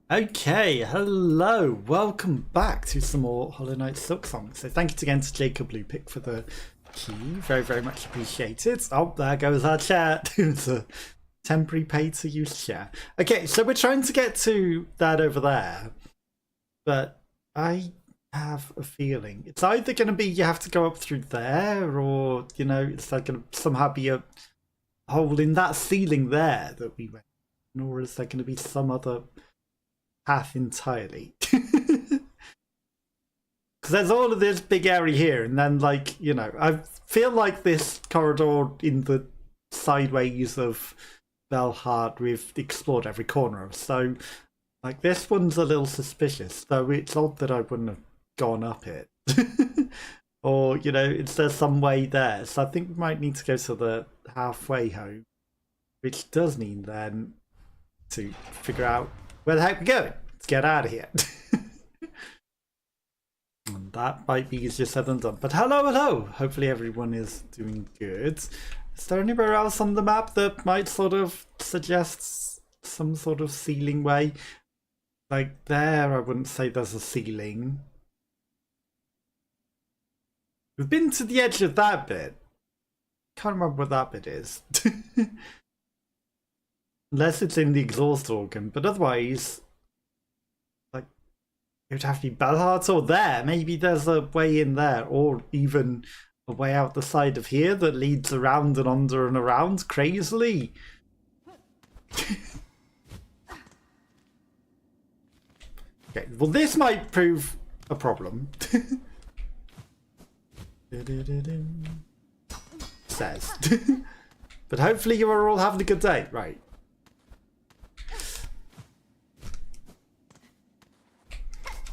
Okay, hello, welcome back to some more Hollow Knight Silksong. So thank you again to Jacob Lupick for the key, very much appreciated. Oh, there goes our chair. It's a temporary pay to use chair. Okay, so we're trying to get to that over there, but I have a feeling it's either going to be you have to go up through there, or you know, it's like going to somehow be a hole in that ceiling there that we went, or is there going to be some other path entirely? Because there's all of this big area here, and then, like, you know, I feel like this corridor in the sideways of Belhart we've explored every corner of, so like this one's a little suspicious, though it's odd that I wouldn't have gone up it. Or, you know, is there some way there? So I think we might need to go to the halfway home, which does mean then to figure out where the heck we're going. Let's get out of here. And that might be easier said than done. But hello. Hopefully everyone is doing good. Is there anywhere else on the map that might sort of suggest some sort of ceiling way? Like there, I wouldn't say there's a ceiling. We've been to the edge of that bit. Can't remember what that bit is. Unless it's in the exhaust organ, but otherwise, like, it would have to be Belhart or there. Maybe there's a way in there, or even a way out the side of here that leads around and under and around crazily. Okay, well, this might prove a problem. Says. But hopefully you are all having a good day. Right.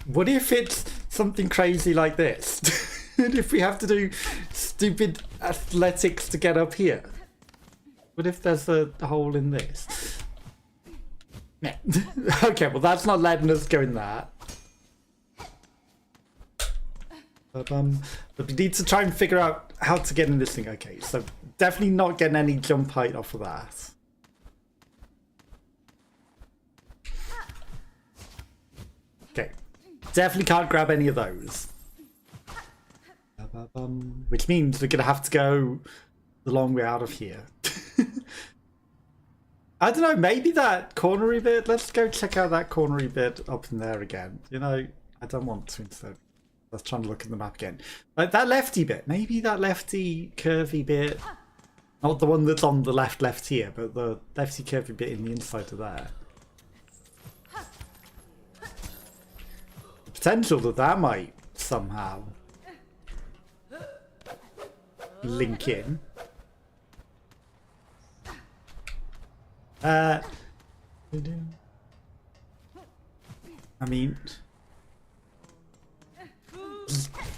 What if it's something crazy like this? And if we have to do stupid athletics to get up here? What if there's a hole in this? Yeah. Okay, well that's not letting us go in that. But we need to try and figure out how to get in this thing. Okay, so definitely not getting any jump height off of that. Okay. Definitely can't grab any of those. Which means we're going to have to go the long way out of here. I don't know, maybe that cornery bit. Let's go check out that cornery bit up in there again. You know, I don't want to instead. Let's try and look at the map again. Like that lefty bit. Maybe that lefty curvy bit. Not the one that's on the left here, but the lefty curvy bit in the inside of there. Potential that might somehow link in. I mean,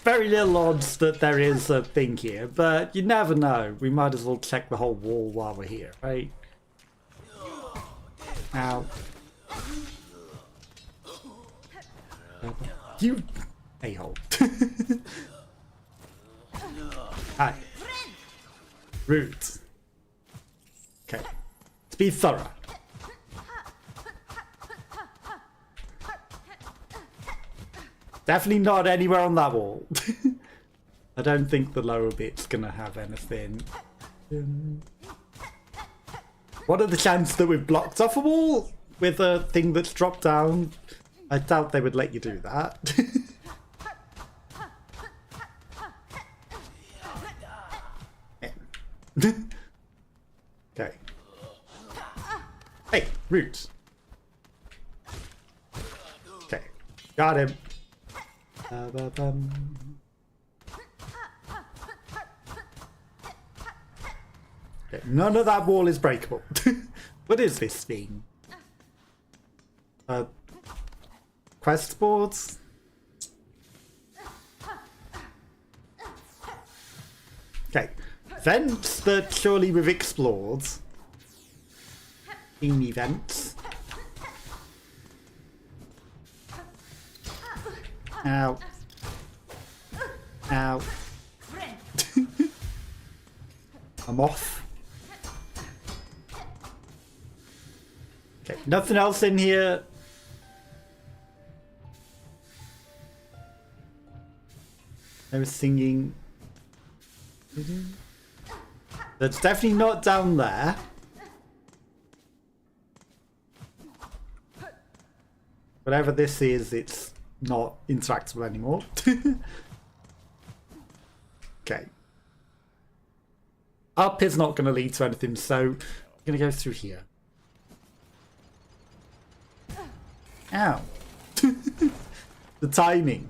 very little odds that there is a thing here, but you never know. We might as well check the whole wall while we're here, right? Ow. You a-hole. Hi. Rude. Okay. Let's be thorough. Definitely not anywhere on that wall. I don't think the lower bit's gonna have anything. What are the chances that we've blocked off a wall with a thing that's dropped down? I doubt they would let you do that. Okay. Hey, Root. Okay, got him. Okay, none of that wall is breakable. What is this thing? Quest boards? Okay, vents that surely we've explored. Beamy vents. Ow. Ow. I'm off. Okay, nothing else in here. I was singing. That's definitely not down there. Whatever this is, it's not interactable anymore. Okay. Up is not going to lead to anything, so I'm going to go through here. Ow. The timing.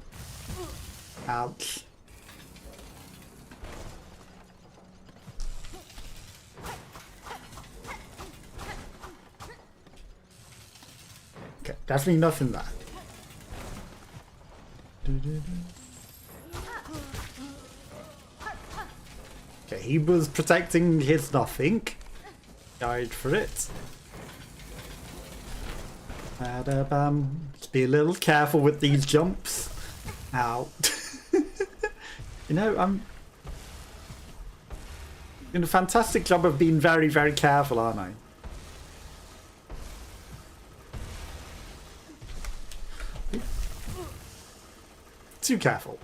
Ouch. Okay, definitely nothing there. Okay, he was protecting his nothing. Died for it. Just be a little careful with these jumps. Ow. You know, I'm doing a fantastic job of being very, very careful, aren't I? Too careful.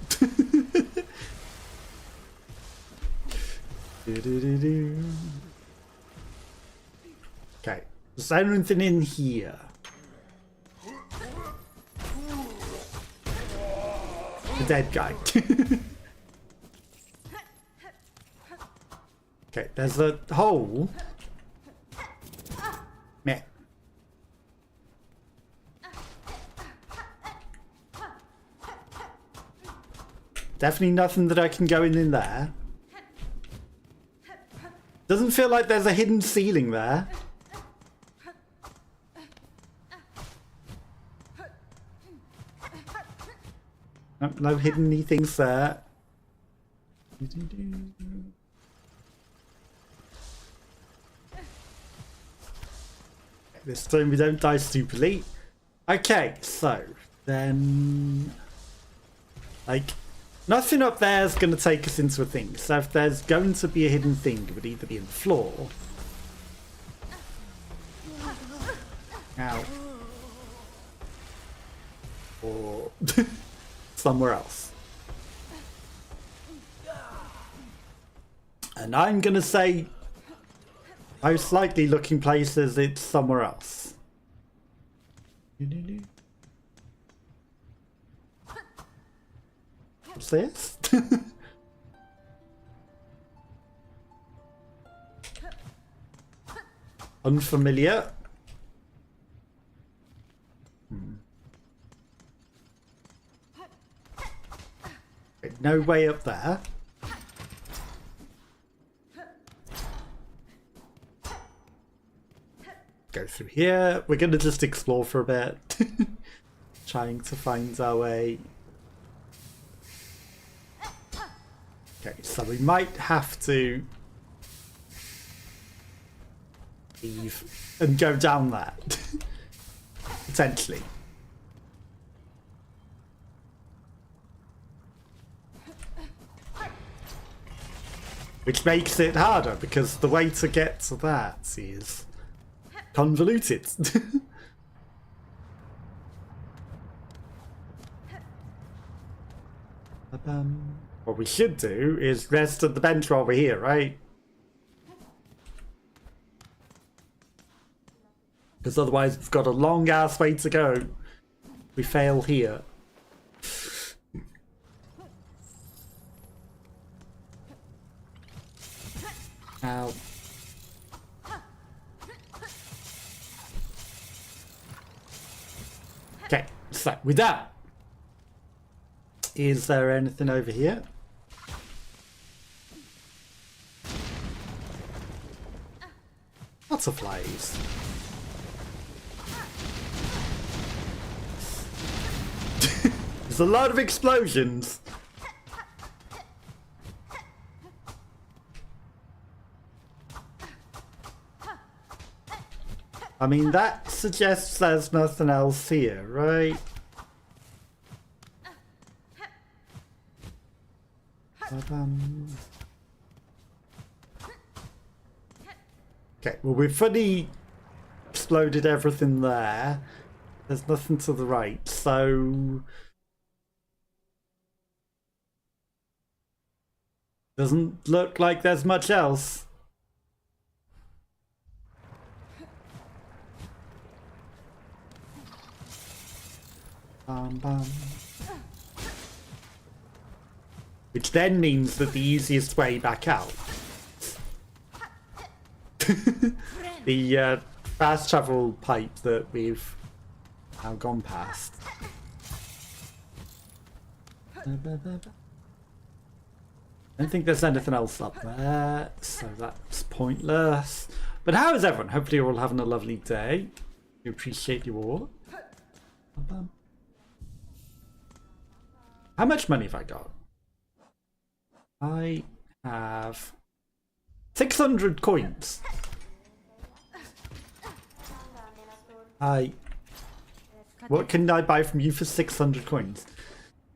Okay, is there anything in here? The dead guy. Okay, there's a hole. Meh. Definitely nothing that I can go in there. Doesn't feel like there's a hidden ceiling there. No hidden things there. This time we don't die stupidly. Okay, so then, like, nothing up there is going to take us into a thing. So if there's going to be a hidden thing, it would either be in the floor. Ow. Or somewhere else. And I'm going to say, most likely looking places, it's somewhere else. What's this? Unfamiliar. No way up there. Go through here. We're going to just explore for a bit. Trying to find our way. Okay, so we might have to leave and go down that. Potentially. Which makes it harder, because the way to get to that is convoluted. What we should do is rest at the bench while we're here, right? Because otherwise we've got a long ass way to go. We fail here. Ow. Okay, so with that, is there anything over here? Butterflies. There's a lot of explosions. I mean, that suggests there's nothing else here, right? Okay, well, we've fully exploded everything there. There's nothing to the right, so Doesn't look like there's much else. Bam, bam. Which then means that the easiest way back out. The fast travel pipe that we've now gone past. I don't think there's anything else up there, so that's pointless. But how is everyone? Hopefully you're all having a lovely day. We appreciate you all. How much money have I got? I have 600 coins. What can I buy from you for 600 coins?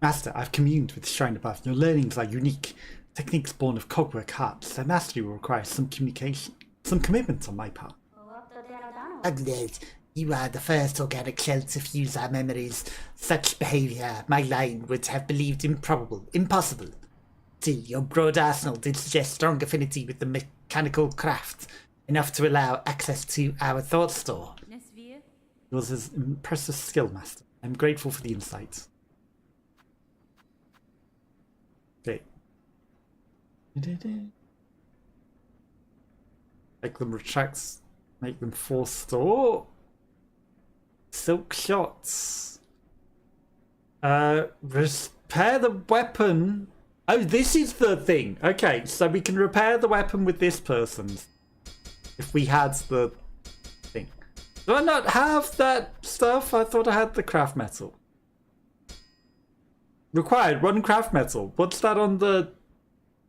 Master, I've communed with the shrine above. Your learnings are unique. Techniques born of cogwork hearts. Their mastery will require some communication, some commitment on my part. Agnes, you are the first organic shell to fuse our memories. Such behaviour, my line would have believed improbable, impossible. Still, your broad arsenal did suggest strong affinity with the mechanical craft, enough to allow access to our thought store. Yours is impressive skill, Master. I'm grateful for the insight. Okay. Make them retract, make them force store. Silk shots. Repair the weapon. Oh, this is the thing. Okay, so we can repair the weapon with this person's. If we had the thing. Do I not have that stuff? I thought I had the craft metal. Required 1 craft metal. What's that on the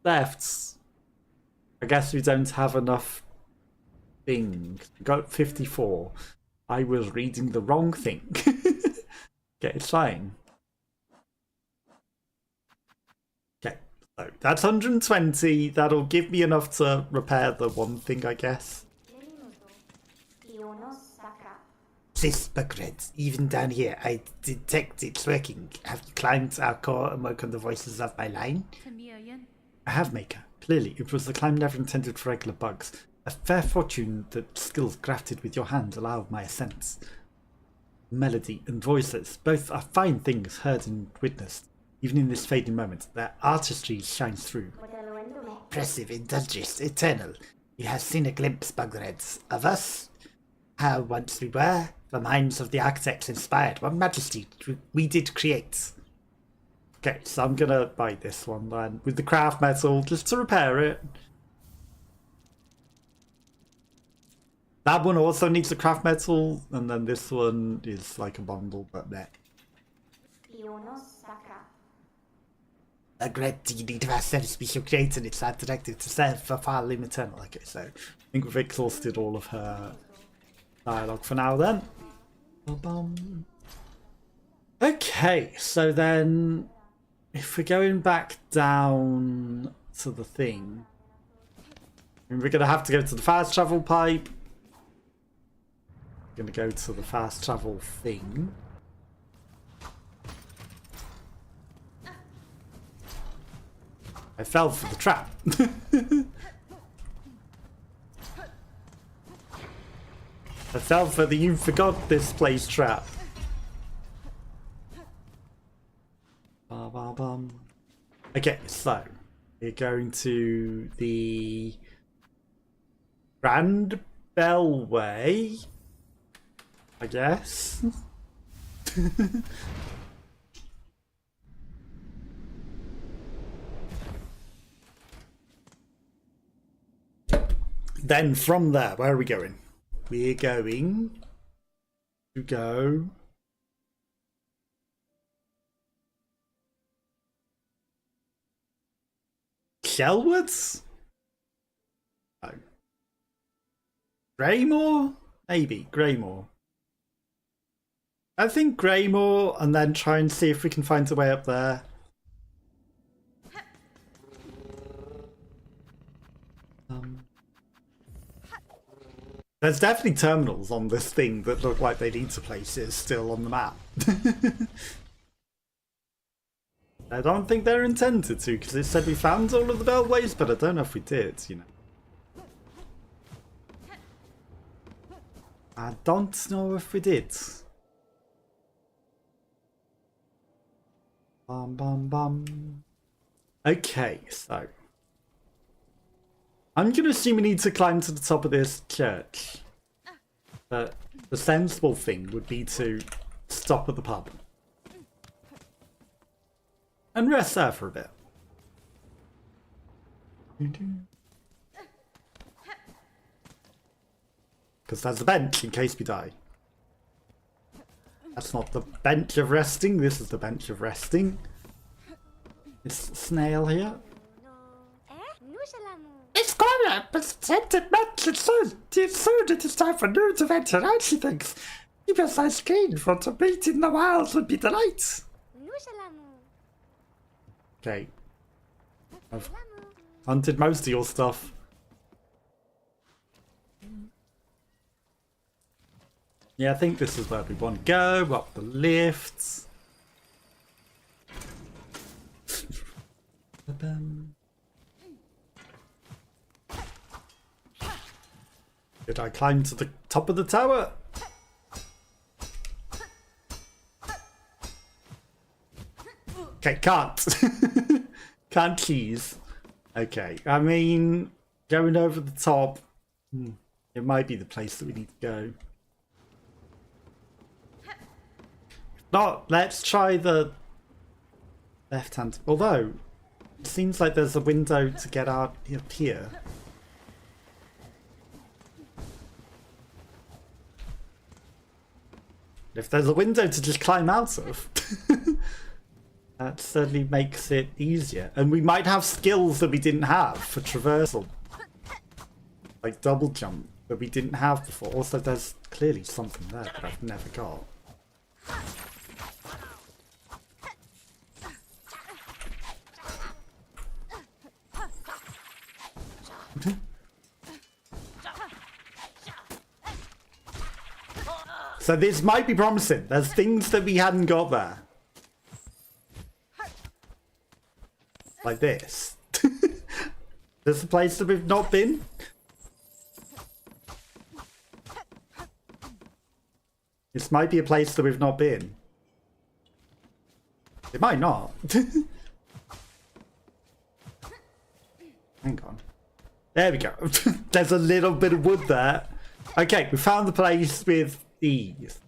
left? I guess we don't have enough things. We got 54. I was reading the wrong thing. Okay, it's fine. Okay, so that's 120. That'll give me enough to repair the one thing, I guess. This bugred, even down here, I detect it's working. Have you climbed our core and woke on the voices of my line? I have, Maker. Clearly, it was the climb never intended for regular bugs. A fair fortune that skills crafted with your hand allowed my ascents. Melody and voices, both are fine things heard and witnessed. Even in this fading moment, their artistry shines through. Impressive, indulgent, eternal. You have seen a glimpse, bugreds, of us? How once we were? The minds of the architects inspired what majesty we did create. Okay, so I'm gonna buy this one then, with the craft metal, just to repair it. That one also needs the craft metal, and then this one is like a bundle, but meh. A great deed of our service we shall create, and it's our directive to serve for Pharloom eternal. Okay, so I think we've exhausted all of her dialogue for now then. Okay, so then if we're going back down to the thing, we're going to have to go to the fast travel pipe. We're going to go to the fast travel thing. I fell for the trap. I fell for the you forgot this place trap. Okay, so we're going to the Grand Bellway, I guess. Then from there, where are we going? We're going to go Shellwoods? No. Greymore? Maybe Greymore. I think Greymore, and then try and see if we can find a way up there. There's definitely terminals on this thing that look like they need to places still on the map. I don't think they're intended to, because it said we found all of the beltways, but I don't know if we did, you know. I don't know if we did. Bum bum bum. Okay, so I'm gonna assume we need to climb to the top of this church. But the sensible thing would be to stop at the pub. And rest there for a bit. Because there's a bench in case we die. That's not the bench of resting, this is the bench of resting. Is Snail here? It's quiet, but scented mentioned soon. Soon it is time for news adventure, and she thinks. Keep your eyes clean, for to meet in the wilds would be delight. Okay. I've hunted most of your stuff. Yeah, I think this is where we want to go. Up the lifts. Did I climb to the top of the tower? Okay, can't. Can't cheese. Okay, I mean, going over the top, it might be the place that we need to go. If not, let's try the left hand. Although, it seems like there's a window to get out up here. If there's a window to just climb out of, that certainly makes it easier. And we might have skills that we didn't have for traversal. Like double jump that we didn't have before. Also, there's clearly something there that I've never got. So this might be promising. There's things that we hadn't got there. Like this. There's a place that we've not been. This might be a place that we've not been. It might not. Hang on. There we go. There's a little bit of wood there. Okay, we found the place with ease.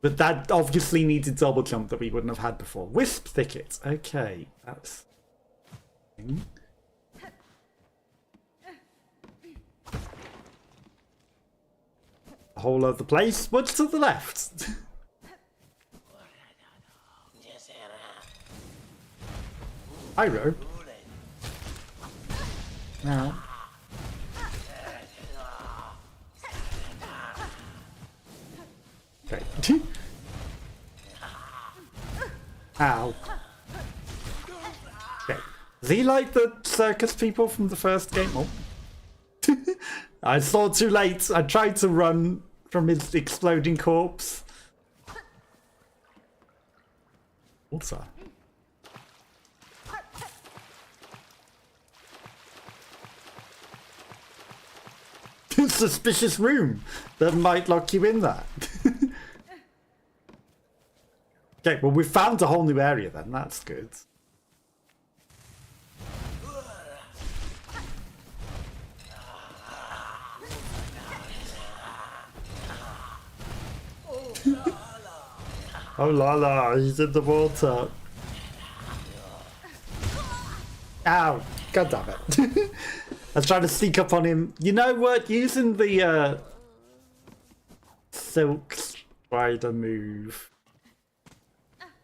But that obviously needed double jump that we wouldn't have had before. Wisp thicket. Okay, that's... a whole other place. What's to the left? Pyro. Now. Okay. Ow. Okay. Is he like the circus people from the first game? Oh. I saw too late. I tried to run from his exploding corpse. Also. Suspicious room that might lock you in there. Okay, well, we found a whole new area then. That's good. Oh la la, he's in the water. Ow, god damn it. I was trying to sneak up on him. You know what? Using the silk strider move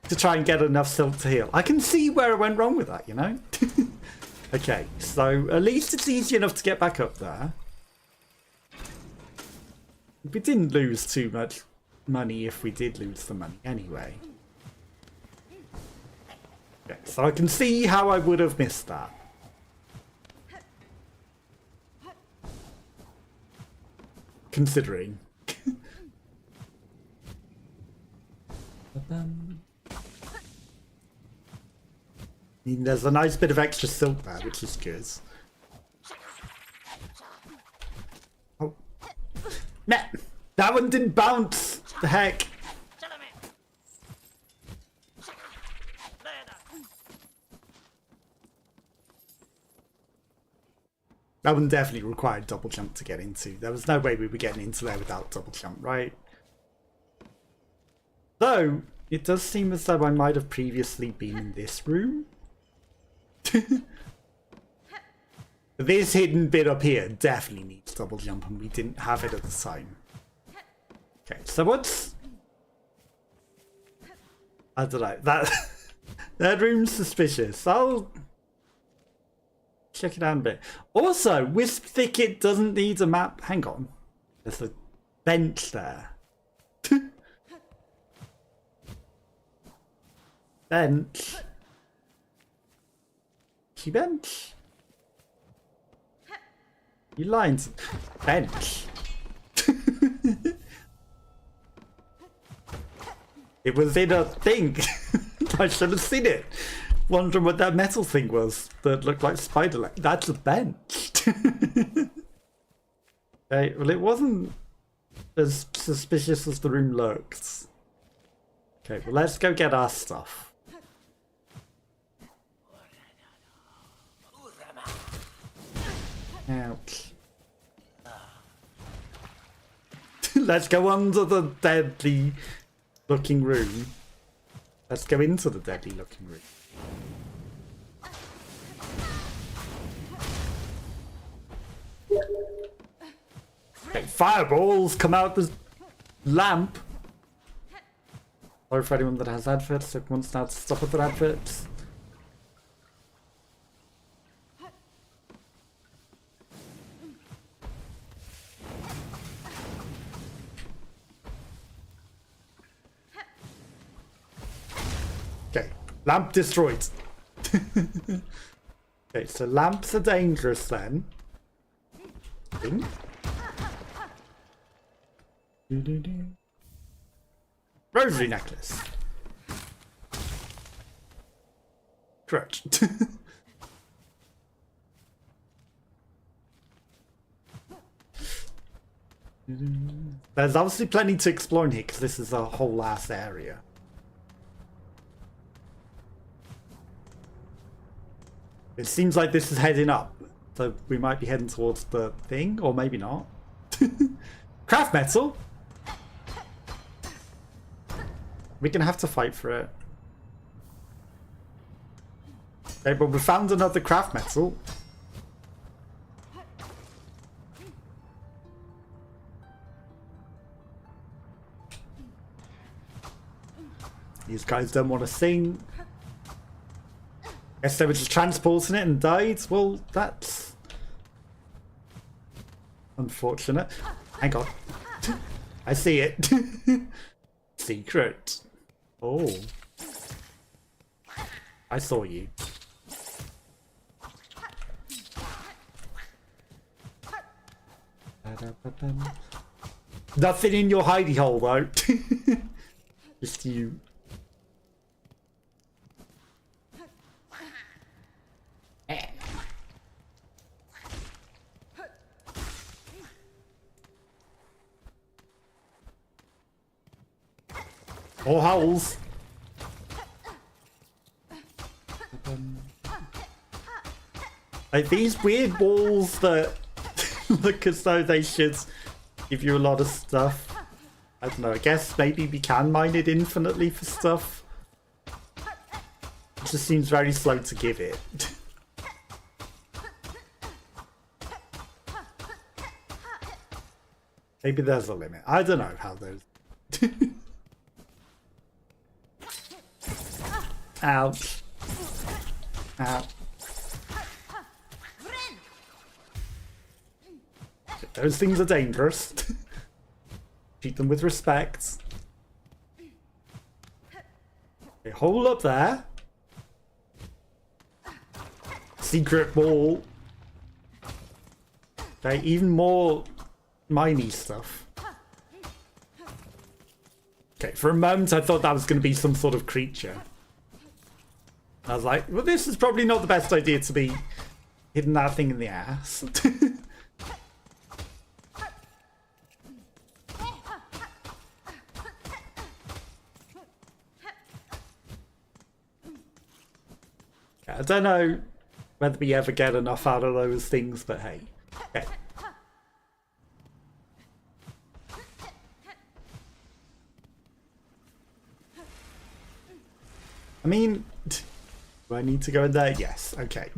to try and get enough silk to heal. I can see where I went wrong with that, you know? Okay, so at least it's easy enough to get back up there. We didn't lose too much money if we did lose the money anyway. Okay, so I can see how I would have missed that. Considering. mean, there's a nice bit of extra silk there, which is good. Oh. Nah, that one didn't bounce! The heck? That one definitely required double jump to get into. There was no way we were getting into there without double jump, right? Though, it does seem as though I might have previously been in this room. This hidden bit up here definitely needs double jump, and we didn't have it at the time. Okay, so what's... I don't know. That room's suspicious. I'll check it out a bit. Also, Wisp Thicket doesn't need a map. Hang on. There's a bench there. Bench. Key bench? You lying to... Bench. It was in a thing. I should have seen it. Wondering what that metal thing was that looked like spider leg. That's a bench. Okay, well, it wasn't as suspicious as the room looked. Okay, well, let's go get our stuff. Ouch. Let's go under the deadly looking room. Let's go into the deadly looking room. Okay, fireballs come out the lamp. Sorry for anyone that has adverts, so wants now to stop with their adverts. Okay, lamp destroyed. Okay, so lamps are dangerous then. Ding. Rosary necklace. Correct. There's obviously plenty to explore in here because this is a whole ass area. It seems like this is heading up, so we might be heading towards the thing, or maybe not. Craft metal! We're gonna have to fight for it. Okay, but we found another craft metal. These guys don't want to sing. Guess they were just transporting it and died. Well, that's unfortunate. Hang on. I see it. Secret. Oh. I saw you. Nothing in your hidey hole though. Just you. More holes. Like these weird walls that look as though they should give you a lot of stuff. I don't know, I guess maybe we can mine it infinitely for stuff. It just seems very slow to give it. Maybe there's a limit. I don't know how those... Ouch. Ow. Those things are dangerous. Treat them with respect. Okay, hole up there. Secret wall. Okay, even more miney stuff. Okay, for a moment I thought that was going to be some sort of creature. I was like, well, this is probably not the best idea to be hitting that thing in the ass. I don't know whether we ever get enough out of those things, but hey. Okay. I mean, do I need to go in there? Yes, okay.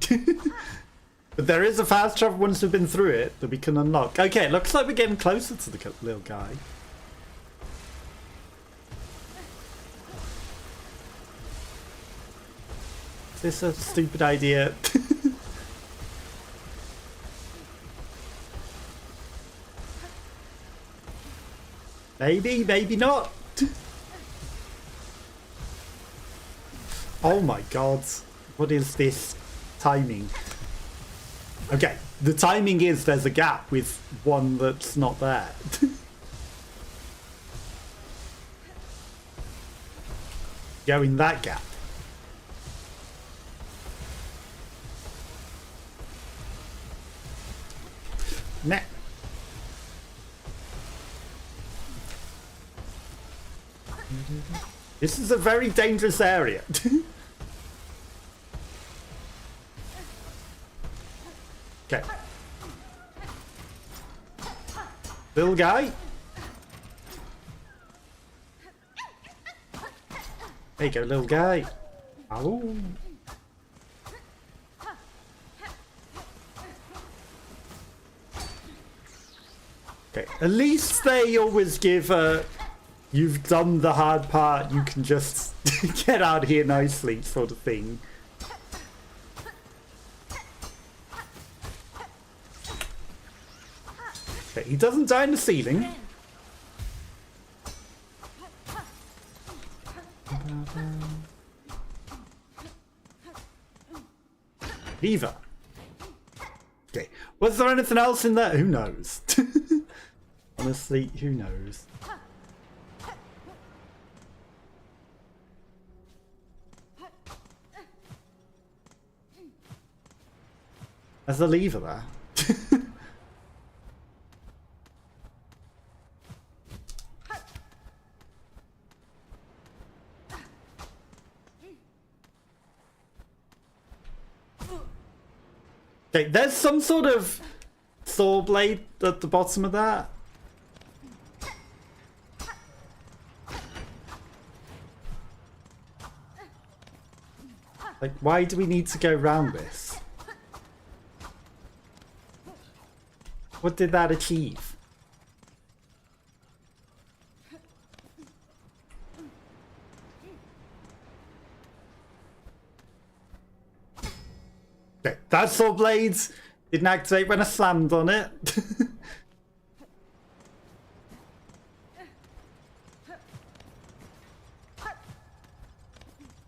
But there is a fast travel once we've been through it that we can unlock. Okay, it looks like we're getting closer to the little guy. Is this a stupid idea? Maybe, maybe not. Oh my god. What is this timing? Okay, the timing is there's a gap with one that's not there. Go in that gap. Nah. This is a very dangerous area. Okay. Little guy. There you go, little guy. Oh. Okay, at least they always give you've done the hard part, you can just get out of here nicely sort of thing. Okay, he doesn't die in the ceiling. Lever. Okay, was there anything else in there? Who knows? Honestly, who knows? There's a lever there. Okay, there's some sort of saw blade at the bottom of that. Like, why do we need to go round this? What did that achieve? Okay, that saw blade didn't activate when I slammed on it.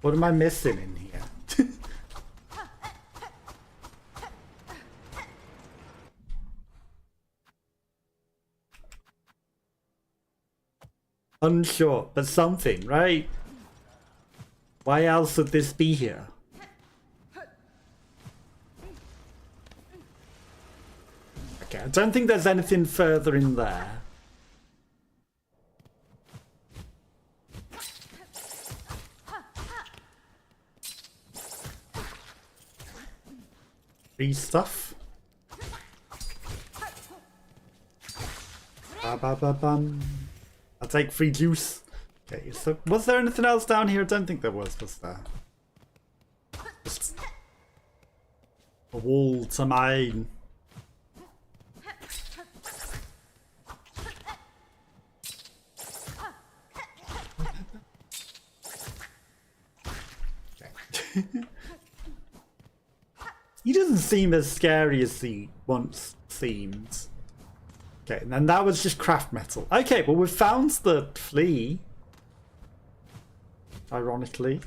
What am I missing in here? Unsure, but something, right? Why else would this be here? Okay, I don't think there's anything further in there. Free stuff. Ba-ba-ba-bum. I'll take free juice. Okay, so was there anything else down here? I don't think there was there? Just a wall to mine. Okay. He doesn't seem as scary as he once seemed. Okay, and then that was just craft metal. Okay, well we've found the flea. Ironically.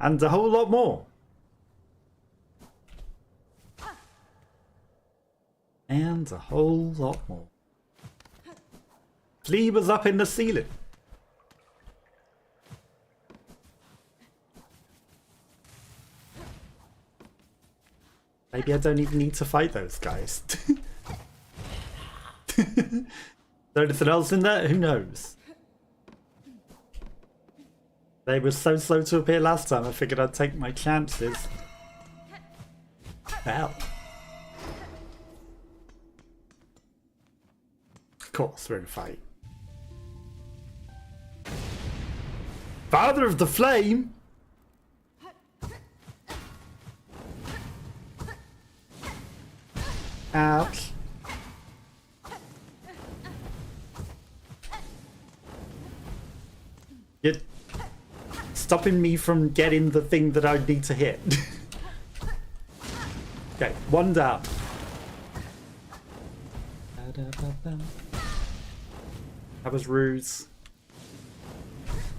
And a whole lot more. And a whole lot more. Flea was up in the ceiling. Maybe I don't even need to fight those guys. Is there anything else in there? Who knows? They were so slow to appear last time, I figured I'd take my chances. Hell. Of course, we're in a fight. Father of the Flame? Ouch. You're stopping me from getting the thing that I need to hit. Okay, one down. That was ruse.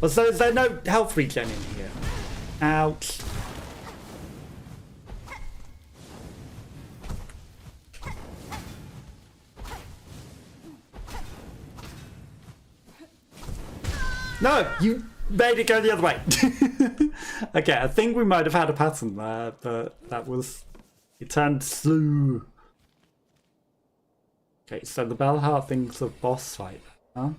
Well, so is there no health regen in here? Ouch. No, you made it go the other way. Okay, I think we might have had a pattern there, but that was... It turned slow. Okay, so the Bellheart thing's a boss fight, huh?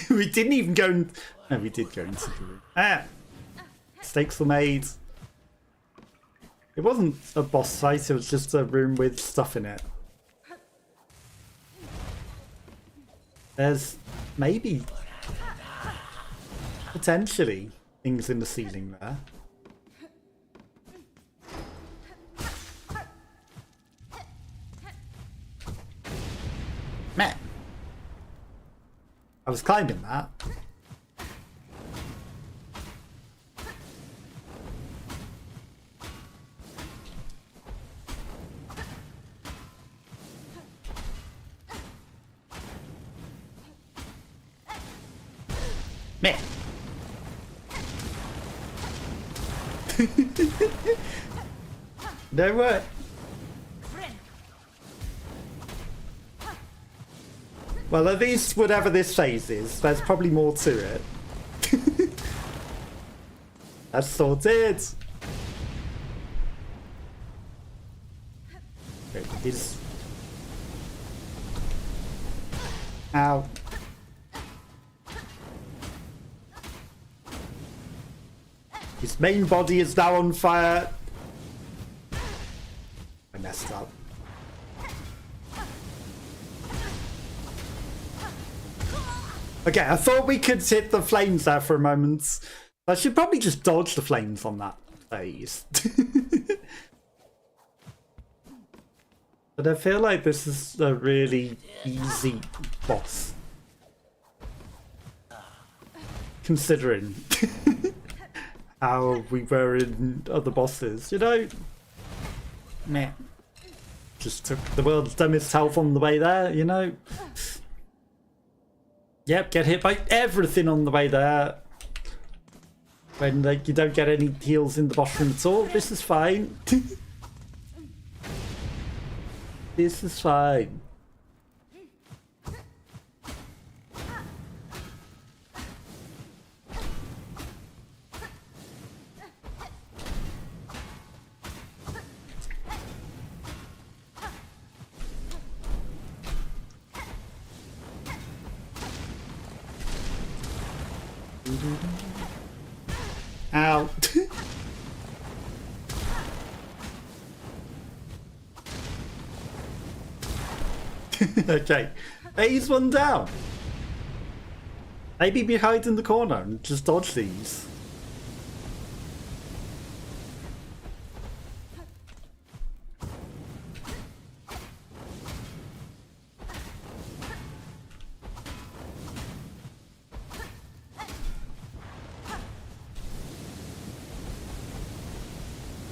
We didn't even go in... No, we did go into the room. Ah! Mistakes were made. It wasn't a boss fight, it was just a room with stuff in it. There's maybe, potentially, things in the ceiling there. Man, I was climbing that. Man. No way. Well, at least whatever this phase is, there's probably more to it. That's sorted. Okay, he's... Ow. His main body is now on fire. I messed up. Okay, I thought we could hit the flames there for a moment. I should probably just dodge the flames on that phase. But I feel like this is a really easy boss. Considering how we were in other bosses, you know? Meh. Just took the world's dumbest health on the way there, you know? Yep, get hit by everything on the way there. When like, you don't get any heals in the boss room at all. This is fine. This is fine. Ow. Okay, phase one down. Maybe we hide in the corner and just dodge these.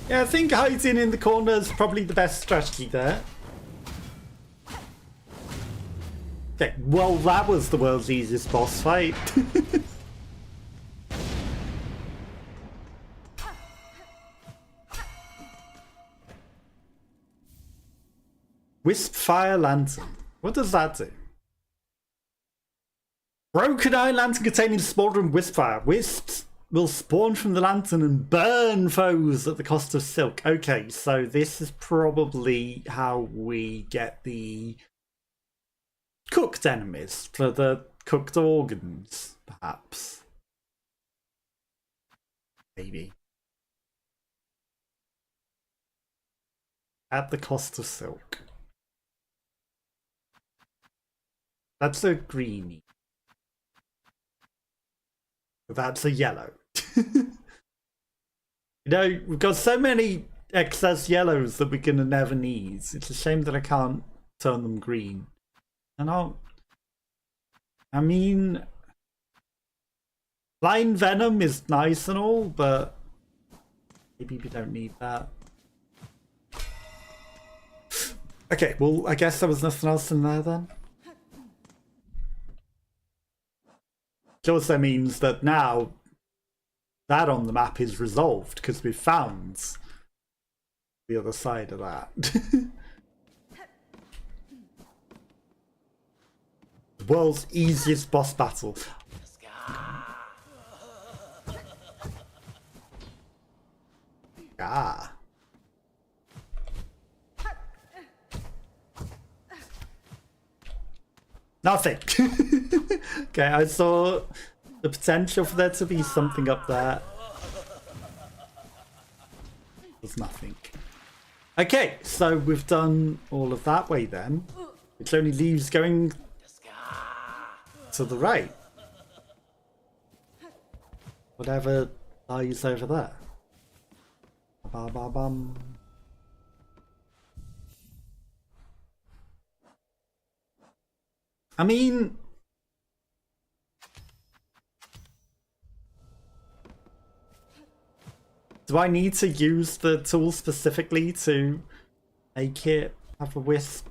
Yeah, I think hiding in the corner is probably the best strategy there. Okay, well that was the world's easiest boss fight. Wisp Fire Lantern. What does that do? Broken Iron Lantern containing smoldering wisp fire. Wisps will spawn from the lantern and burn foes at the cost of silk. Okay, so this is probably how we get the cooked enemies for the cooked organs, perhaps. Maybe. At the cost of silk. That's a greenie. That's a yellow. You know, we've got so many excess yellows that we're gonna never need. It's a shame that I can't turn them green. And I mean, blind venom is nice and all, but maybe we don't need that. Okay, well, I guess there was nothing else in there then. Which also means that now that on the map is resolved because we've found the other side of that. The world's easiest boss battle. Ah. Nothing. Okay, I saw the potential for there to be something up there. There's nothing. Okay, so we've done all of that way then, which only leaves going to the right. Whatever lies over there. Ba ba bum. I mean, do I need to use the tool specifically to make it have a wisp?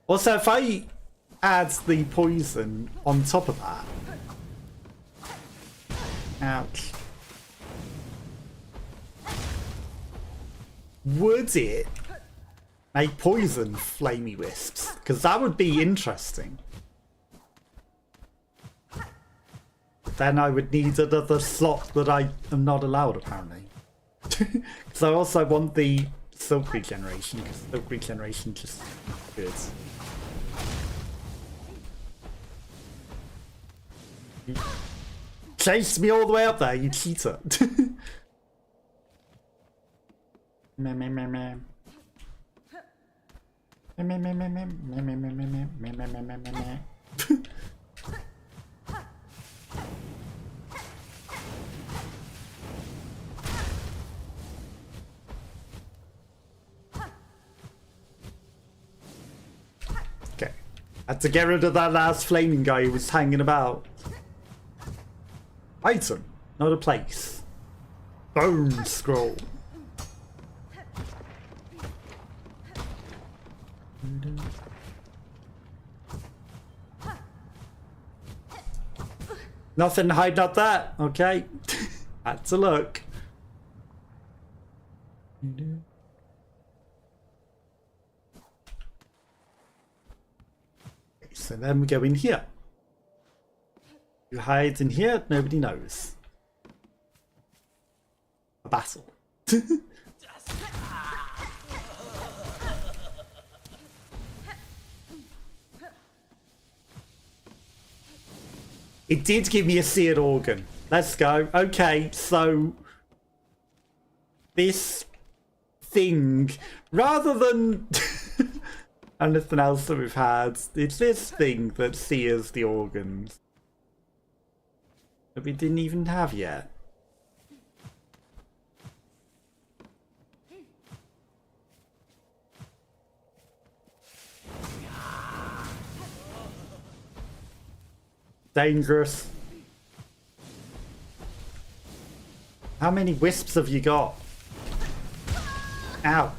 Also, if I add the poison on top of that... Ouch. Would it make poison flamey wisps? Because that would be interesting. Then I would need another slot that I am not allowed, apparently. Because I also want the silk regeneration, because silk regeneration just good. You chased me all the way up there, you cheater. Meh, meh, meh, meh. Meh, meh, meh, meh, meh, meh, meh, meh, meh, meh, meh, meh, meh, meh, meh. Okay. Had to get rid of that last flaming guy who was hanging about. Item, not a place. Bone scroll. Nothing hiding up that, okay? Had to look. So then we go in here. Who hides in here? Nobody knows. A battle. It did give me a seared organ. Let's go. Okay, so this thing, rather than anything else that we've had, it's this thing that sears the organs that we didn't even have yet. Dangerous. How many wisps have you got? Ow.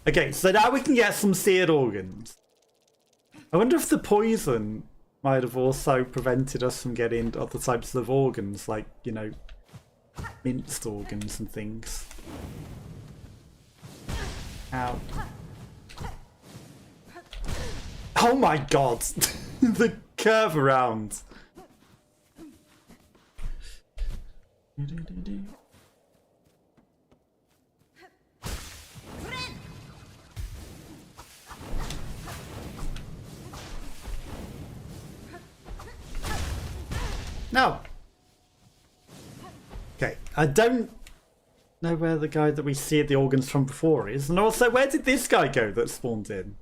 Okay, so now we can get some seared organs. I wonder if the poison might have also prevented us from getting other types of organs, like, you know, minced organs and things. Ow. Oh my god! The curve around. No. Okay, I don't know where the guy that we seared the organs from before is, and also where did this guy go that spawned in?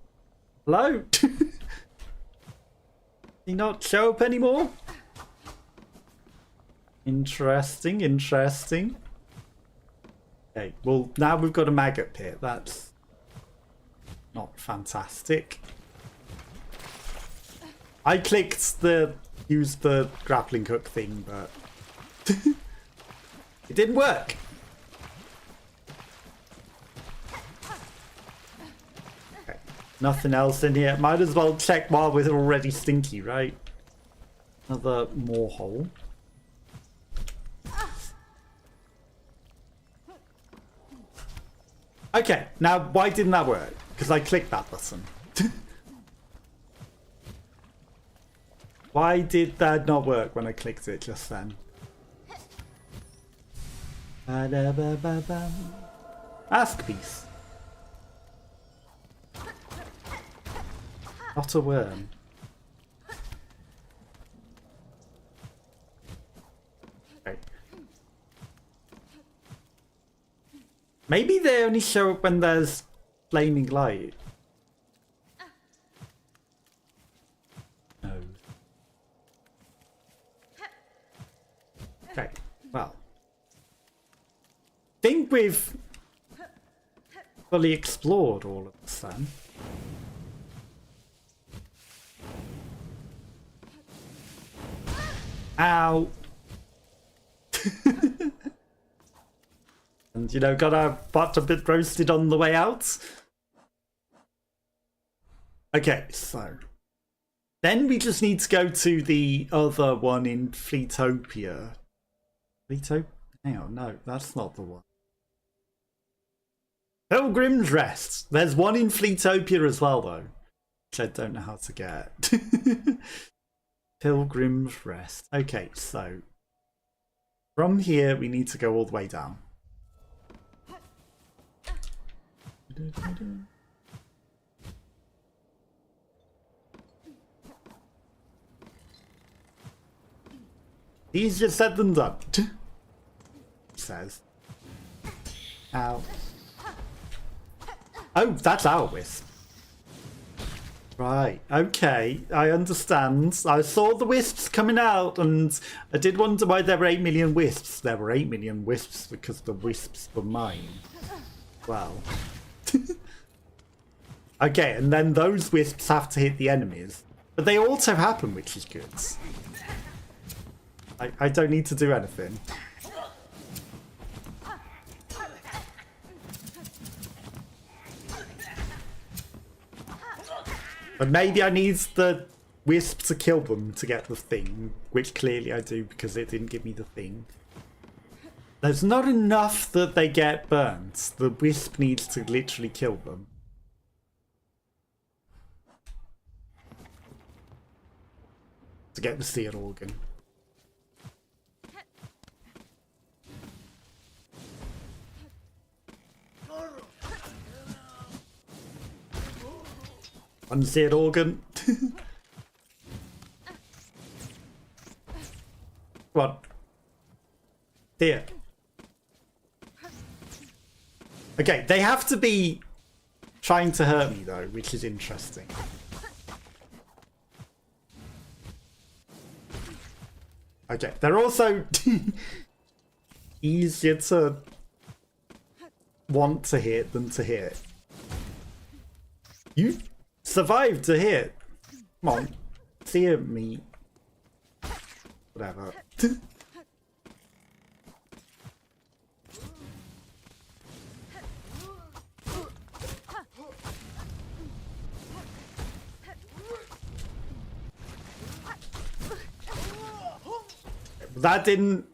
Hello? Did he not show up anymore? Interesting, interesting. Okay, well now we've got a maggot pit. That's not fantastic. I clicked the use the grappling hook thing, but it didn't work. Okay, nothing else in here. Might as well check while we're already stinky, right? Another more hole. Okay, now why didn't that work? Because I clicked that button. Why did that not work when I clicked it just then? Ask piece. Not a worm. Okay. Maybe they only show up when there's flaming light. No. Okay, well. I think we've fully explored all of this then. Ow! And, you know, got our butt a bit roasted on the way out. Okay, so. Then we just need to go to the other one in Fleetopia. Hang on, no, that's not the one. Pilgrim's Rest. There's one in Fleetopia as well, though. Which I don't know how to get. Pilgrim's Rest. Okay, so. From here, we need to go all the way down. Easier said than done. Says. Ow. Oh, that's our wisp. Right, okay, I understand. I saw the wisps coming out and I did wonder why there were 8 million wisps. There were 8 million wisps because the wisps were mine. Well. Okay, and then those wisps have to hit the enemies. But they also happen, which is good. I don't need to do anything. But maybe I need the wisp to kill them to get the thing, which clearly I do because it didn't give me the thing. There's not enough that they get burnt. The wisp needs to literally kill them. To get the seared organ. Unseared organ. What? Here. Okay, they have to be trying to hurt me though, which is interesting. Okay, they're also easier to want to hit than to hit. You survived to hit. Come on, sear me. Whatever. That didn't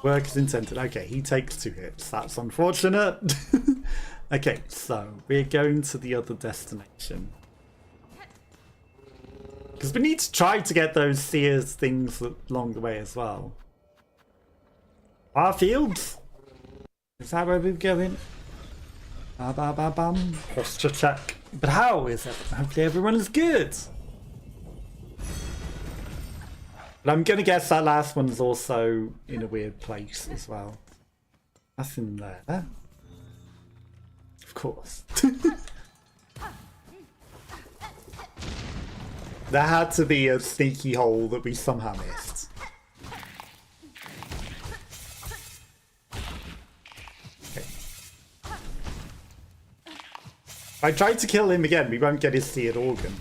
work as intended. Okay, he takes 2 hits. That's unfortunate. Okay, so we're going to the other destination. Because we need to try to get those seers things along the way as well. Our fields? Is that where we're going? Ba ba ba bam. Posture check. But how is it? Hopefully everyone is good. But I'm gonna guess that last one's also in a weird place as well. Nothing there. Of course. There had to be a sneaky hole that we somehow missed. Okay. If I tried to kill him again, we won't get his seared organ.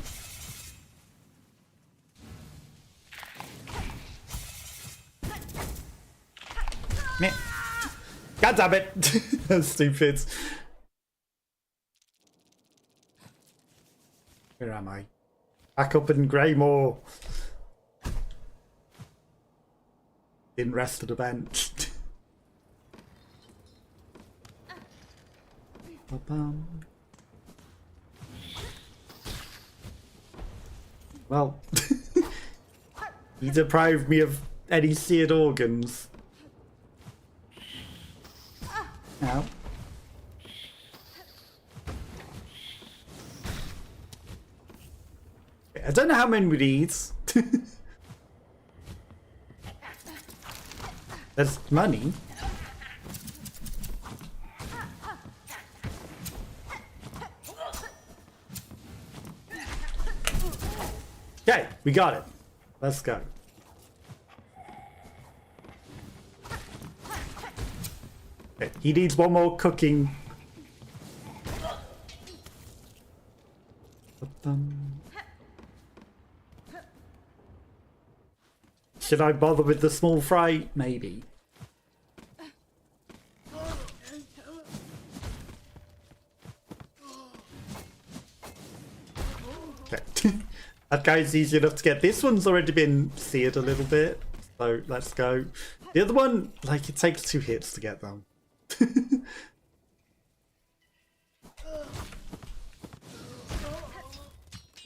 Meh. God damn it! That's stupid. Where am I? Back up in Greymore. Didn't rest at the bench. Well, he deprived me of any seared organs. Now. I don't know how many we need. There's money. Okay, we got it. Let's go. Okay, he needs one more cooking. Should I bother with the small fry? Maybe. Okay. That guy's easy enough to get. This one's already been seared a little bit. So let's go. The other one, like, it takes 2 hits to get them.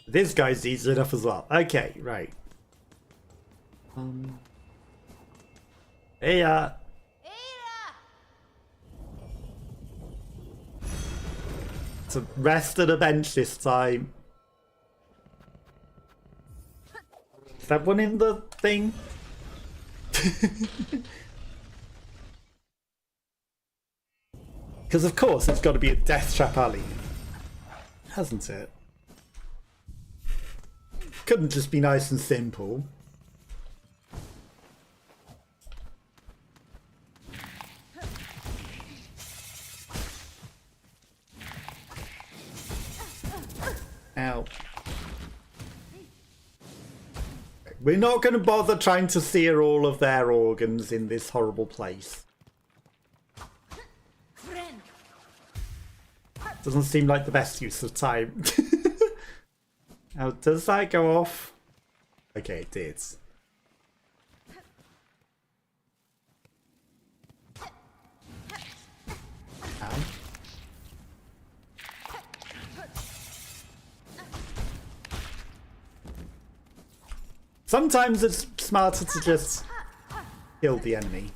This guy's easy enough as well. Okay, right. Hey, to rest at a bench this time. Is that one in the thing? Because of course it's got to be a death trap alley, hasn't it? Couldn't just be nice and simple. Ow. We're not going to bother trying to sear all of their organs in this horrible place. Doesn't seem like the best use of time. Now, does that go off? Okay, it did. Ow. Sometimes it's smarter to just kill the enemy.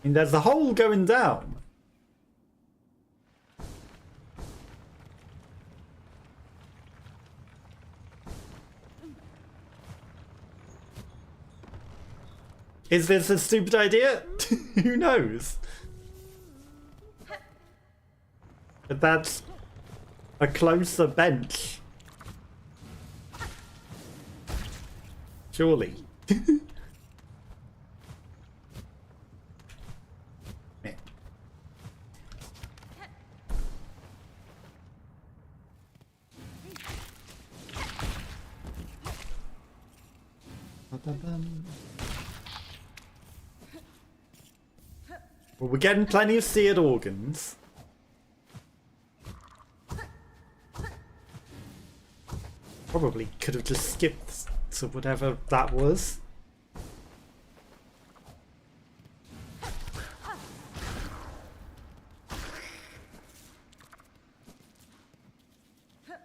And there's a hole going down. Is this a stupid idea? Who knows? But that's a closer bench. Surely. Well, we're getting plenty of seared organs. Probably could have just skipped to whatever that was.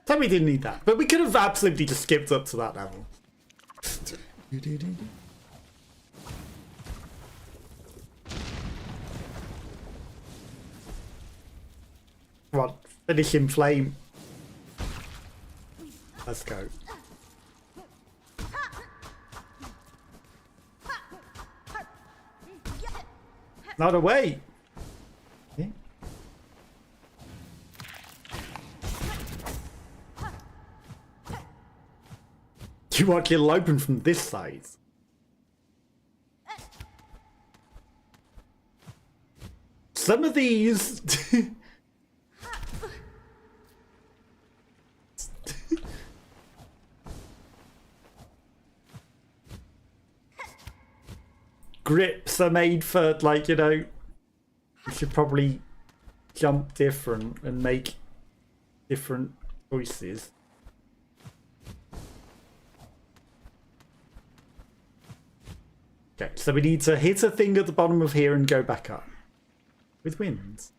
So we didn't need that, but we could have absolutely just skipped up to that level. Come on, finish him, Flame. Let's go. Not away. Okay. You want it'll open from this side. Some of these grips are made for, like, you know, you should probably jump different and make different choices. Okay, so we need to hit a thing at the bottom of here and go back up with winds.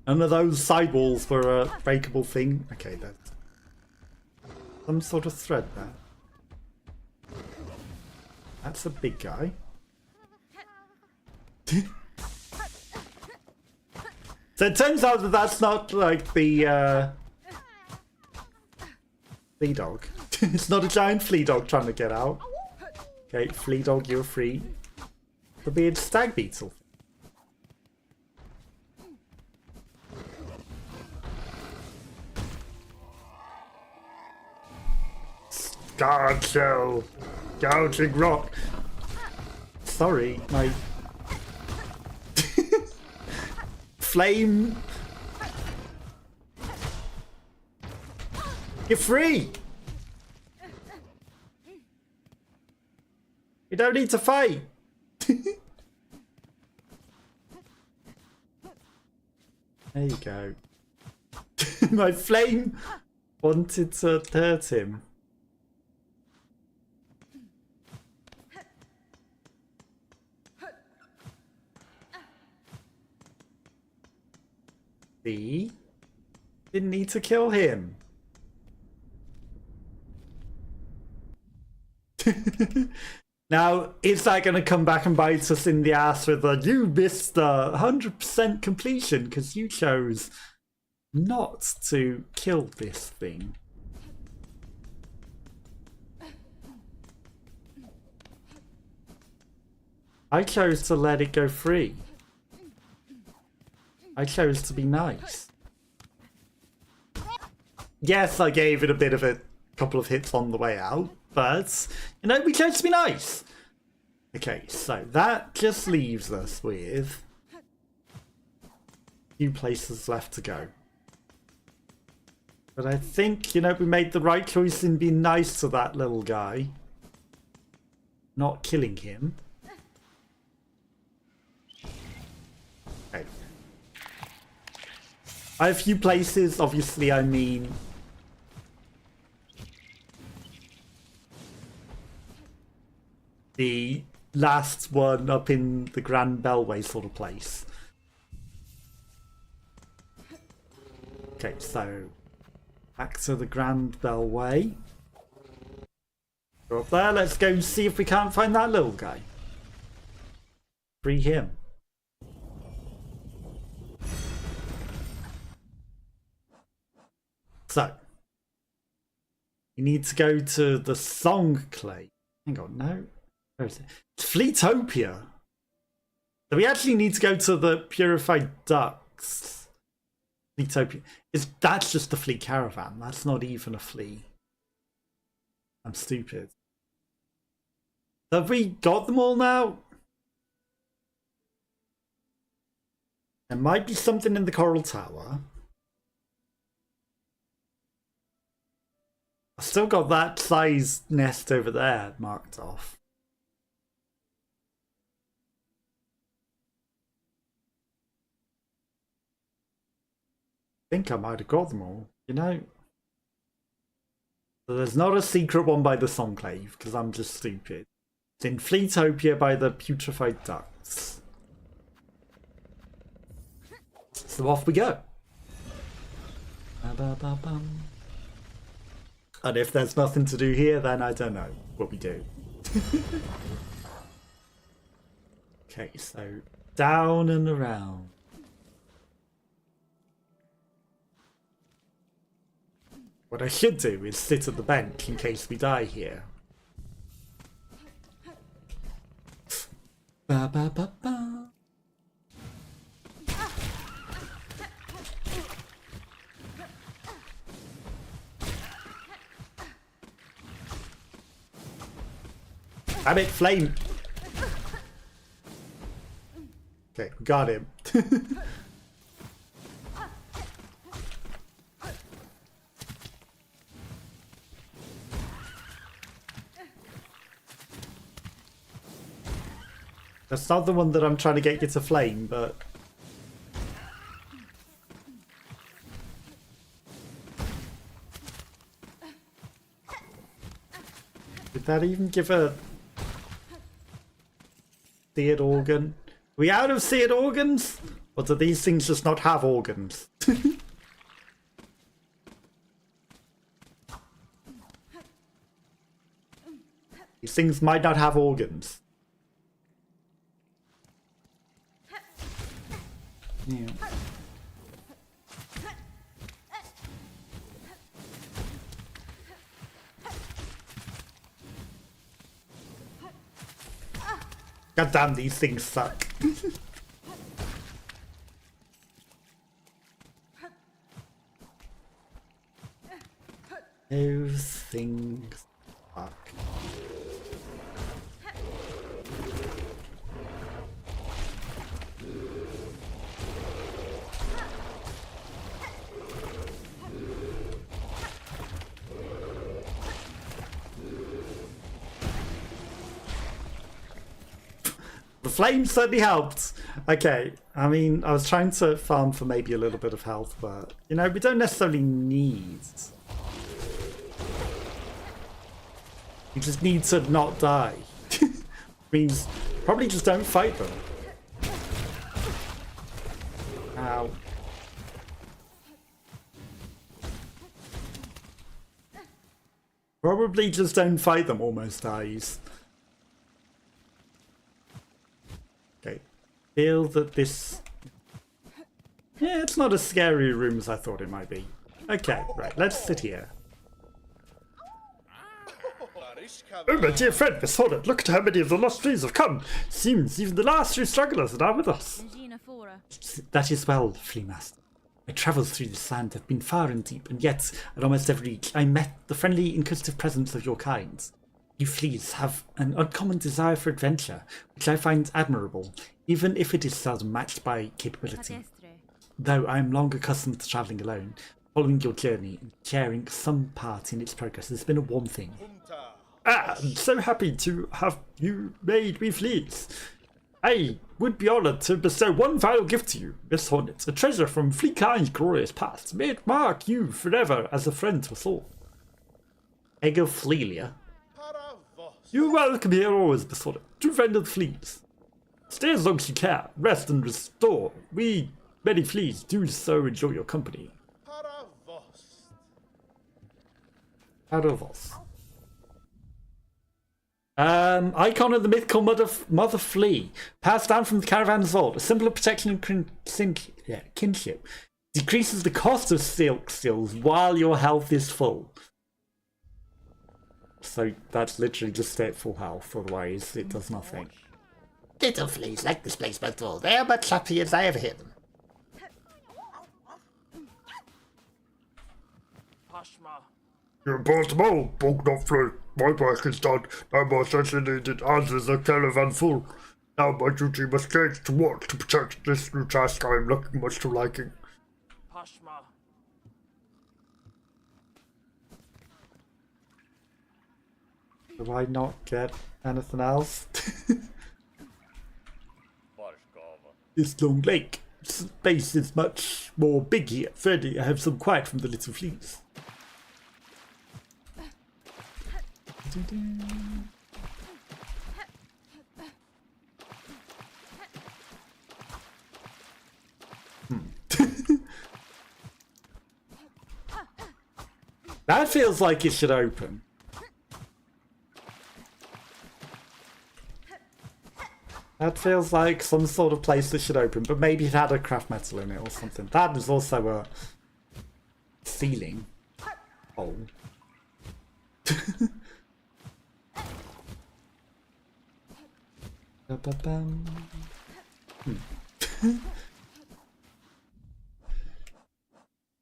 None of those sidewalls were a breakable thing. Okay, that's some sort of thread there. That's a big guy. So it turns out that that's not like the flea dog. It's not a giant flea dog trying to get out. Okay, flea dog, you're free. Could be a stag beetle. Guard shell, gouging rock. Sorry, my flame. You're free. You don't need to fight. There you go. My flame wanted to hurt him. See? Didn't need to kill him. Now, is that going to come back and bite us in the ass with a you missed 100% completion because you chose not to kill this thing? I chose to let it go free. I chose to be nice. Yes, I gave it a bit of a couple of hits on the way out, but, you know, we chose to be nice. Okay, so that just leaves us with a few places left to go. But I think, you know, we made the right choice in being nice to that little guy. Not killing him. Okay. I have a few places, obviously, I mean the last one up in the Grand Bellway sort of place. Okay, so back to the Grand Bellway. Go up there, let's go and see if we can't find that little guy. Free him. So, you need to go to the Song Clay. Hang on, no. Where is it? It's Fleetopia. So we actually need to go to the Purified Ducks. Fleetopia. That's just the flea caravan. That's not even a flea. I'm stupid. Have we got them all now? There might be something in the Coral Tower. I've still got that size nest over there marked off. I think I might have got them all, you know. So there's not a secret one by the Songclave, because I'm just stupid. It's in Fleetopia by the Putrefied Ducks. So off we go. Ba-ba-ba-bum. And if there's nothing to do here, then I don't know what we do. Okay, so down and around. What I should do is sit at the bench in case we die here. Ba ba ba ba. Damn it, flame! Okay, got him. That's not the one that I'm trying to get you to flame, but... Did that even give a... seared organ? Are we out of seared organs? Or do these things just not have organs? These things might not have organs. Yeah. God damn, these things suck. Those things suck. The flame certainly helped. Okay, I mean, I was trying to farm for maybe a little bit of health, but, you know, we don't necessarily need. We just need to not die. Means probably just don't fight them. Ow. Probably just don't fight them, almost dies. Okay. Feel that this... Yeah, it's not as scary a room as I thought it might be. Okay, right, let's sit here. Oh, my dear friend, Miss Hornet, look at how many of the lost trees have come. Seems even the last few stragglers are now with us. That is well, Flea Master. My travels through this land have been far and deep, and yet, at almost every reach, I met the friendly, inquisitive presence of your kind. You fleas have an uncommon desire for adventure, which I find admirable, even if it is seldom matched by capability. Though I am long accustomed to travelling alone, following your journey and sharing some part in its progress has been a warm thing. Ah, I'm so happy to have you made me fleas. I would be honoured to bestow one final gift to you, Miss Hornet, a treasure from Fleekind's glorious past. May it mark you forever as a friend to us all. Egophilia. You're welcome here always, Miss Hornet. True friend of the fleas. Stay as long as you can, rest and restore. We, many fleas, do so enjoy your company. Paravos. Icon of the mythical mother flea, passed down from the caravan's old, a symbol of protection and kinship. Decreases the cost of silk stills while your health is full. So that's literally just stay at full health, otherwise it does nothing. Little fleas like this place most of all. They are much happy as I ever hear them. You're impossible, bug not flu. My work is done. No more searching needed. Ours is a caravan full. Now my duty must change to work to protect this new task I am looking much to liking. Do I not get anything else? This long lake. Space is much more big here. Thirdly, I have some quiet from the little fleas. Now That feels like it should open. That feels like some sort of place that should open, but maybe it had a craft metal in it or something. That is also a ceiling hole.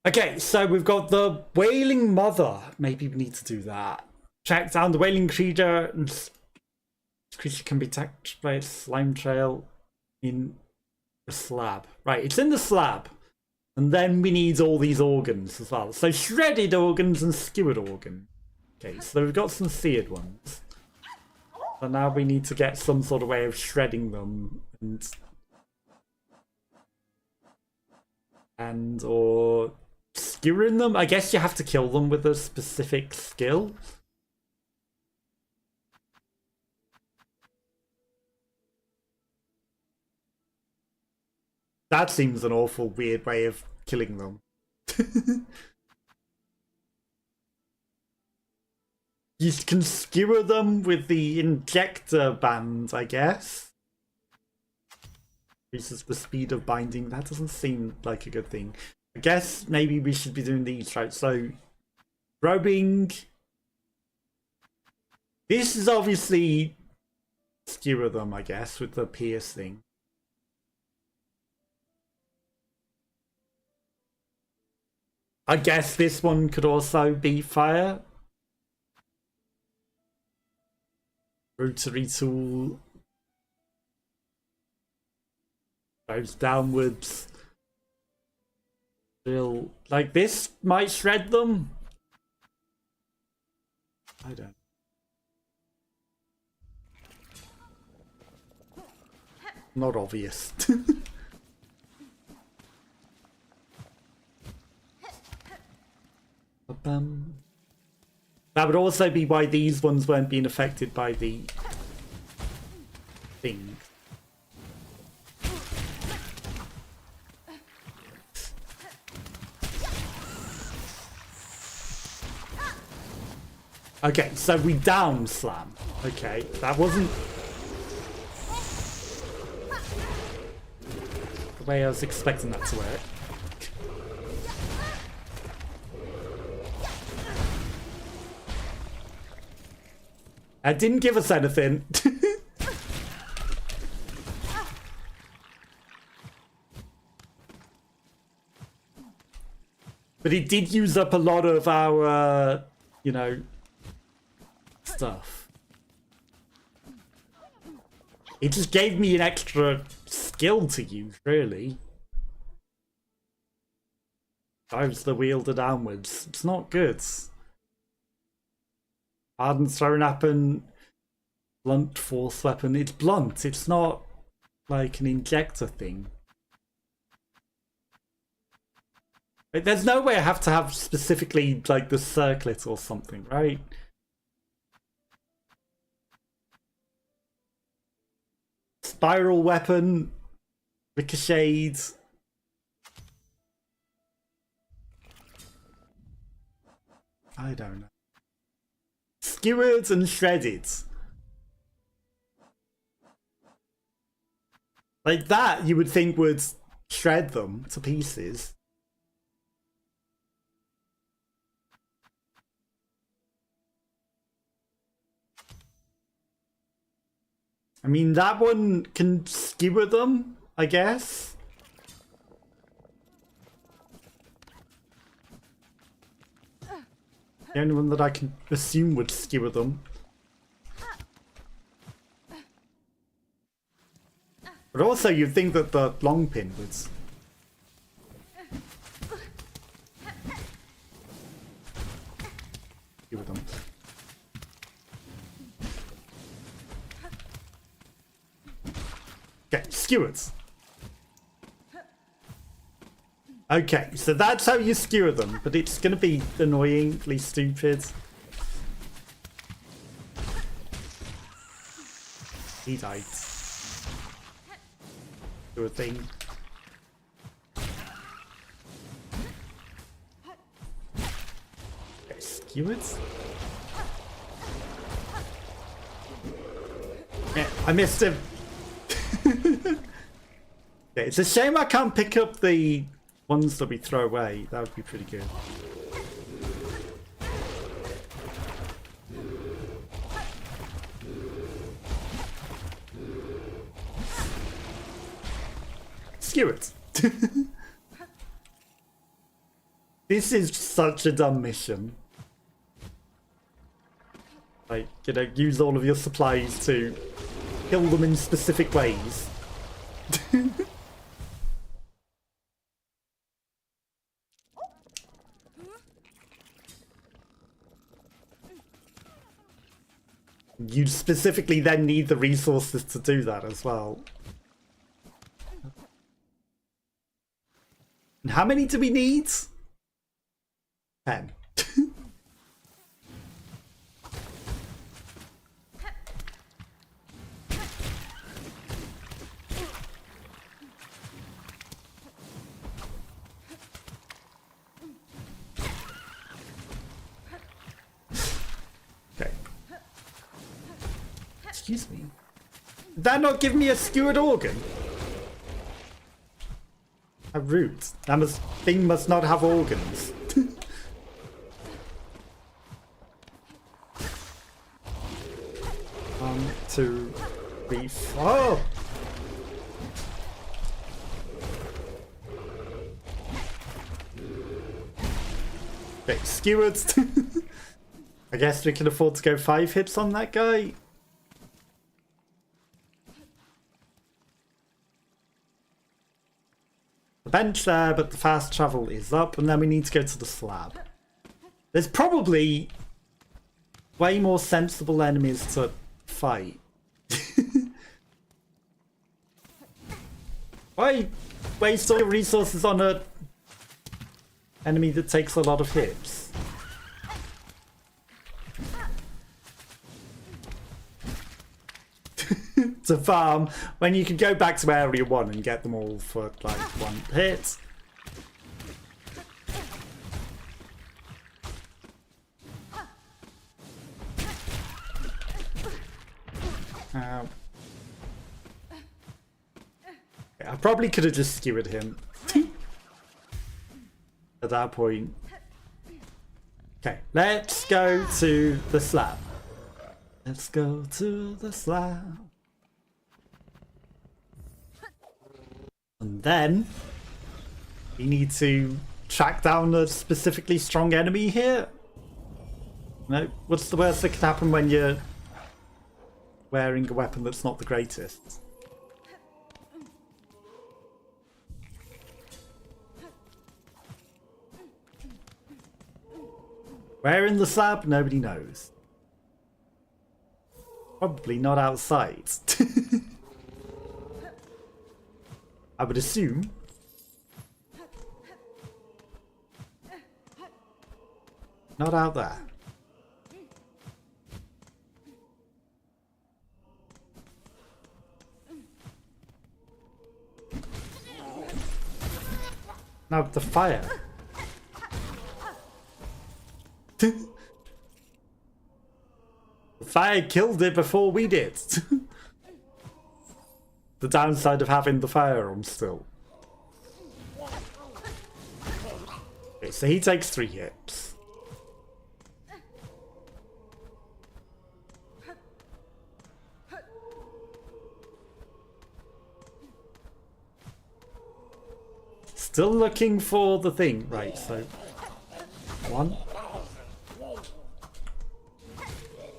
Okay, so we've got the Wailing Mother. Maybe we need to do that. Track down the Wailing Creature, and this creature can be attacked by a slime trail in the slab. Right, it's in the slab. And then we need all these organs as well. So shredded organs and skewered organs. Okay, so we've got some seared ones. So now we need to get some sort of way of shredding them and or skewering them. I guess you have to kill them with a specific skill. That seems an awful weird way of killing them. You can skewer them with the injector band, I guess. Increases the speed of binding. That doesn't seem like a good thing. I guess maybe we should be doing these, right? So, probing. This is obviously skewer them, I guess, with the piercing. I guess this one could also be fire. Rotary tool goes downwards. Still, like this might shred them. I don't. Not obvious. That would also be why these ones weren't being affected by the thing. Okay, so we down slam. Okay, that wasn't the way I was expecting that to work. It didn't give us anything. But it did use up a lot of our, you know, stuff. It just gave me an extra skill to use, really. Drives the wielder downwards. It's not good. Hardened throwing weapon, blunt force weapon. It's blunt. It's not like an injector thing. There's no way I have to have specifically like the circlet or something, right? Spiral weapon, ricocheted. I don't know. Skewered and shredded. Like that you would think would shred them to pieces. I mean, that one can skewer them, I guess. The only one that I can assume would skewer them. But also you'd think that the long pin would skewer them. Okay, skewered. Okay, so that's how you skewer them, but it's gonna be annoyingly stupid. He died. Do a thing. Okay, Skewered? Yeah, I missed him. Yeah, it's a shame I can't pick up the ones that we throw away. That would be pretty good. Skewered. This is such a dumb mission. Like, you know, use all of your supplies to kill them in specific ways. You specifically then need the resources to do that as well. And how many do we need? 10. Okay. Excuse me. Did that not give me a skewered organ? How rude. That thing must not have organs. 1, 2, 3, 4. Okay, skewered. I guess we can afford to go 5 hits on that guy. The bench there, but the fast travel is up, and then we need to go to the slab. There's probably way more sensible enemies to fight. Why waste all your resources on a enemy that takes a lot of hits? To farm when you can go back to area 1 and get them all for like 1 hit. I probably could have just skewered him at that point. Okay, let's go to the slab. Let's go to the slab. And then we need to track down a specifically strong enemy here. No, what's the worst that could happen when you're wearing a weapon that's not the greatest? Where in the slab? Nobody knows. Probably not outside. I would assume. Not out there. Now the fire. The fire killed it before we did. The downside of having the fire on still. Okay, so he takes 3 hits. Still looking for the thing. Right, so 1,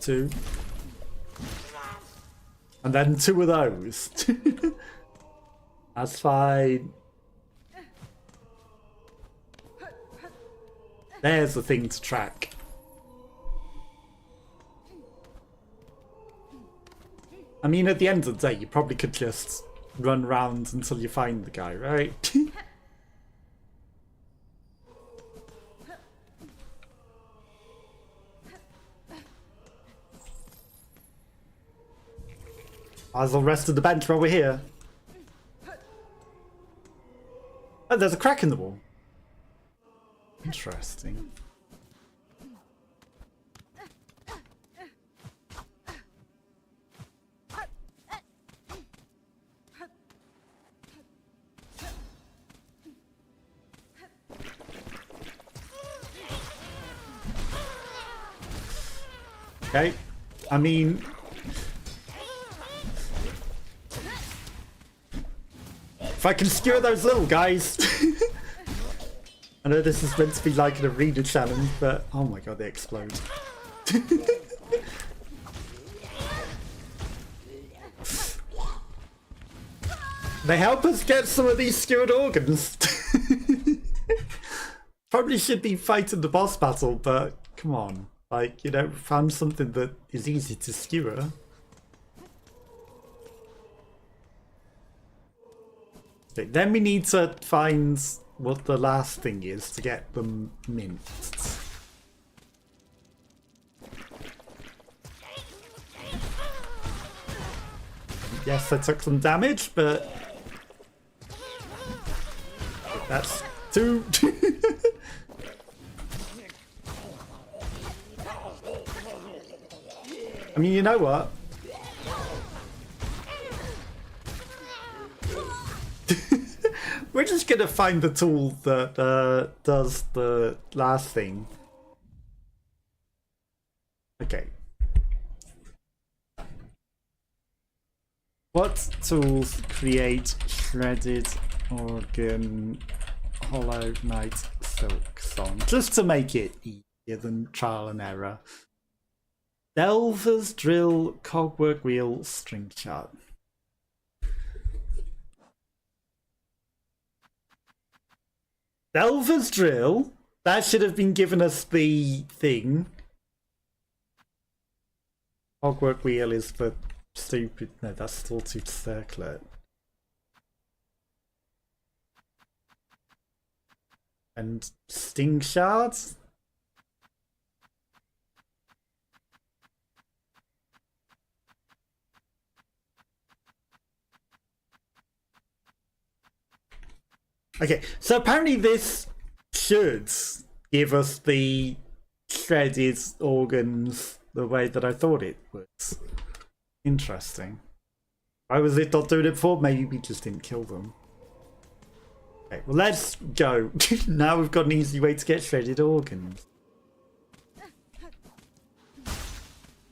2, and then 2 of those. That's fine. There's the thing to track. I mean, at the end of the day, you probably could just run around until you find the guy, right? Might as well rest of the bench while we're here. Oh, there's a crack in the wall. Interesting. Okay. I mean... if I can skewer those little guys... I know this is meant to be like an arena challenge, but... oh my god, they explode. They help us get some of these skewered organs. Probably should be fighting the boss battle, but come on. Like, you know, found something that is easy to skewer. Okay, then we need to find what the last thing is to get them minced. Yes, I took some damage, but that's two. I mean, you know what? We're just gonna find the tool that does the last thing. Okay. What tools create shredded organ Hollow Knight Silksong? Just to make it easier than trial and error. Delver's drill, cogwork wheel, string chart. Delver's drill? That should have been given us the thing. Cogwork wheel is the stupid. No, that's still too circular. And sting shards? Okay, so apparently this should give us the shredded organs the way that I thought it would. Interesting. Why was it not doing it before? Maybe we just didn't kill them. Okay, well let's go. Now we've got an easy way to get shredded organs.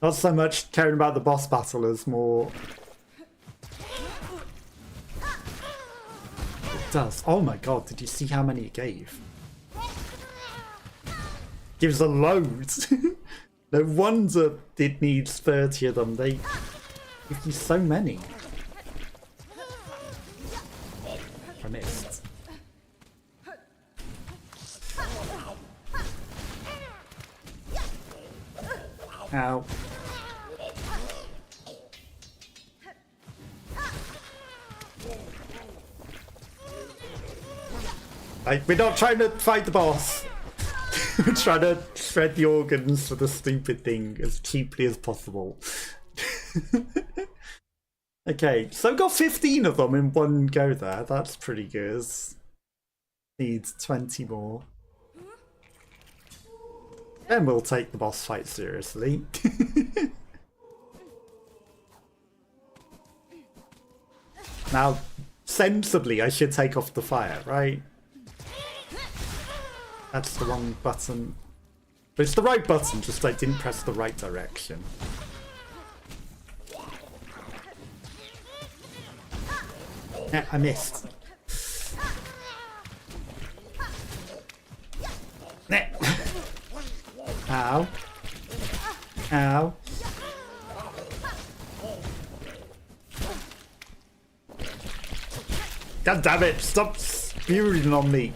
Not so much caring about the boss battle as more... it does. Oh my god, did you see how many it gave? Gives a load. No wonder it needs 30 of them. They give you so many. I missed. Ow. Like, we're not trying to fight the boss. We're trying to shred the organs for the stupid thing as cheaply as possible. Okay, so we've got 15 of them in one go there. That's pretty good. Needs 20 more. Then we'll take the boss fight seriously. Now, sensibly, I should take off the fire, right? That's the wrong button. But it's the right button, just I didn't press the right direction. Yeah, I missed. Ow. Ow. God damn it, stop spewing on me.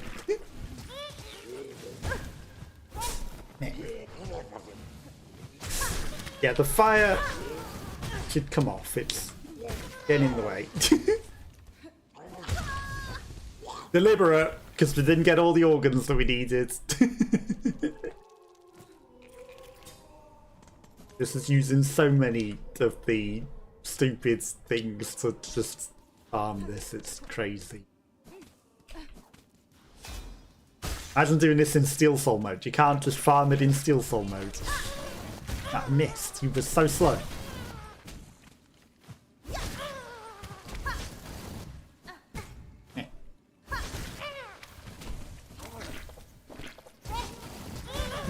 Yeah, the fire should come off. It's getting in the way. Deliberate, because we didn't get all the organs that we needed. This is using so many of the stupid things to just farm this. It's crazy. Imagine doing this in Steel Soul mode. You can't just farm it in Steel Soul mode. That missed. You were so slow.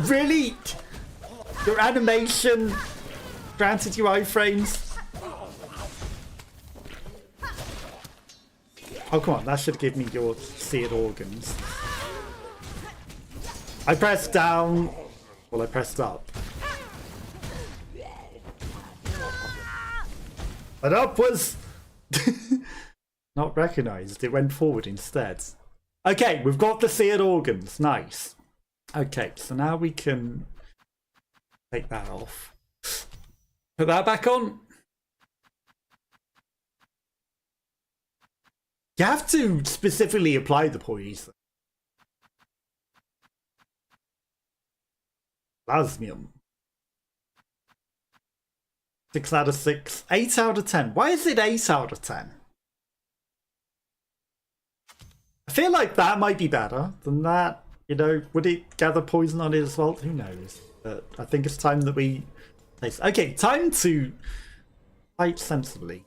Really? Your animation granted you iframes. Oh, come on, that should give me your seared organs. I pressed down. Well, I pressed up. And up was not recognized. It went forward instead. Okay, we've got the seared organs. Nice. Okay, so now we can take that off. Put that back on. You have to specifically apply the poison. Plasmium. 6 out of 6. 8 out of 10. Why is it 8 out of 10? I feel like that might be better than that. You know, would it gather poison on it as well? Who knows? But I think it's time that we... Okay, time to fight sensibly.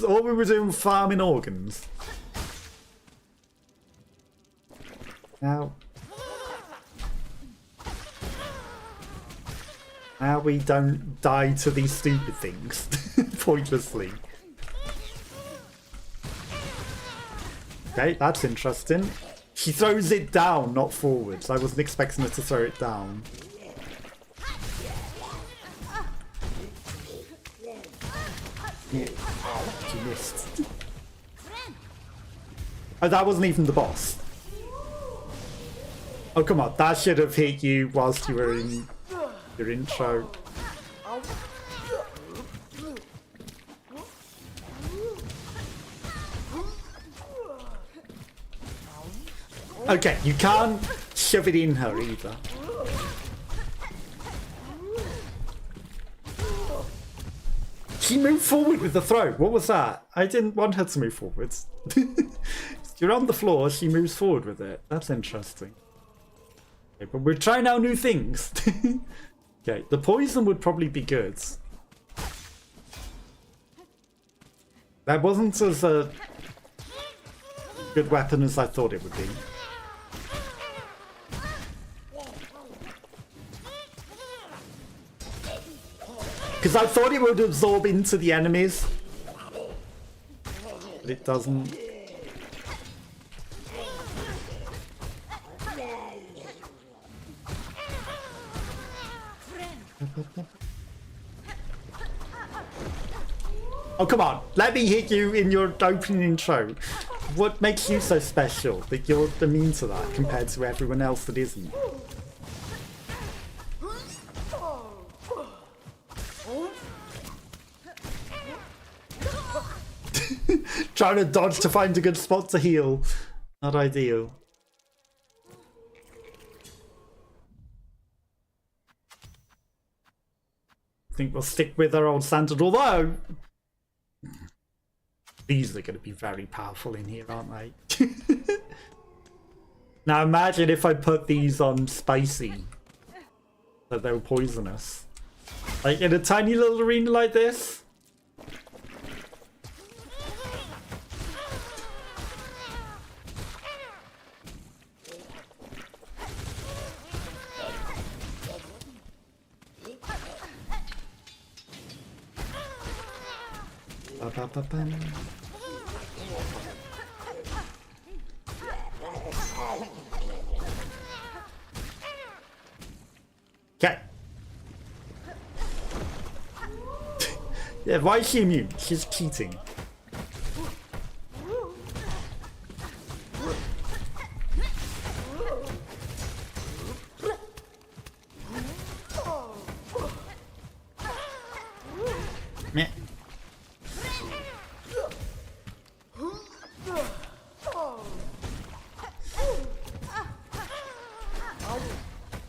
All we were doing was farming organs. Now we don't die to these stupid things pointlessly. Okay, that's interesting. She throws it down, not forwards. I wasn't expecting her to throw it down. Yeah. She missed. Oh, that wasn't even the boss. Oh, come on. That should have hit you whilst you were in your intro. Okay, you can't shove it in her either. She moved forward with the throw. What was that? I didn't want her to move forwards. You're on the floor, she moves forward with it. That's interesting. Okay, but we're trying out new things. Okay, the poison would probably be good. That wasn't as a good weapon as I thought it would be. Because I thought it would absorb into the enemies. But it doesn't. Oh, come on. Let me hit you in your opening intro. What makes you so special that you're immune to that compared to everyone else that isn't? Trying to dodge to find a good spot to heal. Not ideal. I think we'll stick with our old standard, although these are going to be very powerful in here, aren't they? Now imagine if I put these on spicy, that they were poisonous. Like in a tiny little arena like this. Okay. Yeah, why is she immune? She's cheating. Meh.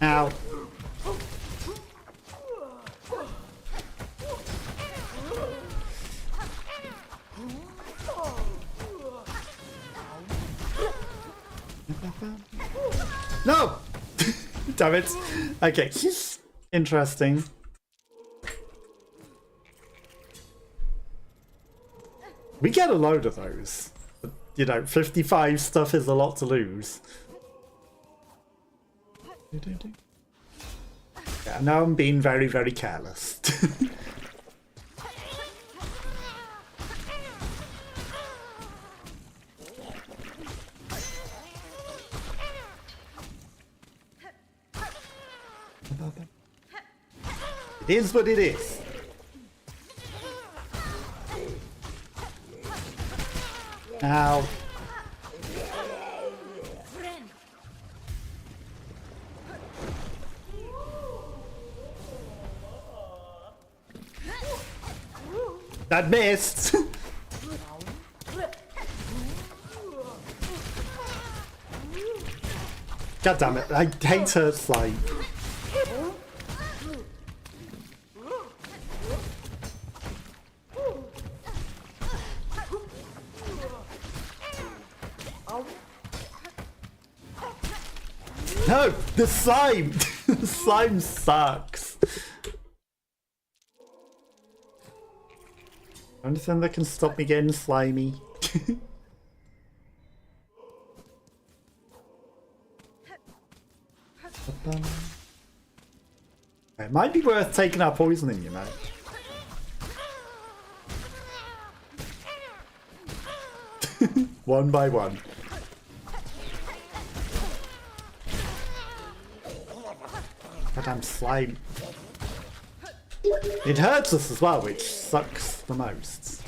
Ow. No! Damn it. Okay, interesting. We get a load of those. But, you know, 55 stuff is a lot to lose. Yeah, now I'm being very, very careless. It is what it is. Ow. That missed. God damn it, I hate her slime. No, the slime! The slime sucks. Only thing that can stop me getting slimy. It might be worth taking our poisoning, you know. One by one. Goddamn slime. It hurts us as well, which sucks the most.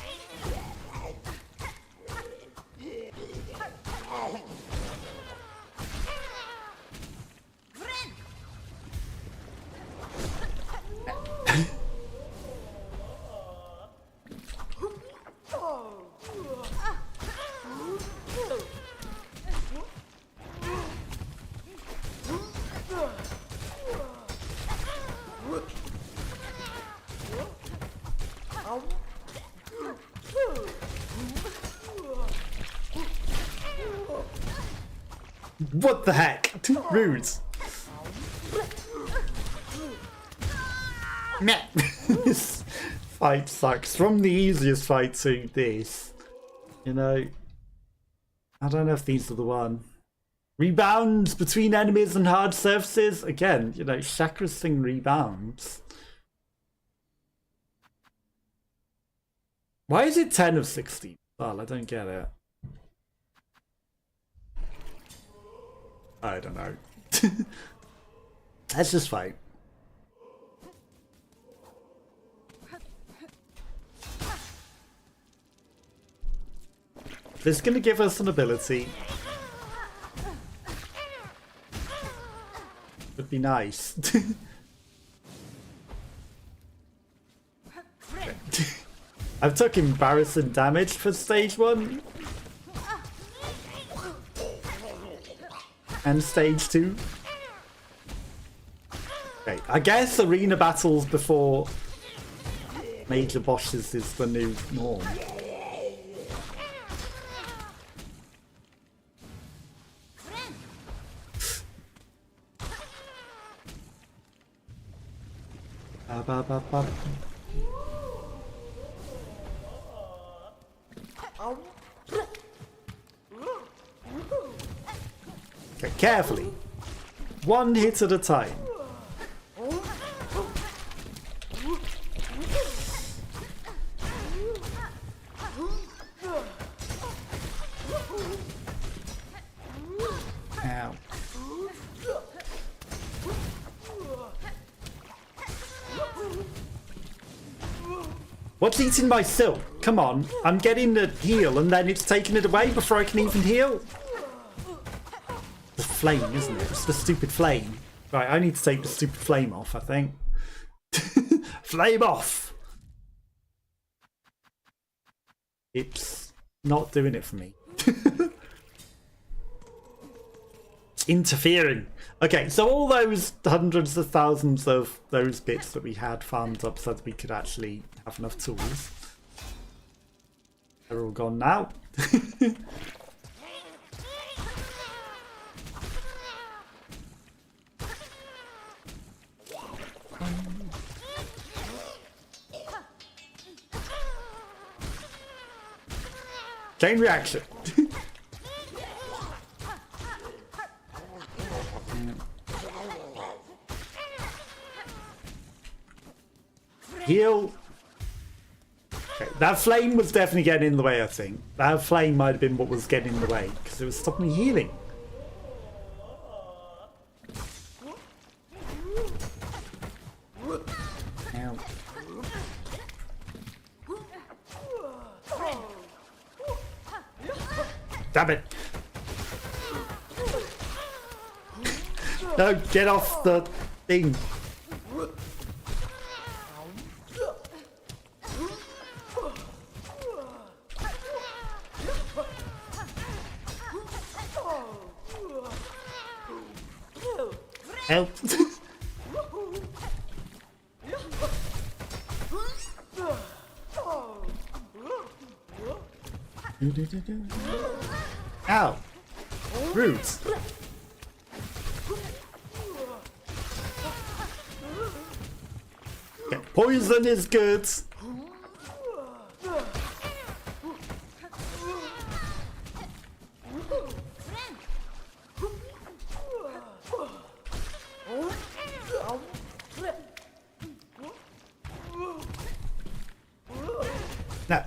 What the heck? Rude. Meh. This fight sucks. From the easiest fight to this. You know, I don't know if these are the one. Rebounds between enemies and hard surfaces. Again, you know, Chakra's thing rebounds. Why is it 10 of 16? Well, I don't get it. I don't know. Let's just fight. This is going to give us an ability. Would be nice. I've took embarrassing damage for stage 1. And stage 2. Okay, I guess arena battles before major bosses is the new norm. Okay, carefully. One hit at a time. Ow. What's eating my silk? Come on, I'm getting the heal and then it's taking it away before I can even heal. The flame, isn't it? It's the stupid flame. Right, I need to take the stupid flame off, I think. Flame off! It's not doing it for me. It's interfering. Okay, so all those hundreds of thousands of those bits that we had farmed up so that we could actually have enough tools. They're all gone now. Chain reaction. Heal. Okay, that flame was definitely getting in the way, I think. That flame might have been what was getting in the way, because it was stopping me healing. Damn it. No, get off the thing. Help. Ow. Roots. Okay, poison is good. No.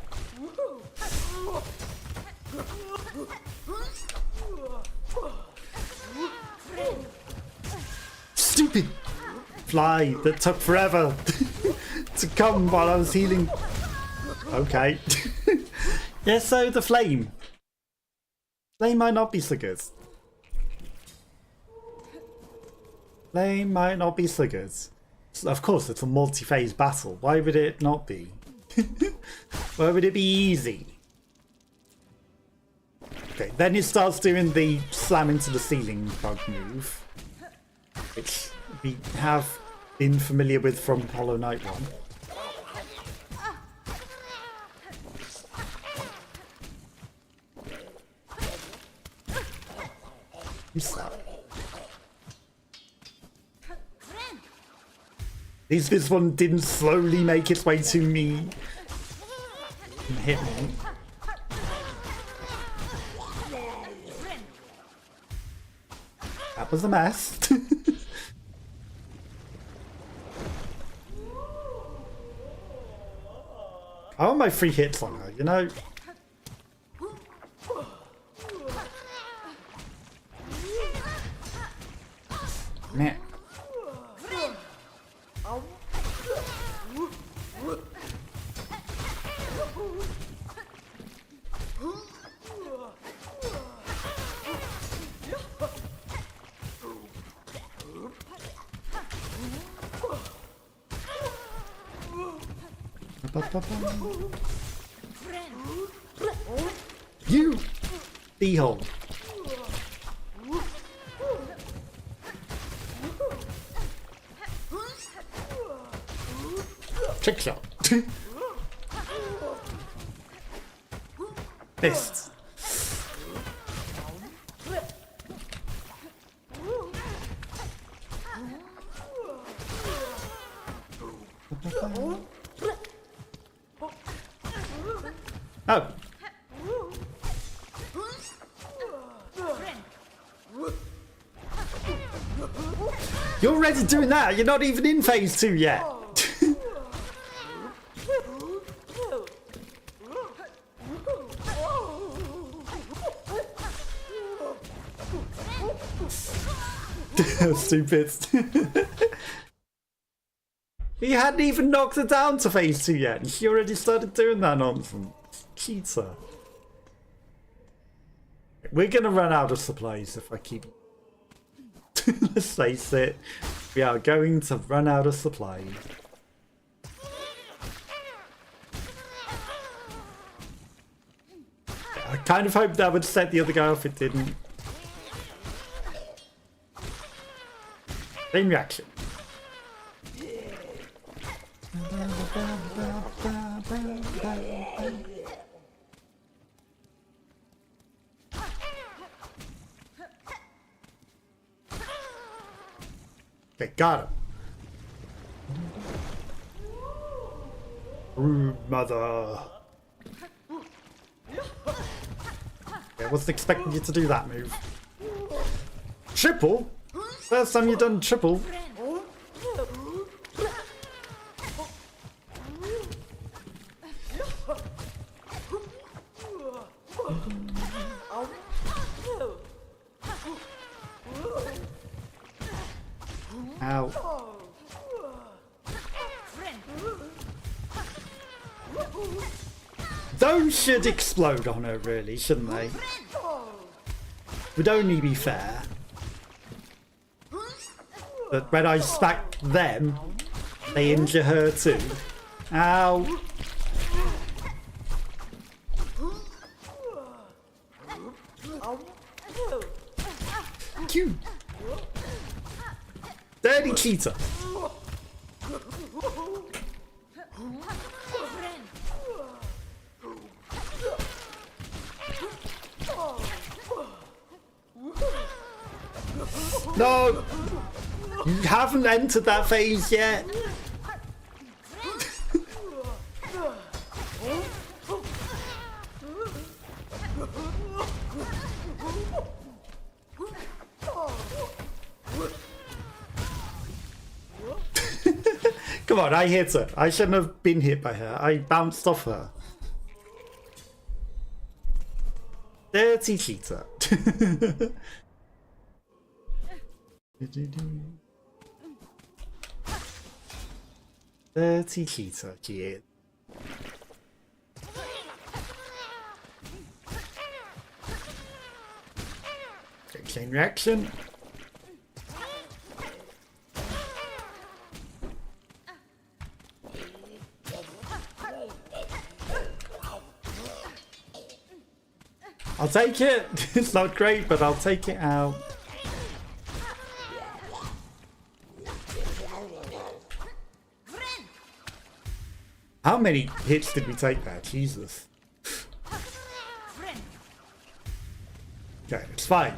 Stupid fly that took forever to come while I was healing. Okay. Yeah, so the flame. Flame might not be so good. Flame might not be so good. Of course, it's a multi-phase battle. Why would it not be? Why would it be easy? Okay, then it starts doing the slam into the ceiling bug move, which we have been familiar with from Hollow Knight 1. Who's that? At least this one didn't slowly make its way to me and hit me. That was a mess. I want my free hits on her, you know? Meh. You beehole. Trick shot. Fists. Oh. You're already doing that. You're not even in phase 2 yet. Stupid. He hadn't even knocked her down to phase 2 yet, and she already started doing that nonsense. Cheater. We're gonna run out of supplies if I keep... Let's face it, we are going to run out of supplies. I kind of hoped that would set the other guy off, it didn't. Same reaction. Okay, got him. Broodmother. Okay, I wasn't expecting you to do that move. Triple? First time you've done triple. Ow. Those should explode on her, really, shouldn't they? would only be fair that when I smack them, they injure her too. Ow! Cute! Dirty cheater! No! You haven't entered that phase yet! Come on, I hit her. I shouldn't have been hit by her. I bounced off her. Dirty cheater. Dirty cheater, she is. Chain reaction. I'll take it. It's not great, but I'll take it out. How many hits did we take there? Jesus. Okay, it's fine.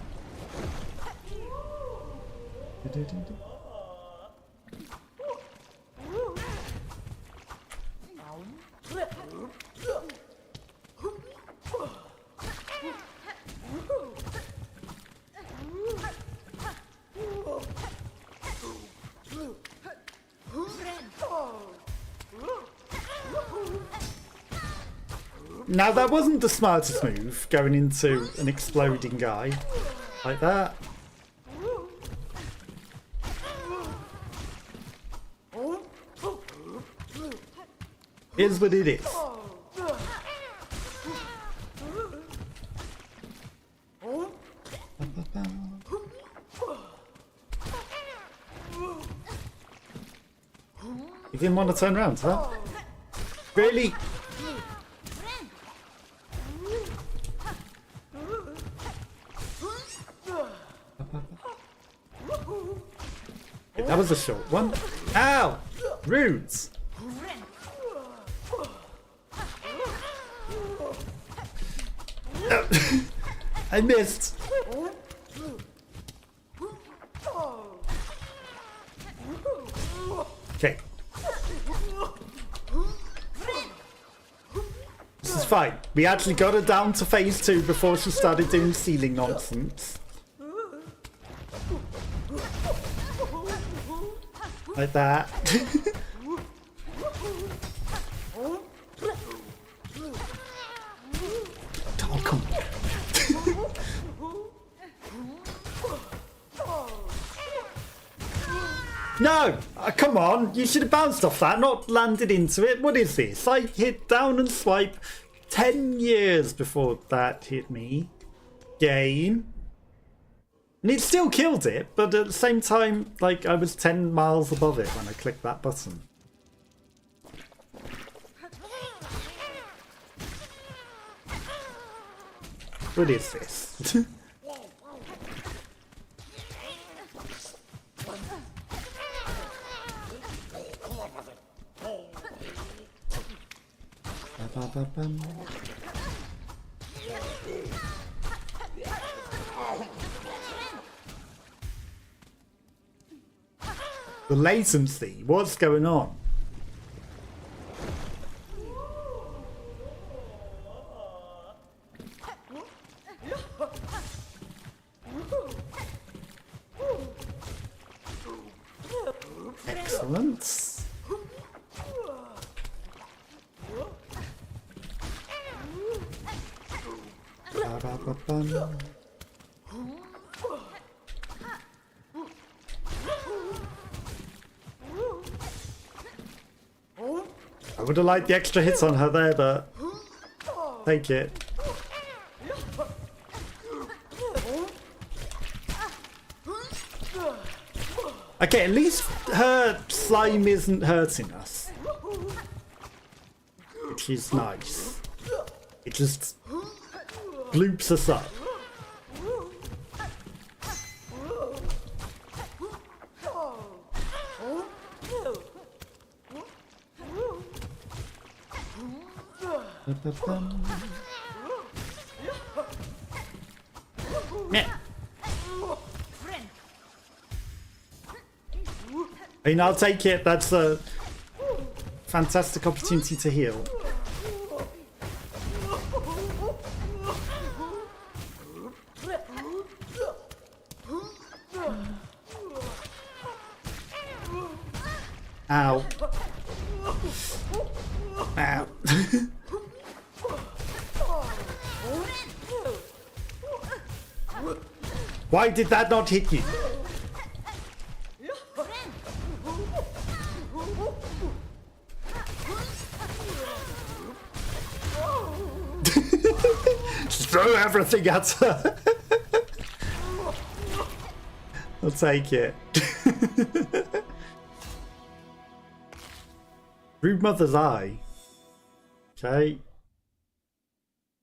Now that wasn't the smartest move, going into an exploding guy like that. Is what it is. You didn't want to turn around, huh? Really? That was a short one. Ow! Roots! I missed. Okay. This is fine. We actually got her down to phase 2 before she started doing ceiling nonsense. Like that. Oh, come on. No! Come on, you should have bounced off that, not landed into it. What is this? I hit down and swipe 10 years before that hit me. Game. And it still killed it, but at the same time, like, I was 10 miles above it when I clicked that button. What is this? The latency, what's going on? Excellent. I would have liked the extra hits on her there, but take it. Okay, at least her slime isn't hurting us. Which is nice. It just bloops us up. Yeah. I mean, I'll take it. That's a fantastic opportunity to heal. Ow. Ow. Why did that not hit you? Throw everything at her. I'll take it. Broodmother's eye. Okay.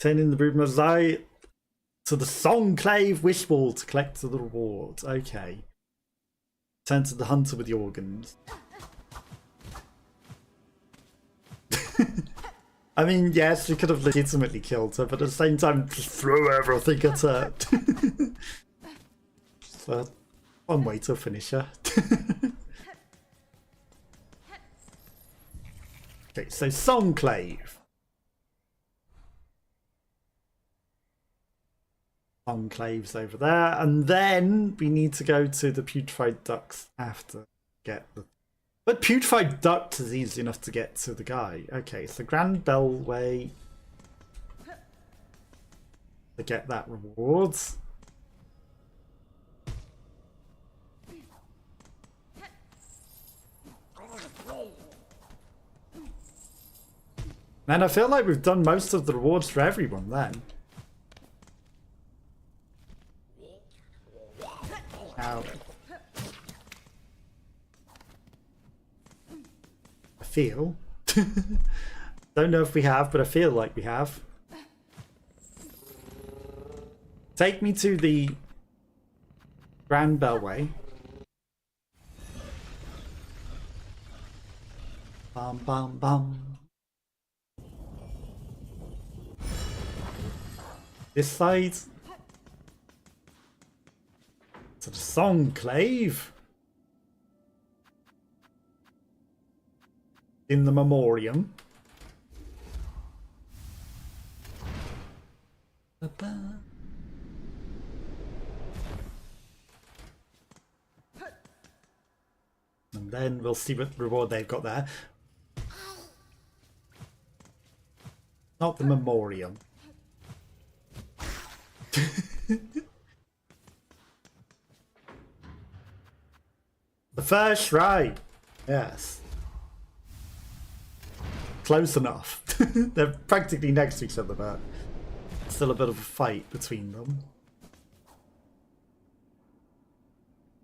Turning the Broodmother's eye to the Songclave wish wall to collect the reward. Okay. Turn to the hunter with the organs. I mean, yes, we could have legitimately killed her, but at the same time, just throw everything at her. So, one way to finish her. Okay, so Songclave. Enclaves over there, and then we need to go to the putrefied ducts after get the. But putrefied duct is easy enough to get to the guy. Okay, so Grand Bellway to get that reward. And I feel like we've done most of the rewards for everyone then. Ow. I feel. Don't know if we have, but I feel like we have. Take me to the Grand Bellway. Bum bum bum. This side. To the Songclave. In the Memoriam. And then we'll see what reward they've got there. Not the Memoriam. The first shrine. Yes. Close enough. They're practically next to each other, but still a bit of a fight between them.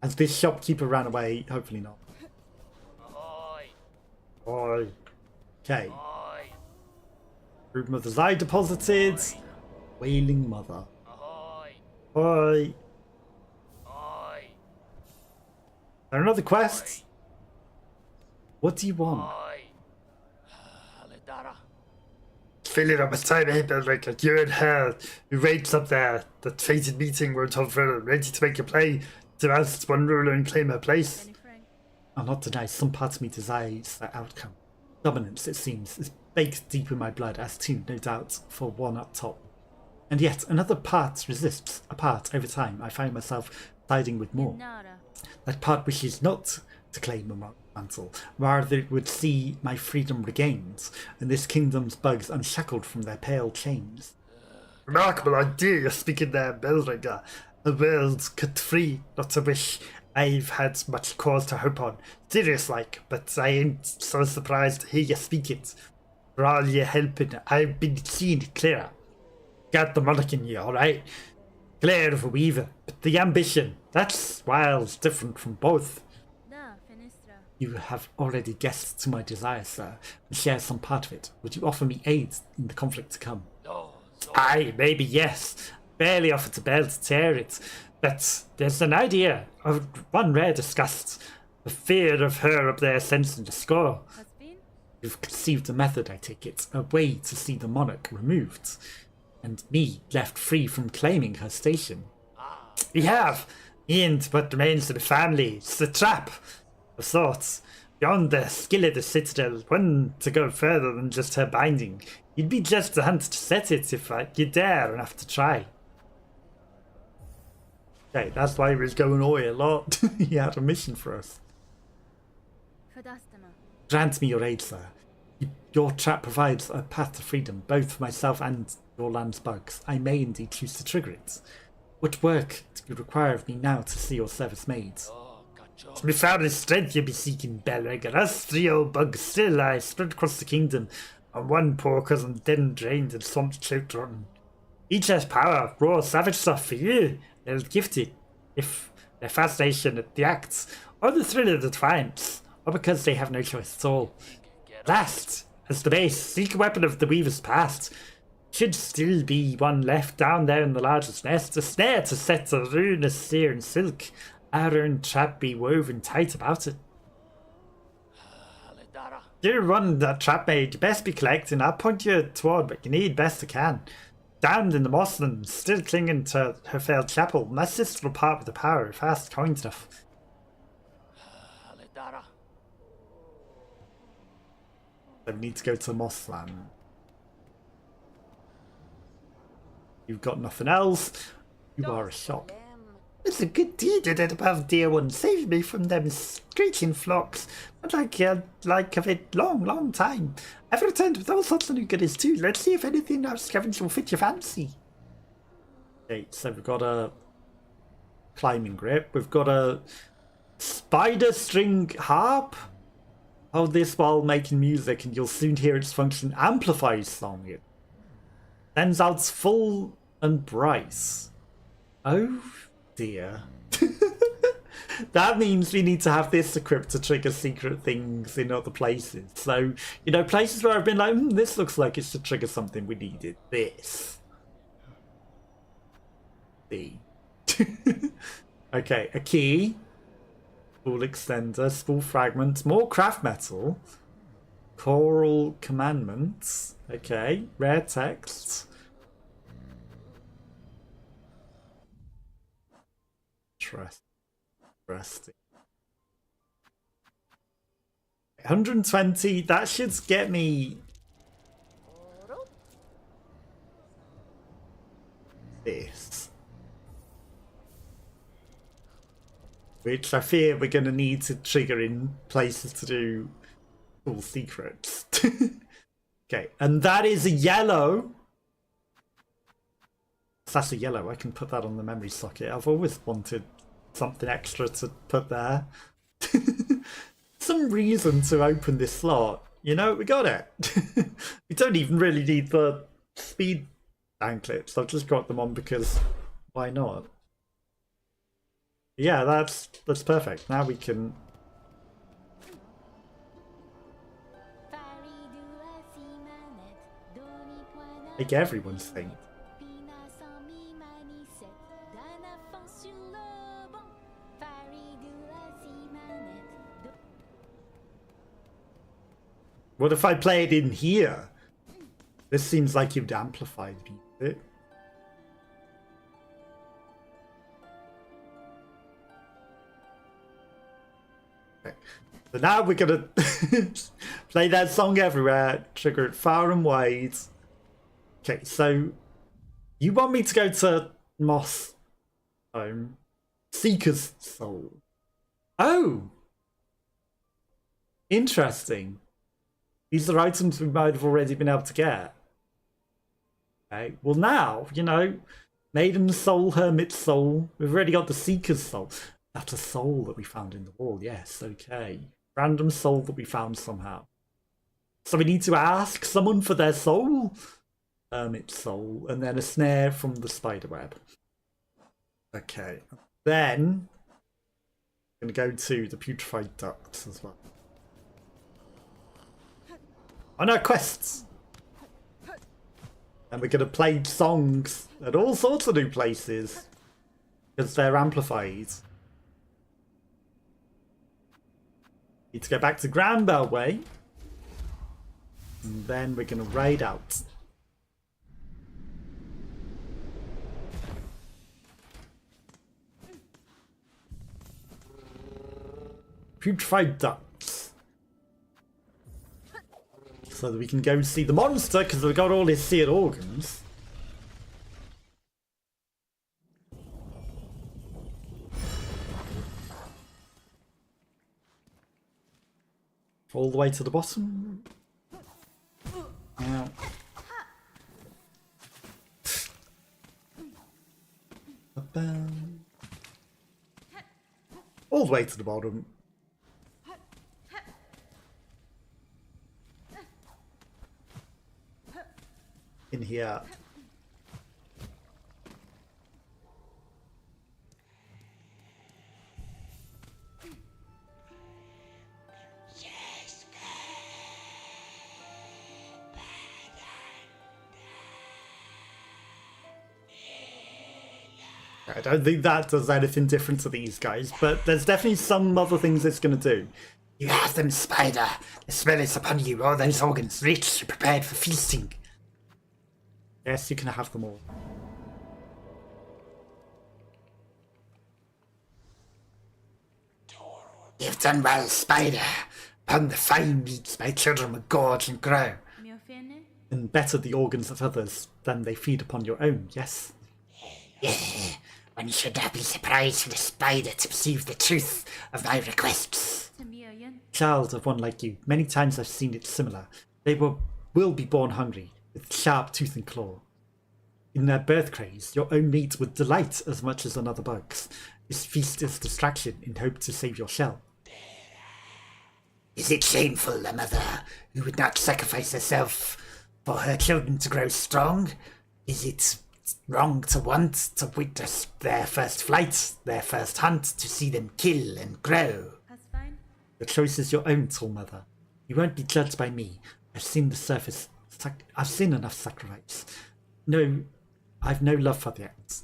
As this shopkeeper ran away, hopefully not. Ahoy! Oi. Okay. Ahoy! Broodmother's eye deposited. Wailing Mother. Ahoy! Oi. Ahoy! There another quest? What do you want? Ahoy! Alidara! Feeling up his time ahead, like you and her who raised up there. That fated meeting where Tom Ferrer ready to make a play to oust one ruler and claim her place. I'll not deny some part of me desires that outcome. Dominance, it seems, is baked deep in my blood, as too, no doubt, for one up top. And yet another part resists. A part, over time, I find myself siding with more. That part wishes not to claim a mantle, rather it would see my freedom regained, and this kingdom's bugs unshackled from their pale chains. Remarkable idea you're speaking there, Bellringer. A world cut free, not a wish I've had much cause to hope on. Serious like, but I ain't so surprised to hear you speak it. For all your helping, I've been seeing it clearer. Got the monarch in you, alright? Glare of a weaver, but the ambition, that's wild, different from both. You have already guessed to my desire, sir, and share some part of it. Would you offer me aid in the conflict to come? No, so Aye, maybe yes. Barely offered to bear to tear it. But there's an idea of one rare disgust. The fear of her up there sensing the score. You've conceived a method, I take it, a way to see the monarch removed, and me left free from claiming her station. We have, and what remains of the family, it's a trap of sorts. Beyond the skill of the Citadel, one to go further than just her binding. You'd be just a hunt to set it if you dare enough to try. Okay, that's why he was going away a lot. He had a mission for us. Grant me your aid, sir. Your trap provides a path to freedom, both for myself and your land's bugs. I may indeed choose to trigger it. What work do you require of me now to see your service made? To be found in strength you'll be seeking, Bellrigger. Us 3 old bugs still lie spread across the kingdom, and one poor cousin dead and drained and swamped choked rotten. Each has power, raw savage stuff for you. They're gifted, if their fascination at the acts, or the thrill of the defiance, or because they have no choice at all. Last, as the base, secret weapon of the Weaver's past, should still be one left down there in the largest nest, a snare to set a rune of sear and silk, our own trap be woven tight about it. Dear one that trap made, you best be collecting. I'll point you toward what you need best I can. Downed in the mossland, still clinging to her failed chapel, my sister will part with the power if asked kind enough. So we need to go to Mossland. You've got nothing else. You are a shop. It's a good deed you did above, dear one. Saved me from them screeching flocks. But like of it long time. I've returned with all sorts of new goodies too. Let's see if anything I've scavenged will fit your fancy. Okay, so we've got a climbing grip. We've got a spider string harp. Hold this while making music and you'll soon hear its function amplifies song. It sends out full and bright. Oh dear. That means we need to have this equipped to trigger secret things in other places. So, you know, places where I've been like, this looks like it should trigger something, we needed this. B. Okay, a key. Spool extender, spool fragment, more craft metal. Choral commandments. Okay, rare text. Interesting. 120, that should get me this. Which I fear we're going to need to trigger in places to do cool secrets. Okay, and that is a yellow. That's a yellow. I can put that on the memory socket. I've always wanted something extra to put there. Some reason to open this slot. You know, we got it. We don't even really need the speed anklets. I've just got them on because why not? Yeah, that's perfect. Now we can make everyone's thing. What if I play it in here? This seems like you'd amplify the music. Okay. So now we're gonna play that song everywhere, trigger it far and wide. Okay, so you want me to go to Moss Home? Seeker's Soul. Oh! Interesting. These are items we might have already been able to get. Okay, well now, you know, Maiden's Soul, Hermit's Soul. We've already got the Seeker's Soul. That's a soul that we found in the wall, yes, okay. Random soul that we found somehow. So we need to ask someone for their soul. Hermit's Soul, and then a snare from the spiderweb. Okay, then I'm going to go to the putrefied ducts as well. on our quests. And we're going to play songs at all sorts of new places because they're amplified. Need to go back to Granbell Way. And then we're going to raid out. Putrefied ducks. So that we can go see the monster because we've got all his seared organs. All the way to the bottom. Now. All the way to the bottom. In here. I don't think that does anything different to these guys, but there's definitely some other things it's going to do. You have them, Spider. The smell is upon you, all those organs rich, prepared for feasting. Yes, you can have them all. You've done well, Spider. Upon the fine meats my children will gorge and grow. And better the organs of others than they feed upon your own, yes? Yeah, one should not be surprised for the Spider to perceive the truth of my requests. Child of one like you, many times I've seen it similar. They will be born hungry, with sharp tooth and claw. In their birth craze, your own meat would delight as much as another bug's. This feast is distraction in hope to save your shell. Is it shameful, a mother who would not sacrifice herself for her children to grow strong? Is it wrong to want to witness their first flight, their first hunt, to see them kill and grow? That's fine. The choice is your own, tall mother. You won't be judged by me. I've seen the surface. I've seen enough sacrifice. No, I've no love for the act.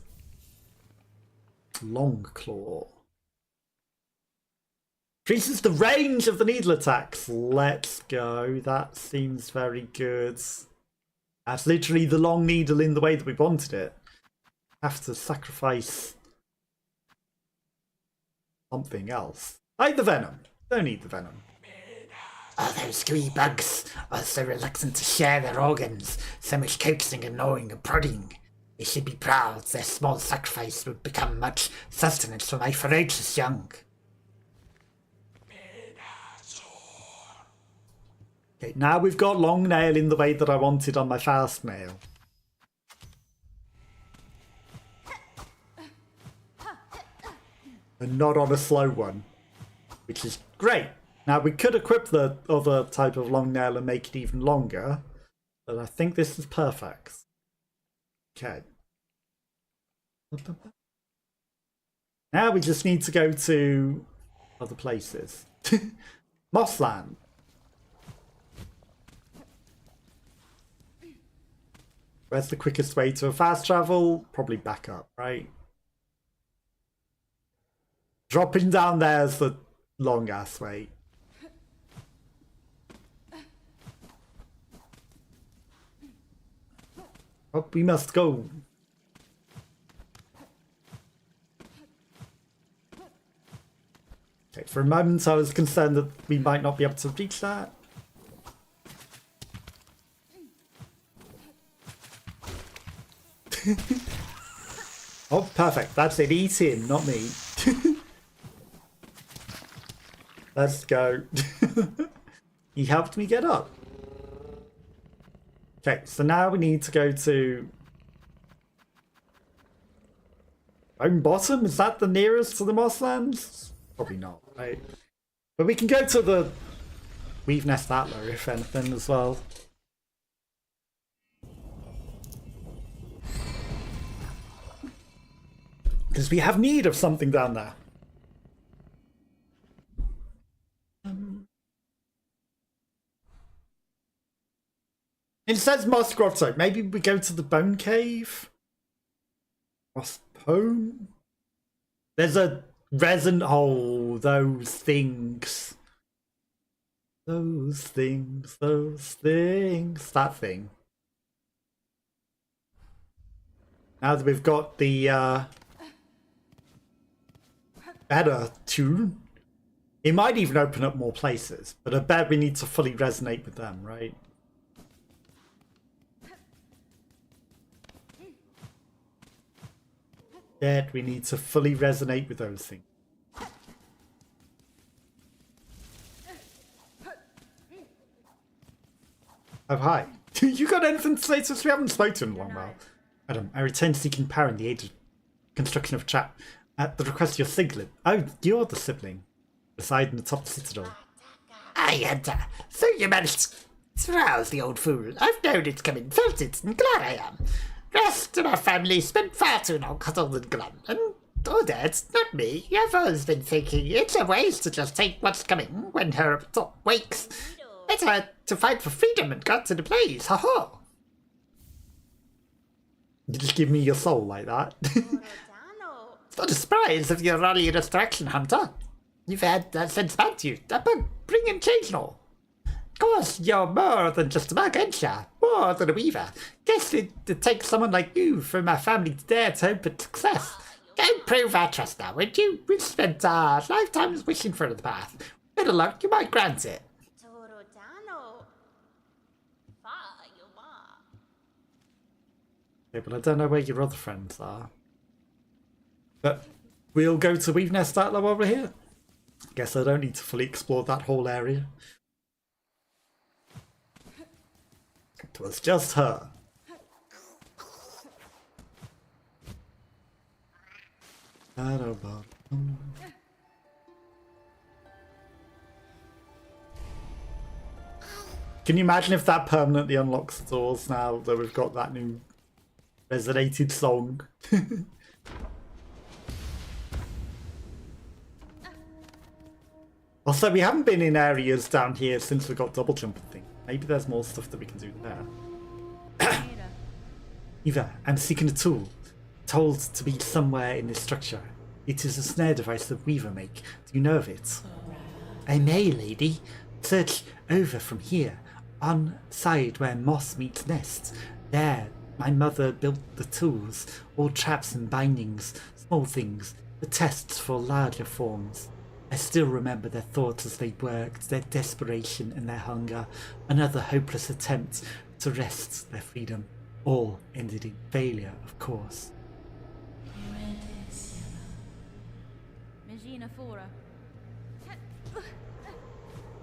Long claw. Increases the range of the needle attacks. Let's go. That seems very good. That's literally the long needle in the way that we wanted it. Have to sacrifice something else. Like the venom. Don't need the venom. Oh, those gooey bugs are so reluctant to share their organs. So much coaxing and gnawing and prodding. They should be proud. Their small sacrifice would become much sustenance for my ferocious young. Okay, now we've got long nail in the way that I wanted on my fast nail. And not on a slow one, which is great. Now we could equip the other type of long nail and make it even longer, but I think this is perfect. Okay. Now we just need to go to other places. Mossland. Where's the quickest way to a fast travel? Probably back up, right? Dropping down there is the long ass way. Up we must go. Okay, for a moment I was concerned that we might not be able to reach that. Oh, perfect. That's it. Eat him, not me. Let's go. He helped me get up. Okay, so now we need to go to Bone Bottom. Is that the nearest to the Mosslands? Probably not, right? But we can go to the Weave Nest Atler, if anything, as well. Because we have need of something down there. It says Moss Grotto. Maybe we go to the Bone Cave? Moss Home? There's a resin hole. Those things. Those things. Those things. That thing. Now that we've got the better tune, it might even open up more places. But I bet we need to fully resonate with them, right? Bet we need to fully resonate with those things. Oh, hi. You got anything to say since we haven't spoken in a long while? Madam, I return seeking power in the aid of construction of a trap at the request of your sibling. Oh, you're the sibling. Reside in the top Citadel. Aye, Hunter. So you managed to rouse the old fool. I've known it coming, felt it, and glad I am. Rest of our family spent far too long cuddled and glum, and Dad, not me. I've always been thinking it's a waste to just take what's coming when her top wakes. Better to fight for freedom and got to the blaze, ha ha! You just give me your soul like that. It's not a surprise if you're only a distraction, Hunter. You've had that since about you, that bug bringing change and all. Of course, you're more than just a bug, ain't ya? More than a weaver. Guess it takes someone like you from our family to dare to hope at success. Go prove our trust now, won't you? We've spent our lifetimes wishing for the path. Better luck, you might grant it. Okay, but I don't know where your other friends are. But we'll go to Weave Nest Atla while we're here. Guess I don't need to fully explore that whole area. It was just her. Can you imagine if that permanently unlocks the doors now that we've got that new resonated song? Also, we haven't been in areas down here since we got double jumping thing. Maybe there's more stuff that we can do there. Eva, I'm seeking a tool. Told to be somewhere in this structure. It is a snare device that Weaver make. Do you know of it? I may, lady. Search over from here, on side where moss meets nest. There, my mother built the tools, all traps and bindings, small things, the tests for larger forms. I still remember their thoughts as they worked, their desperation and their hunger, another hopeless attempt to wrest their freedom. All ended in failure, of course.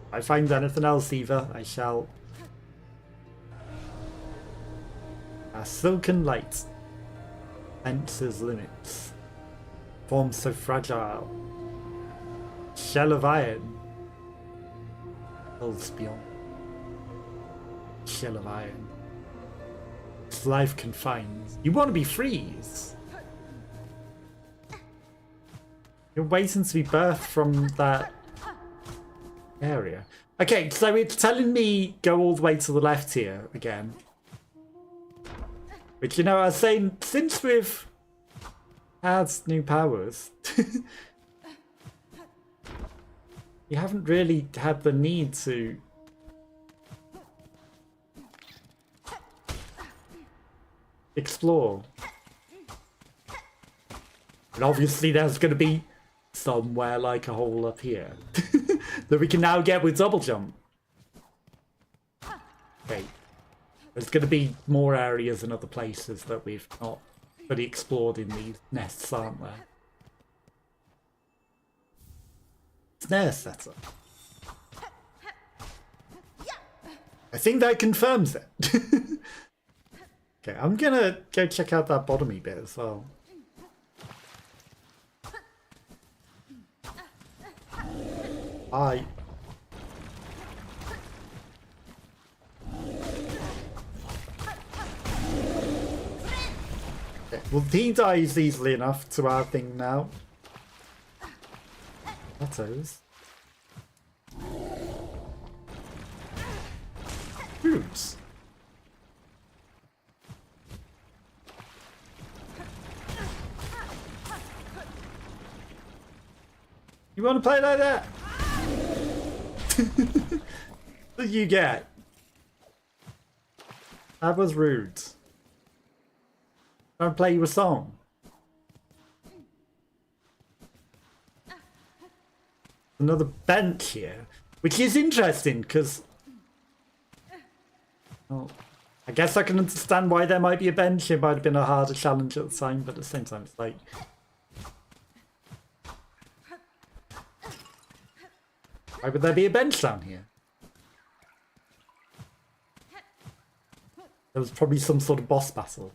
If I find anything else, Eva, I shall. A silken light. Fences limits. Form so fragile. Shell of iron. Hills beyond. Shell of iron. It's life confined. You want to be freeze. You're waiting to be birthed from that area. Okay, so it's telling me go all the way to the left here again. Which, you know, I was saying, since we've had new powers, you haven't really had the need to explore. And obviously there's going to be somewhere like a hole up here that we can now get with double jump. Okay. There's going to be more areas and other places that we've not fully explored in these nests, aren't there? Snare setup. I think that confirms it. Okay, I'm gonna go check out that bottomy bit as well. Hi. Okay, well, he dies easily enough to our thing now. Potatoes. Roots. You want to play like that? What did you get? That was rude. Don't play you a song. Another bench here, which is interesting because, well, I guess I can understand why there might be a bench. It might have been a harder challenge at the time, but at the same time, it's like, why would there be a bench down here? There was probably some sort of boss battle.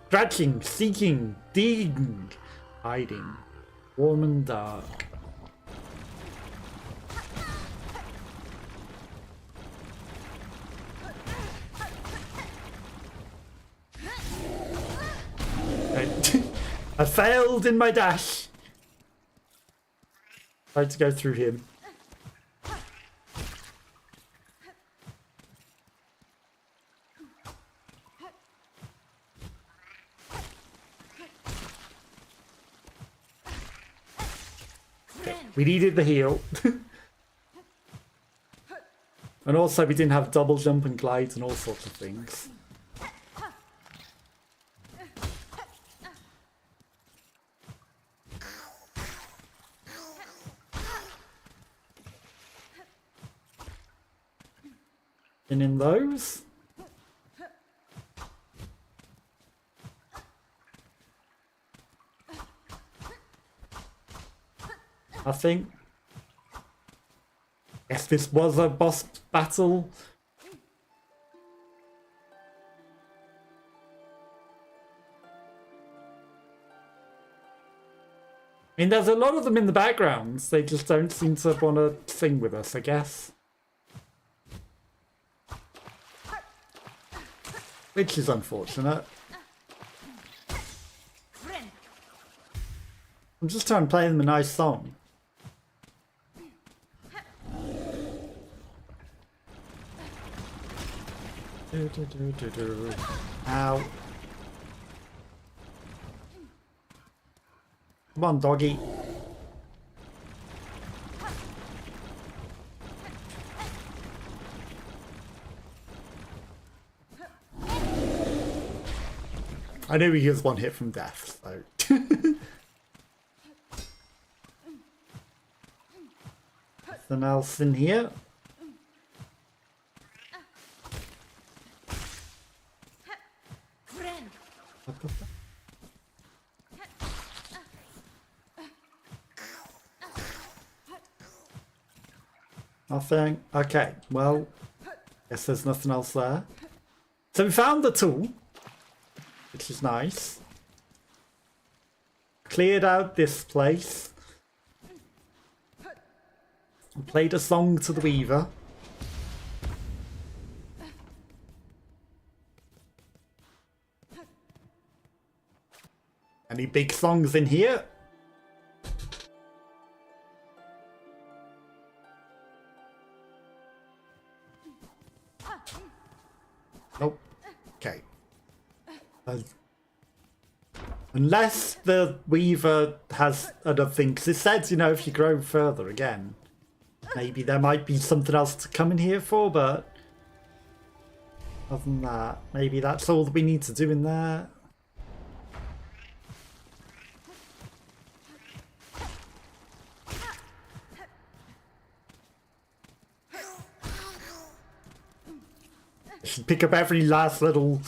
Scratching, seeking, digging, hiding, warm and dark. Okay. I failed in my dash. Tried to go through him. We needed the heal. And also we didn't have double jump and glide and all sorts of things. And in those? I think. Guess this was a boss battle. I mean, there's a lot of them in the backgrounds. They just don't seem to want to sing with us, I guess. Which is unfortunate. I'm just trying to play them a nice song. Ow. Come on, doggy. I knew he was one hit from death, so. Nothing else in here. Nothing. Okay, well, guess there's nothing else there. So we found the tool, which is nice. Cleared out this place. Played a song to the Weaver. Any big songs in here? Nope. Okay. Unless the Weaver has other things. It says, you know, if you grow further again, maybe there might be something else to come in here for, but other than that, maybe that's all that we need to do in there. I should pick up every last little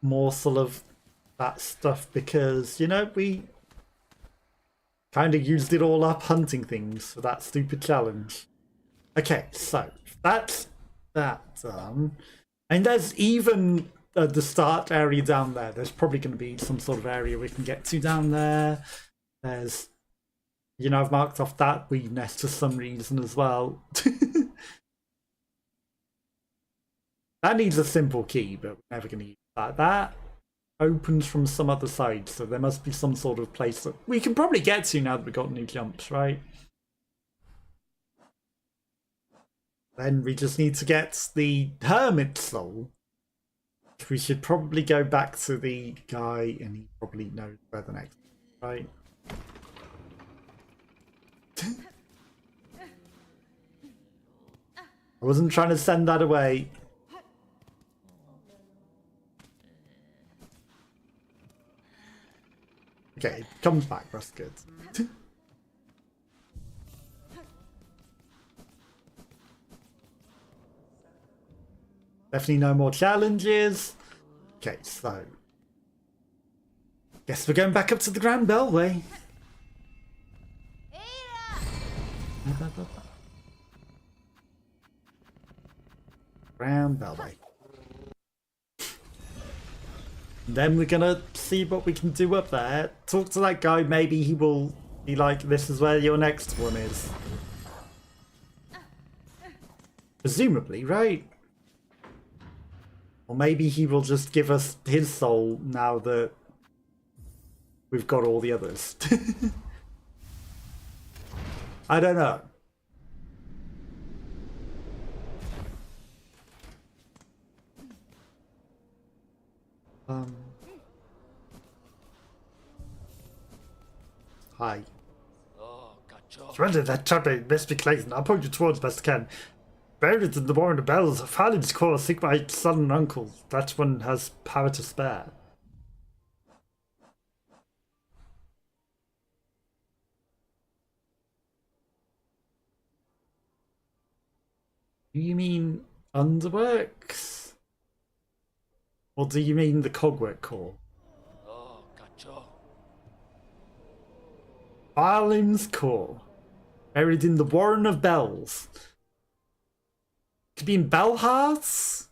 morsel of that stuff because, you know, we kind of used it all up hunting things for that stupid challenge. Okay, so that's that done. And there's even the start area down there. There's probably going to be some sort of area we can get to down there. There's, you know, I've marked off that weed nest for some reason as well. That needs a simple key, but we're never going to use that. That opens from some other side, so there must be some sort of place that we can probably get to now that we've got new jumps, right? Then we just need to get the Hermit Soul, We should probably go back to the guy, and he probably knows where the next one is, right? I wasn't trying to send that away. Okay, it comes back, that's good. Definitely no more challenges. Okay, so guess we're going back up to the Grand Bellway. Grand Bellway. Then we're gonna see what we can do up there. Talk to that guy, maybe he will be like, this is where your next one is. Presumably, right? Or maybe he will just give us his soul now that we've got all the others. I don't know. Hi. Oh, cacho. Surrender that chopper, best be Clayton. I'll point you towards best I can. Buried in the War of the Bells, Pharloom's core, seek my son and uncle. That one has power to spare. Do you mean Underworks? Or do you mean the Cogwork core? Oh, cacho. Pharloom's core. Buried in the Warren of Bells. Could be in Bellheart?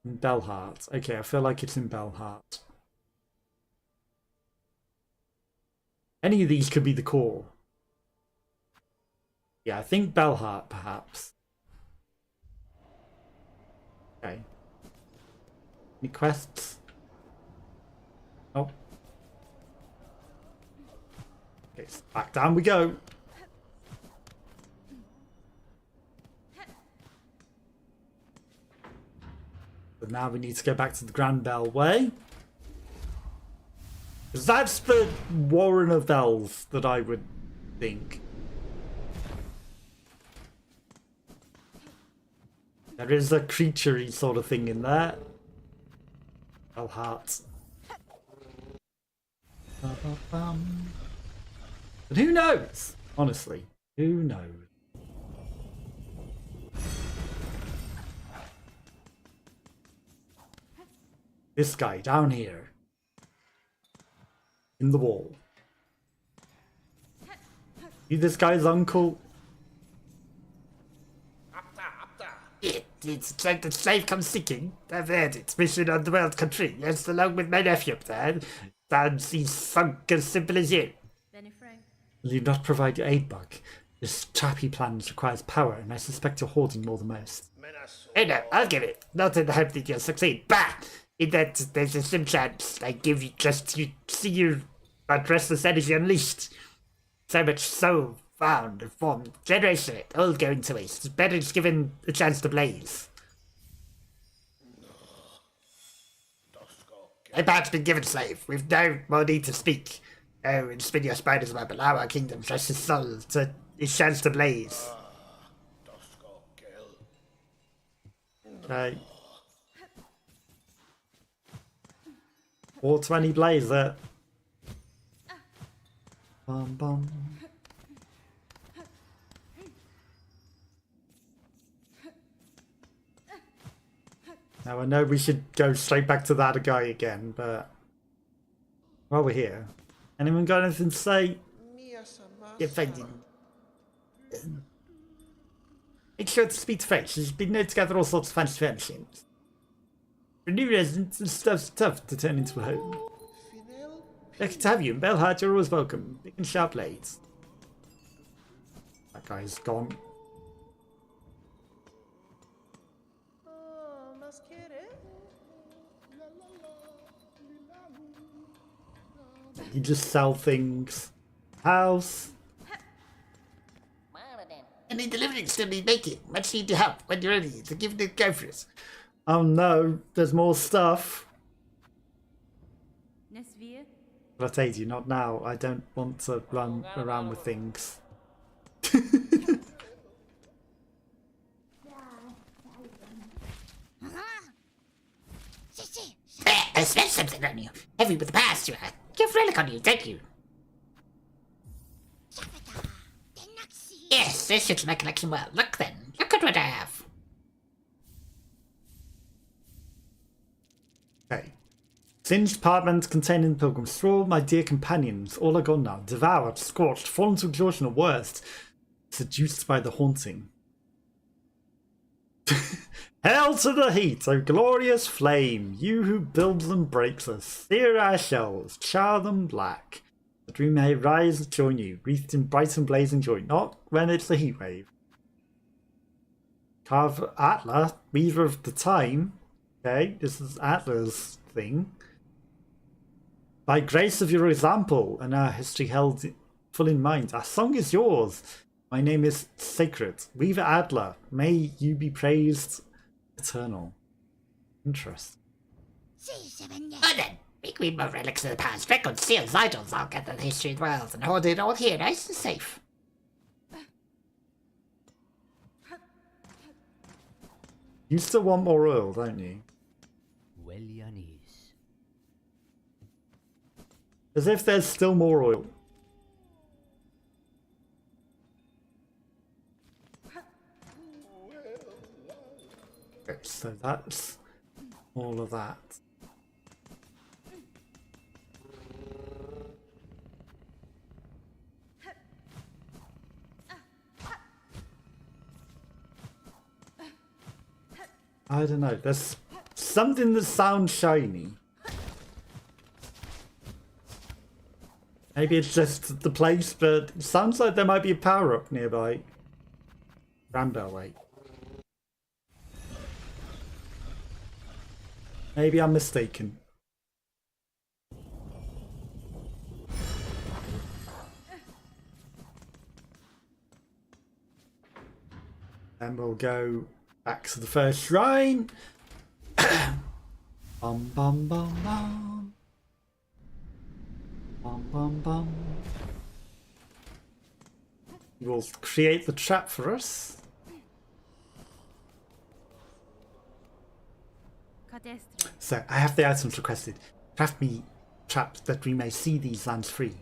In Bellheart. Okay, I feel like it's in Bellheart. Any of these could be the core. Yeah, I think Bellheart, perhaps. Okay. Any quests? Oh. Okay, so back down we go. But now we need to go back to the Grand Bellway. Because that's the Warren of Bells that I would think. There is a creature-y sort of thing in there. Bellheart. But who knows? Honestly, who knows? This guy down here. In the wall. You this guy's uncle? It's like the slave comes seeking. I've heard it. Mission on the world country. Yes, along with my nephew up there. Sounds he's sunk as simple as you. Benny Frank. Will you not provide your aid, Buck? This trappy plan requires power, and I suspect you're hoarding more than most. Oh no, I'll give it. Not in the hope that you'll succeed. Bah! In that there's a slim chance I give you just you see your that restless energy unleashed. So much soul found and formed. Generation of it, all going to waste. It's better just given a chance to blaze. A pat's been given, slave. We've no more need to speak. Oh, and spin your spider's web, allow our kingdom trust his soul to his chance to blaze. Okay. 420 blazer. Bum bum. Now I know we should go straight back to that guy again, but while we're here, anyone got anything to say? If I didn't. Make sure to speak to French. She's been knit together all sorts of fancy furnishings. For new residents, this stuff's tough to turn into a home. Lucky to have you. In Bellheart, you're always welcome. Big and sharp blades. That guy's gone. You just sell things. House. Any delivery still need making. Much need to help when you're ready to give it a go for it. Oh no, there's more stuff. But I tell you, not now. I don't want to run around with things. I smell something on you. Heavy with the past you are. Give relic on you, thank you. Yes, this suits my collection well. Look then. Look at what I have. Okay. Singed parchment containing pilgrim straw, my dear companions, all are gone now. Devoured, scorched, fallen to exhaustion or worst. Seduced by the haunting. Hail to the heat, O glorious flame! You who builds and breaks us, sear our shells, char them black, that we may rise and join you, wreathed in bright and blazing joy, not when it's a heat wave. Carve Atla, weaver of the time. Okay, this is Atla's thing. By grace of your example and our history held full in mind, our song is yours. My name is Sacred. Weaver Adler, may you be praised eternal. Interesting. Oh then, make me more relics of the past. Records, seals, idols. I'll get the history of the world and hold it all here, nice and safe. You still want more oil, don't you? Well, Yanis. As if there's still more oil. Okay, so that's all of that. I don't know, there's something that sounds shiny. Maybe it's just the place, but it sounds like there might be a power-up nearby. Rambell, wait. Maybe I'm mistaken. And we'll go back to the first shrine. Bum bum bum bum. Bum bum bum. You will create the trap for us. So I have the items requested. Craft me traps that we may see these lands free.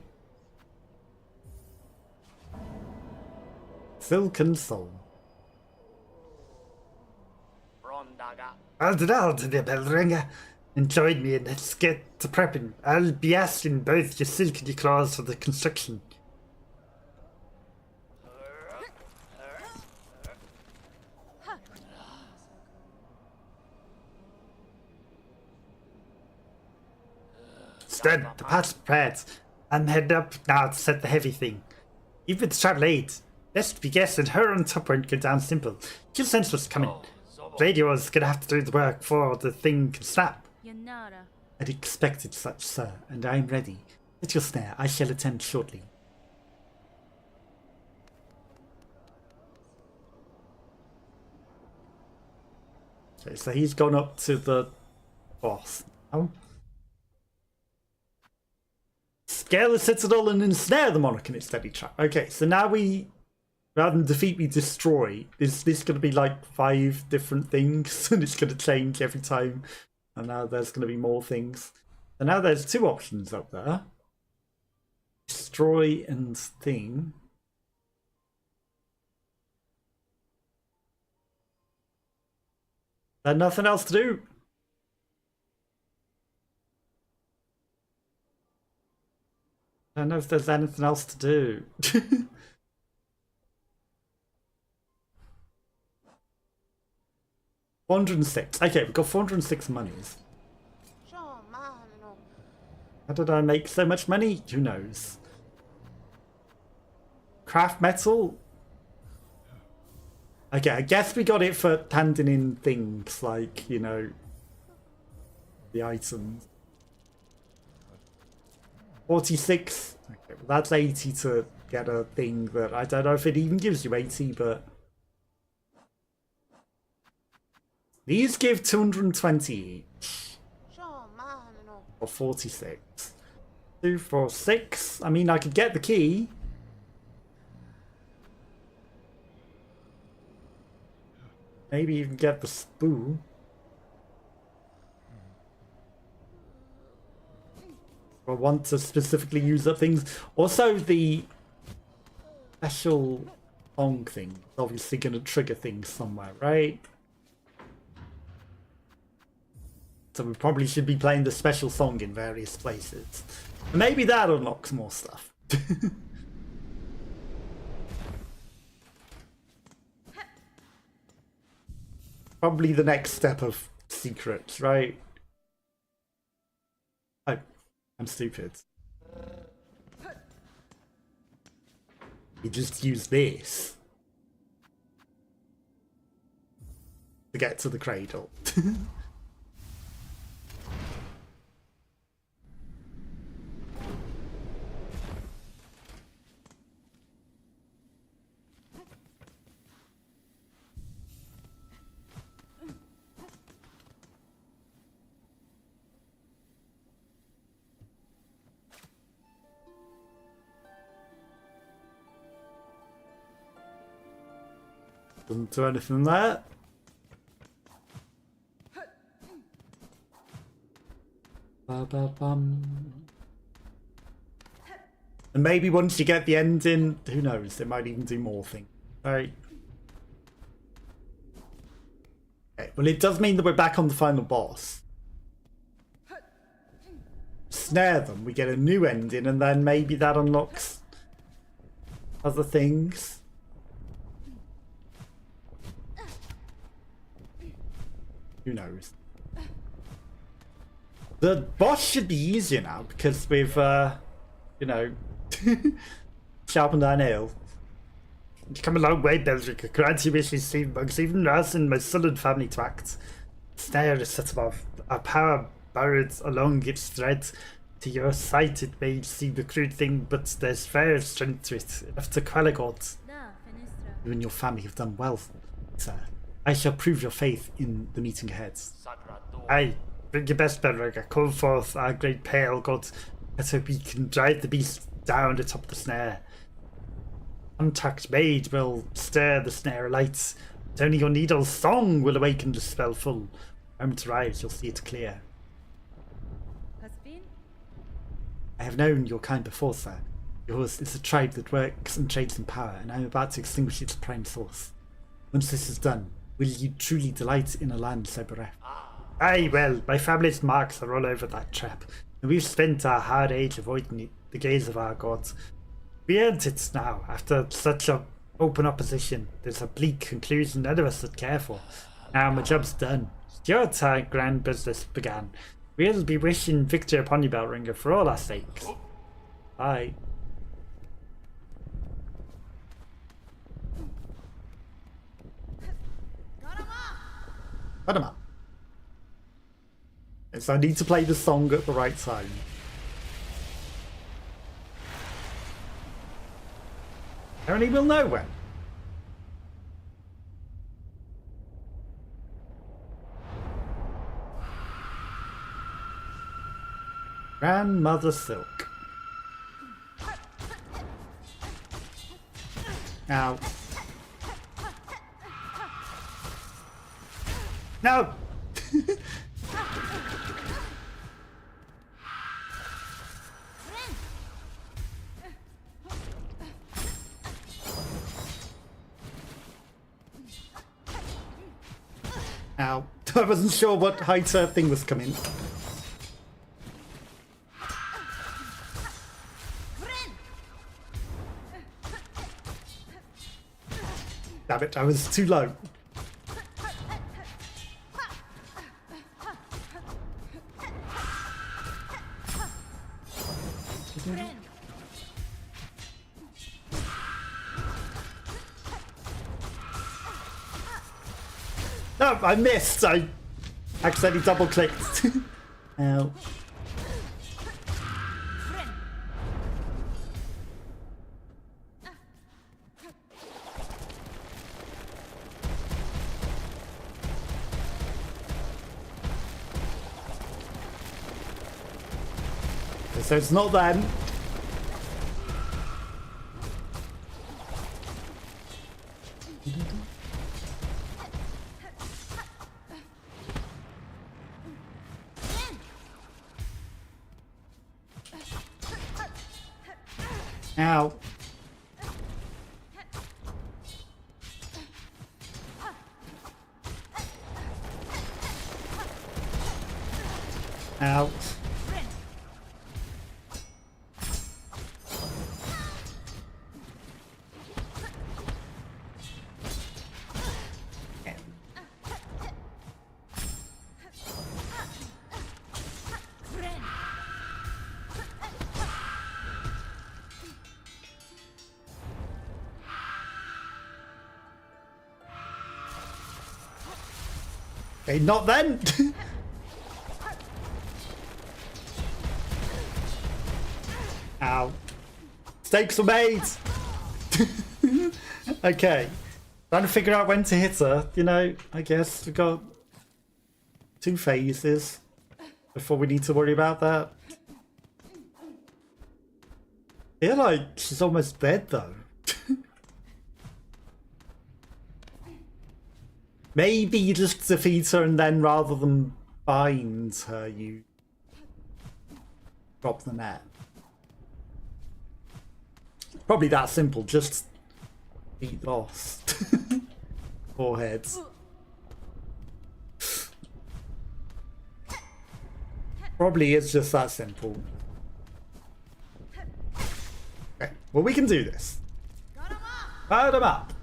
Silken Soul. Aldadal to the bell ringer. And join me and let's get to prepping. I'll be asking both your silk and your claws for the construction. Done. The part's prepared. I'm heading up now to set the heavy thing. You've been travel late. Best be guessing her on top won't go down simple. She'll sense what's coming. Radio's gonna have to do the work before the thing can snap. I'd expected such, sir, and I'm ready. At your snare, I shall attend shortly. Okay, so he's gone up to the boss now. Scale the Citadel and ensnare the Monarch in its deadly trap. Okay, so now we, rather than defeat, we destroy. Is this going to be like 5 different things? And it's going to change every time. And now there's going to be more things. And now there's 2 options up there. Destroy and thing. There's nothing else to do. I don't know if there's anything else to do. 406. Okay, we've got 406 monies. How did I make so much money? Who knows? Craft metal? Okay, I guess we got it for handing in things like, you know, the items. 46. Okay, well that's 80 to get a thing that I don't know if it even gives you 80, but These give 220 each. Or 46. 2, 4, 6. I mean, I could get the key. Maybe even get the spoon. I want to specifically use up things. Also, the special song thing is obviously going to trigger things somewhere, right? So we probably should be playing the special song in various places. Maybe that unlocks more stuff. Probably the next step of secrets, right? Oh, I'm stupid. You just use this to get to the cradle. Doesn't do anything there. Ba-ba-bum. And maybe once you get the ending, who knows, they might even do more things. Right. Okay, well, it does mean that we're back on the final boss. Snare them, we get a new ending, and then maybe that unlocks other things. Who knows? The boss should be easier now because we've, you know, sharpened our nail. You've come a long way, Belgica. Grant you wish to see bugs, even worse in my sullen family to act. Snare is set above. Our power buried along its thread. To your sight it may seem a crude thing, but there's fair strength to it, enough to quell a god. You and your family have done well, sir. I shall prove your faith in the meeting ahead. Aye, bring your best, Belriga. Call forth our great pale god. Let's hope we can drive the beast down atop the snare. Contact made will stir the snare alight. But only your needle's song will awaken the spell full. Moment arrives, you'll see it clear. I have known your kind before, sir. Yours is a tribe that works and trades in power, and I am about to extinguish its prime source. Once this is done, will you truly delight in a land so bereft? Aye, well, my family's marks are all over that trap, and we've spent our hard age avoiding the gaze of our gods. We earned it now, after such a open opposition. There's a bleak conclusion none of us would care for. Now my job's done. It's your time grand business began. We'll be wishing victory upon you, Bellringer, for all our sakes. Bye. Cut him up. So I need to play the song at the right time. Only we'll know when. Grandmother Silk. Now. No! Ow. I wasn't sure what height her thing was coming. Damn it, I was too low. No, I missed. I accidentally double clicked. Ow. so it's not them. Ow. Ow. Okay, not then. Ow. Stakes were made. Okay. Trying to figure out when to hit her. You know, I guess we've got 2 phases before we need to worry about that. I feel like she's almost dead though. Maybe you just defeat her and then rather than bind her, you drop the net. Probably that simple, just beat the boss. 4 heads. Probably it's just that simple. Okay, well we can do this. Load them up!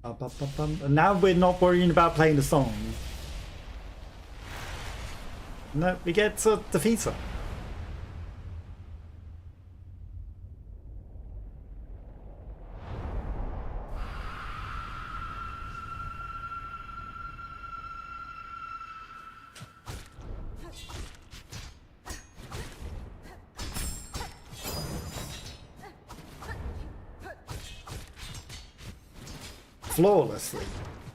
And now we're not worrying about playing the song. No, we get to defeat her. Flawlessly.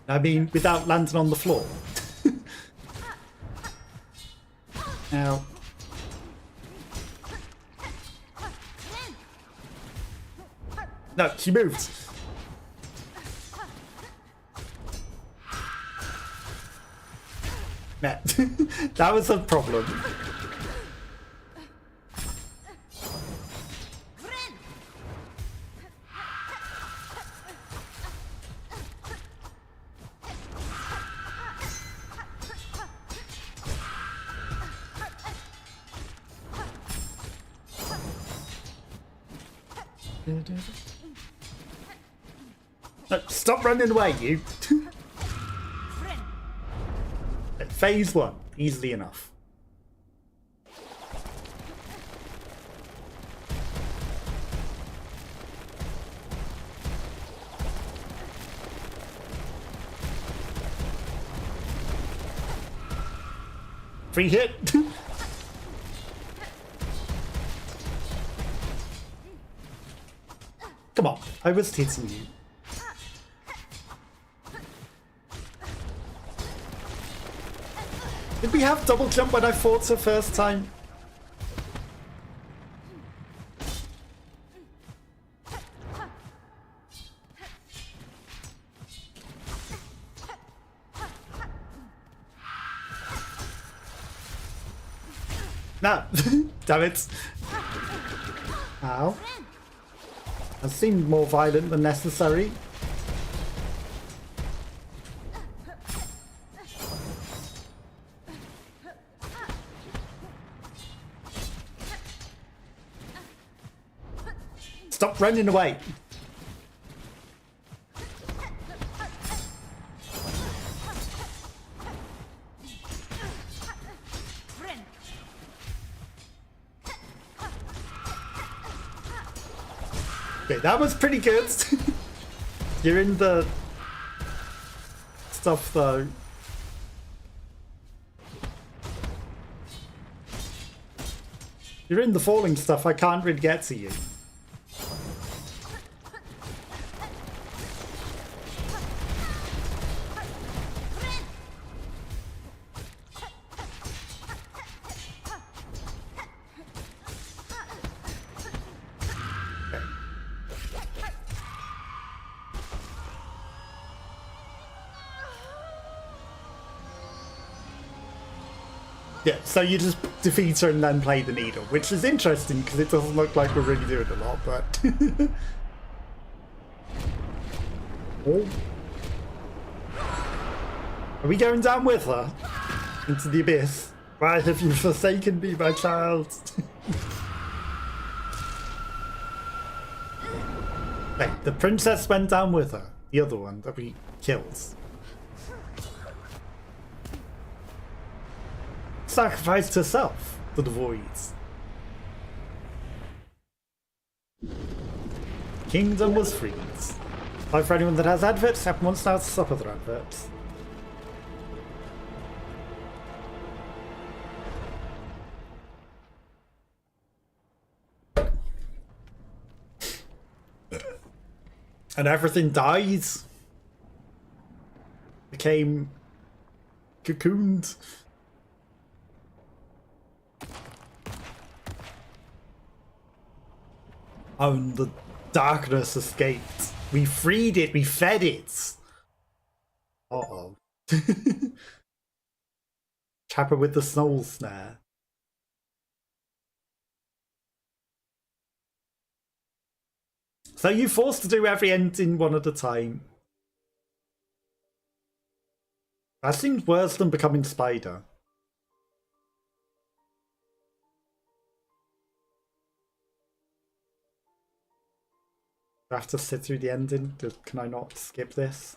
I mean, without landing on the floor. Ow. No, she moved. Nah. That was a problem. Stop running away, you! Phase 1, easily enough. Free hit! Come on, I was hitting you. Did we have double jump when I fought her first time? No! Damn it! Ow. That seemed more violent than necessary. Stop running away. Okay, that was pretty good. You're in the stuff though. You're in the falling stuff, I can't really get to you. Yeah, so you just defeat her and then play the needle, which is interesting because it doesn't look like we're really doing a lot, but... Oh. Are we going down with her? Into the abyss? Why have you forsaken me, my child? Hey, the princess went down with her. The other one that we killed. Sacrificed herself to the voids. Kingdom was freed. Hi for anyone that has adverts, have once now to stop other adverts. And everything died. Became cocooned. Oh, and the darkness escaped. We freed it, we fed it. Uh-oh. Chapper with the soul snare. So you're forced to do every ending one at a time. That seems worse than becoming Spider. I have to sit through the ending? Can I not skip this?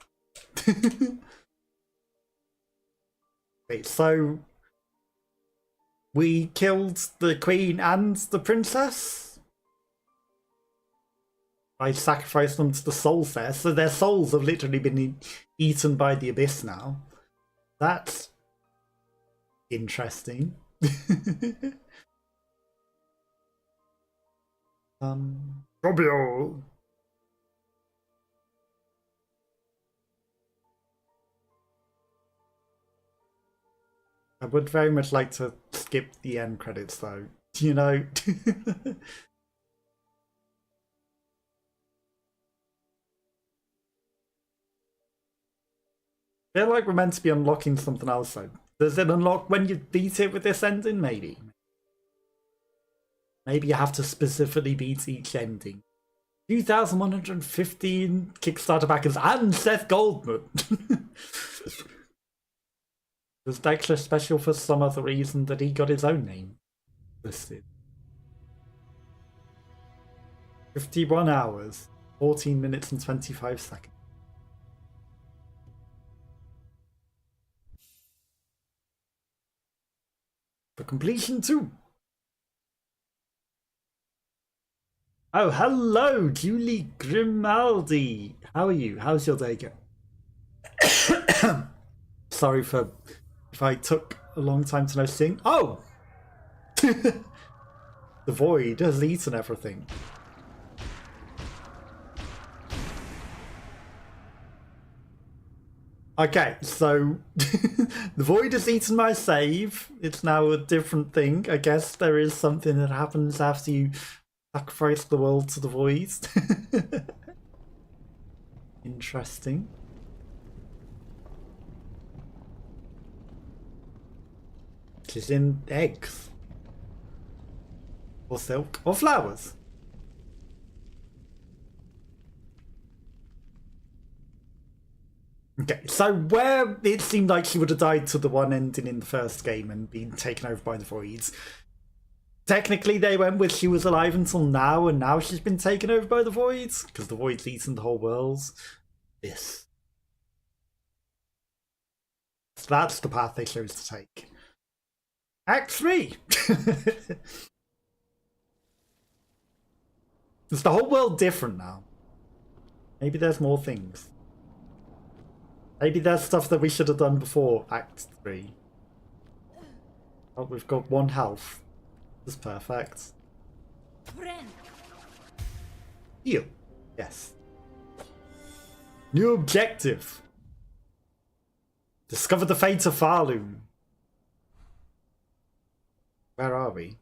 Wait, so we killed the queen and the princess? I sacrificed them to the soul fair, so their souls have literally been eaten by the abyss now. That's interesting. Fabio. I would very much like to skip the end credits though, you know? I feel like we're meant to be unlocking something else though. Does it unlock when you beat it with this ending? Maybe. Maybe you have to specifically beat each ending. 2,115 Kickstarter backers and Seth Goldman. Was Dexter special for some other reason that he got his own name listed? 51 hours, 14 minutes and 25 seconds. For completion too. Oh, hello, Julie Grimaldi. How are you? How's your day going? Sorry for if I took a long time to noticing. Oh! The void has eaten everything. Okay, so the void has eaten my save. It's now a different thing. I guess there is something that happens after you sacrifice the world to the void. Interesting. It is in eggs. Or silk. Or flowers. Okay, so where it seemed like she would have died to the one ending in the first game and been taken over by the voids. Technically, they went with she was alive until now, and now she's been taken over by the voids because the voids eaten the whole world. This. So that's the path they chose to take. Act 3! Is the whole world different now? Maybe there's more things. Maybe there's stuff that we should have done before Act 3. Oh, we've got 1 health. That's perfect. Heal. Yes. New objective. Discover the fate of Pharloom. Where are we?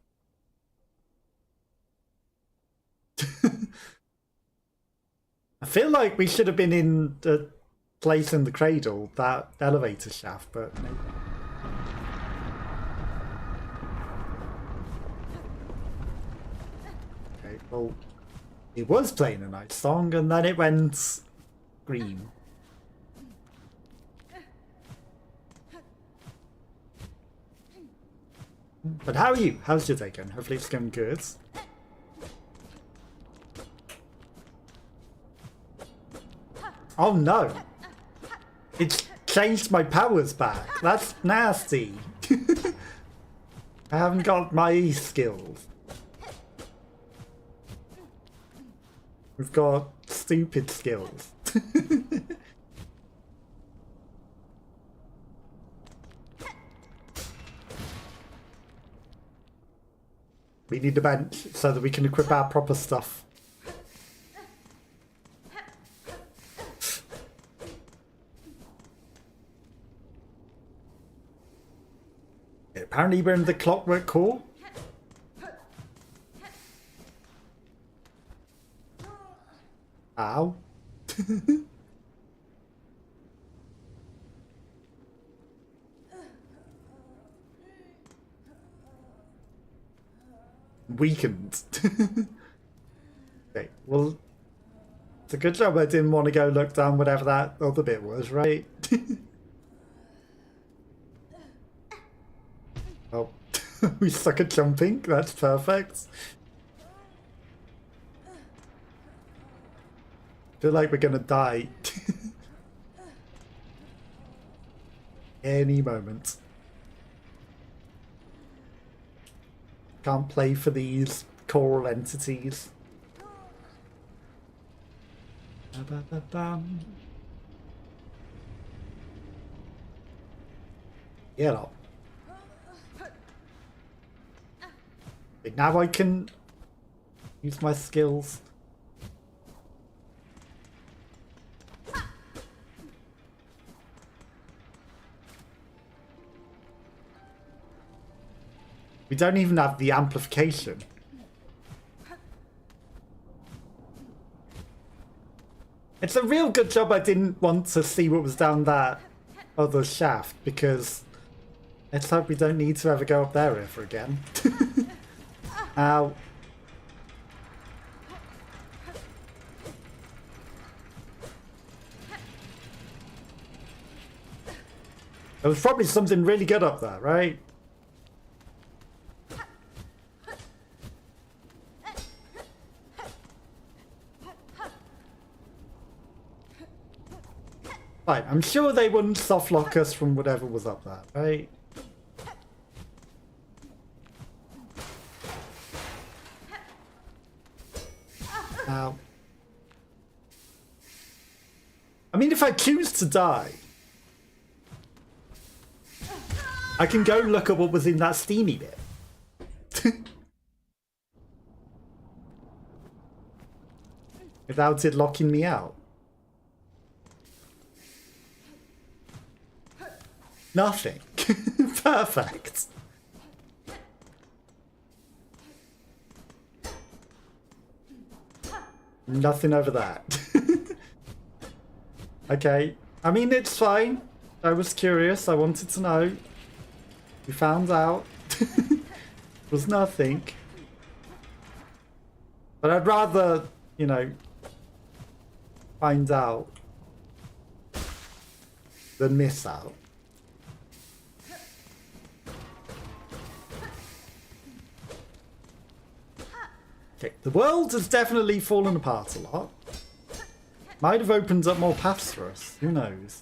I feel like we should have been in the place in the cradle, that elevator shaft, but maybe. Well, it was playing a nice song and then it went green. But how are you? How's your day going? Hopefully it's going good. Oh no! It's changed my powers back. That's nasty. I haven't got my skills. We've got stupid skills. We need a bench so that we can equip our proper stuff. Apparently we're in the Clockwork Core. Ow. Weakened. Okay, well, it's a good job I didn't want to go look down whatever that other bit was, right? Oh, we suck at jumping. That's perfect. Feel like we're gonna die any moment. Can't play for these choral entities. Get up. Now I can use my skills. We don't even have the amplification. It's a real good job I didn't want to see what was down that other shaft, because let's hope we don't need to ever go up there ever again. Ow. There was probably something really good up there, right? Fine, I'm sure they wouldn't soft lock us from whatever was up there, right? Ow. I mean, if I choose to die, I can go look at what was in that steamy bit. Without it locking me out. Nothing. Perfect. Nothing over that. Okay. I mean, it's fine. I was curious. I wanted to know. We found out. It was nothing. But I'd rather, you know, find out than miss out. Okay, the world has definitely fallen apart a lot. Might have opened up more paths for us. Who knows?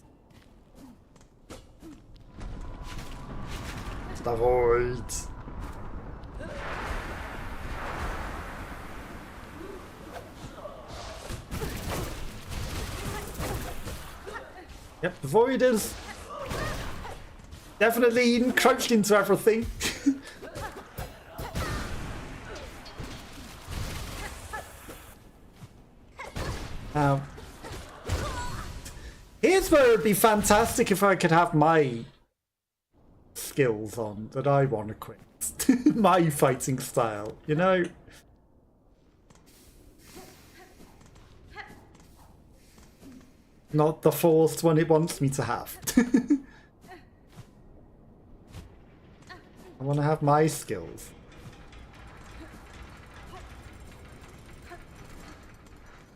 Just avoid. Yep, the void is definitely encroached into everything. Now, here's where it'd be fantastic if I could have my skills on that I want to quit. My fighting style, you know? Not the forced one it wants me to have. I want to have my skills.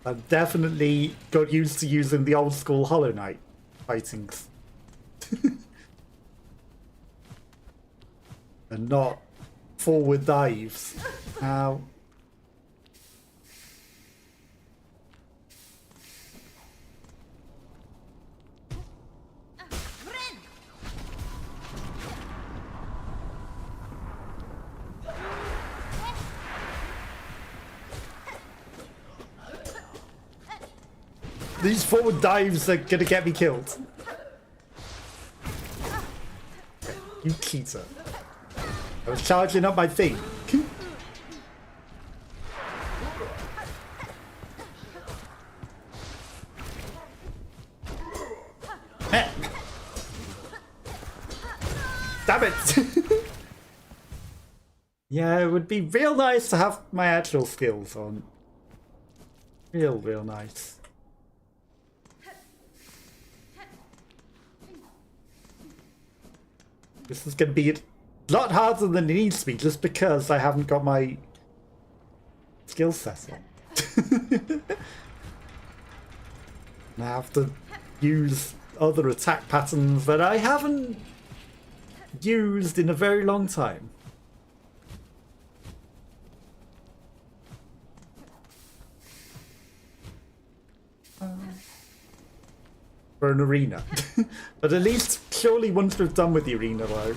I've definitely got used to using the old school Hollow Knight fightings. And not forward dives. Ow. These forward dives are gonna get me killed. You cheater. I was charging up my thing. Damn it! Yeah, it would be real nice to have my actual skills on. Real nice. This is going to be a lot harder than it needs to be just because I haven't got my skill set on. I have to use other attack patterns that I haven't used in a very long time. For an arena. But at least surely once we're done with the arena though.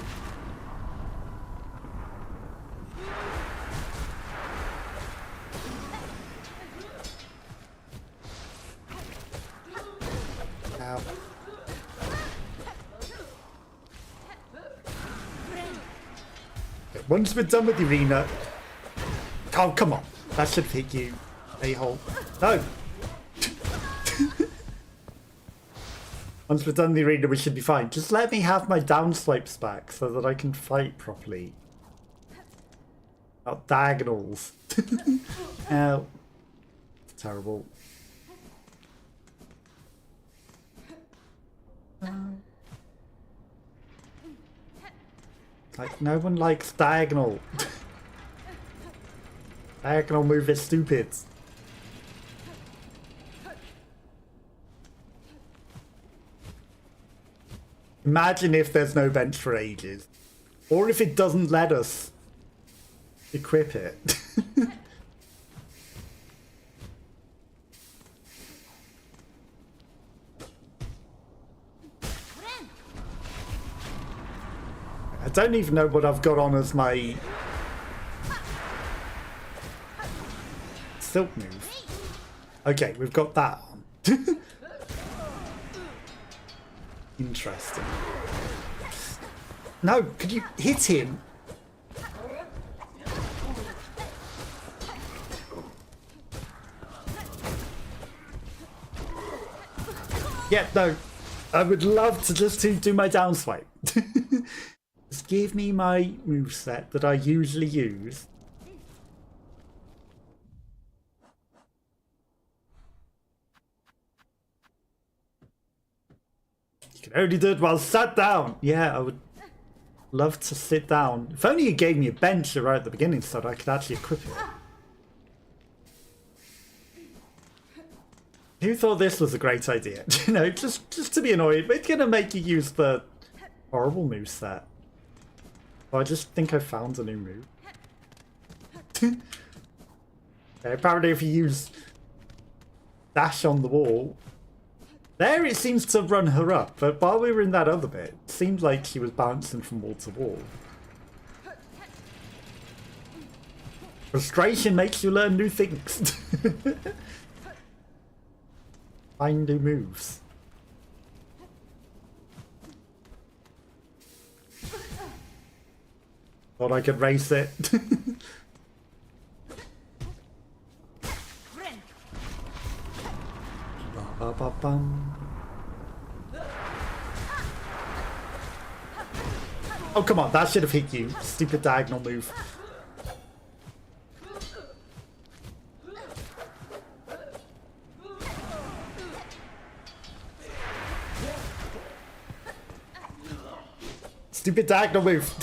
Ow. Okay, once we're done with the arena. Oh, come on. That should hit you, a-hole. No! Once we're done the arena, we should be fine. Just let me have my down swipes back so that I can fight properly. Not diagonals. Ow. It's terrible. Like, no one likes diagonal. Diagonal move is stupid. Imagine if there's no bench for ages. Or if it doesn't let us equip it. I don't even know what I've got on as my silk move. Okay, we've got that on. Interesting. No, could you hit him? Yeah, no. I would love to just do my down swipe. Just give me my moveset that I usually use. You can only do it while sat down. Yeah, I would love to sit down. If only you gave me a bench right at the beginning so that I could actually equip it. Who thought this was a great idea? You know, just to be annoyed, but it's gonna make you use the horrible moveset. Oh, I just think I found a new move. Okay, apparently if you use dash on the wall, there it seems to run her up, but while we were in that other bit, it seemed like she was bouncing from wall to wall. Frustration makes you learn new things. Find new moves. Thought I could race it. Ba-ba-bum. Oh, come on, that should have hit you. Stupid diagonal move. Stupid diagonal move.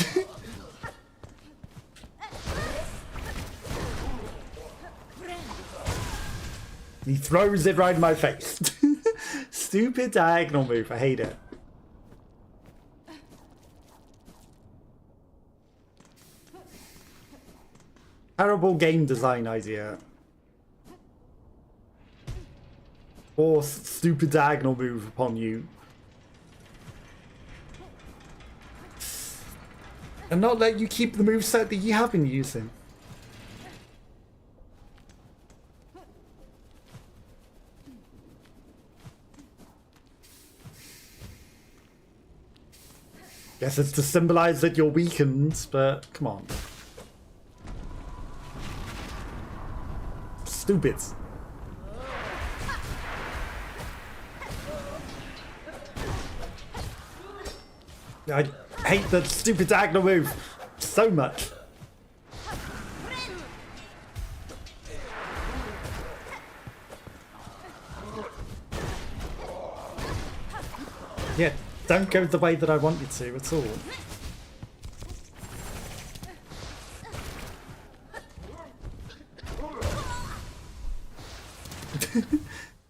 He throws it right in my face. Stupid diagonal move. I hate it. Terrible game design idea. Force stupid diagonal move upon you. And not let you keep the moveset that you have been using. Guess it's to symbolize that you're weakened, but come on. Stupid. I hate the stupid diagonal move so much. Yeah, don't go the way that I want you to at all.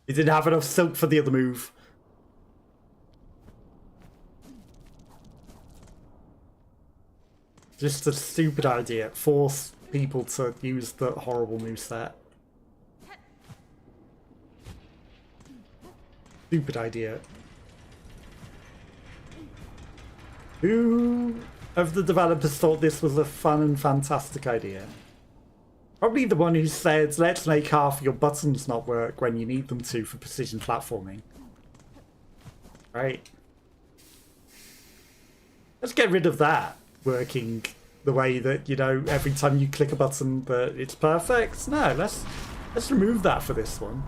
He didn't have enough silk for the other move. Just a stupid idea. Force people to use the horrible moveset. Stupid idea. Who of the developers thought this was a fun and fantastic idea? Probably the one who said, let's make half your buttons not work when you need them to for precision platforming. Right? Let's get rid of that working the way that, you know, every time you click a button that it's perfect. No, let's remove that for this one.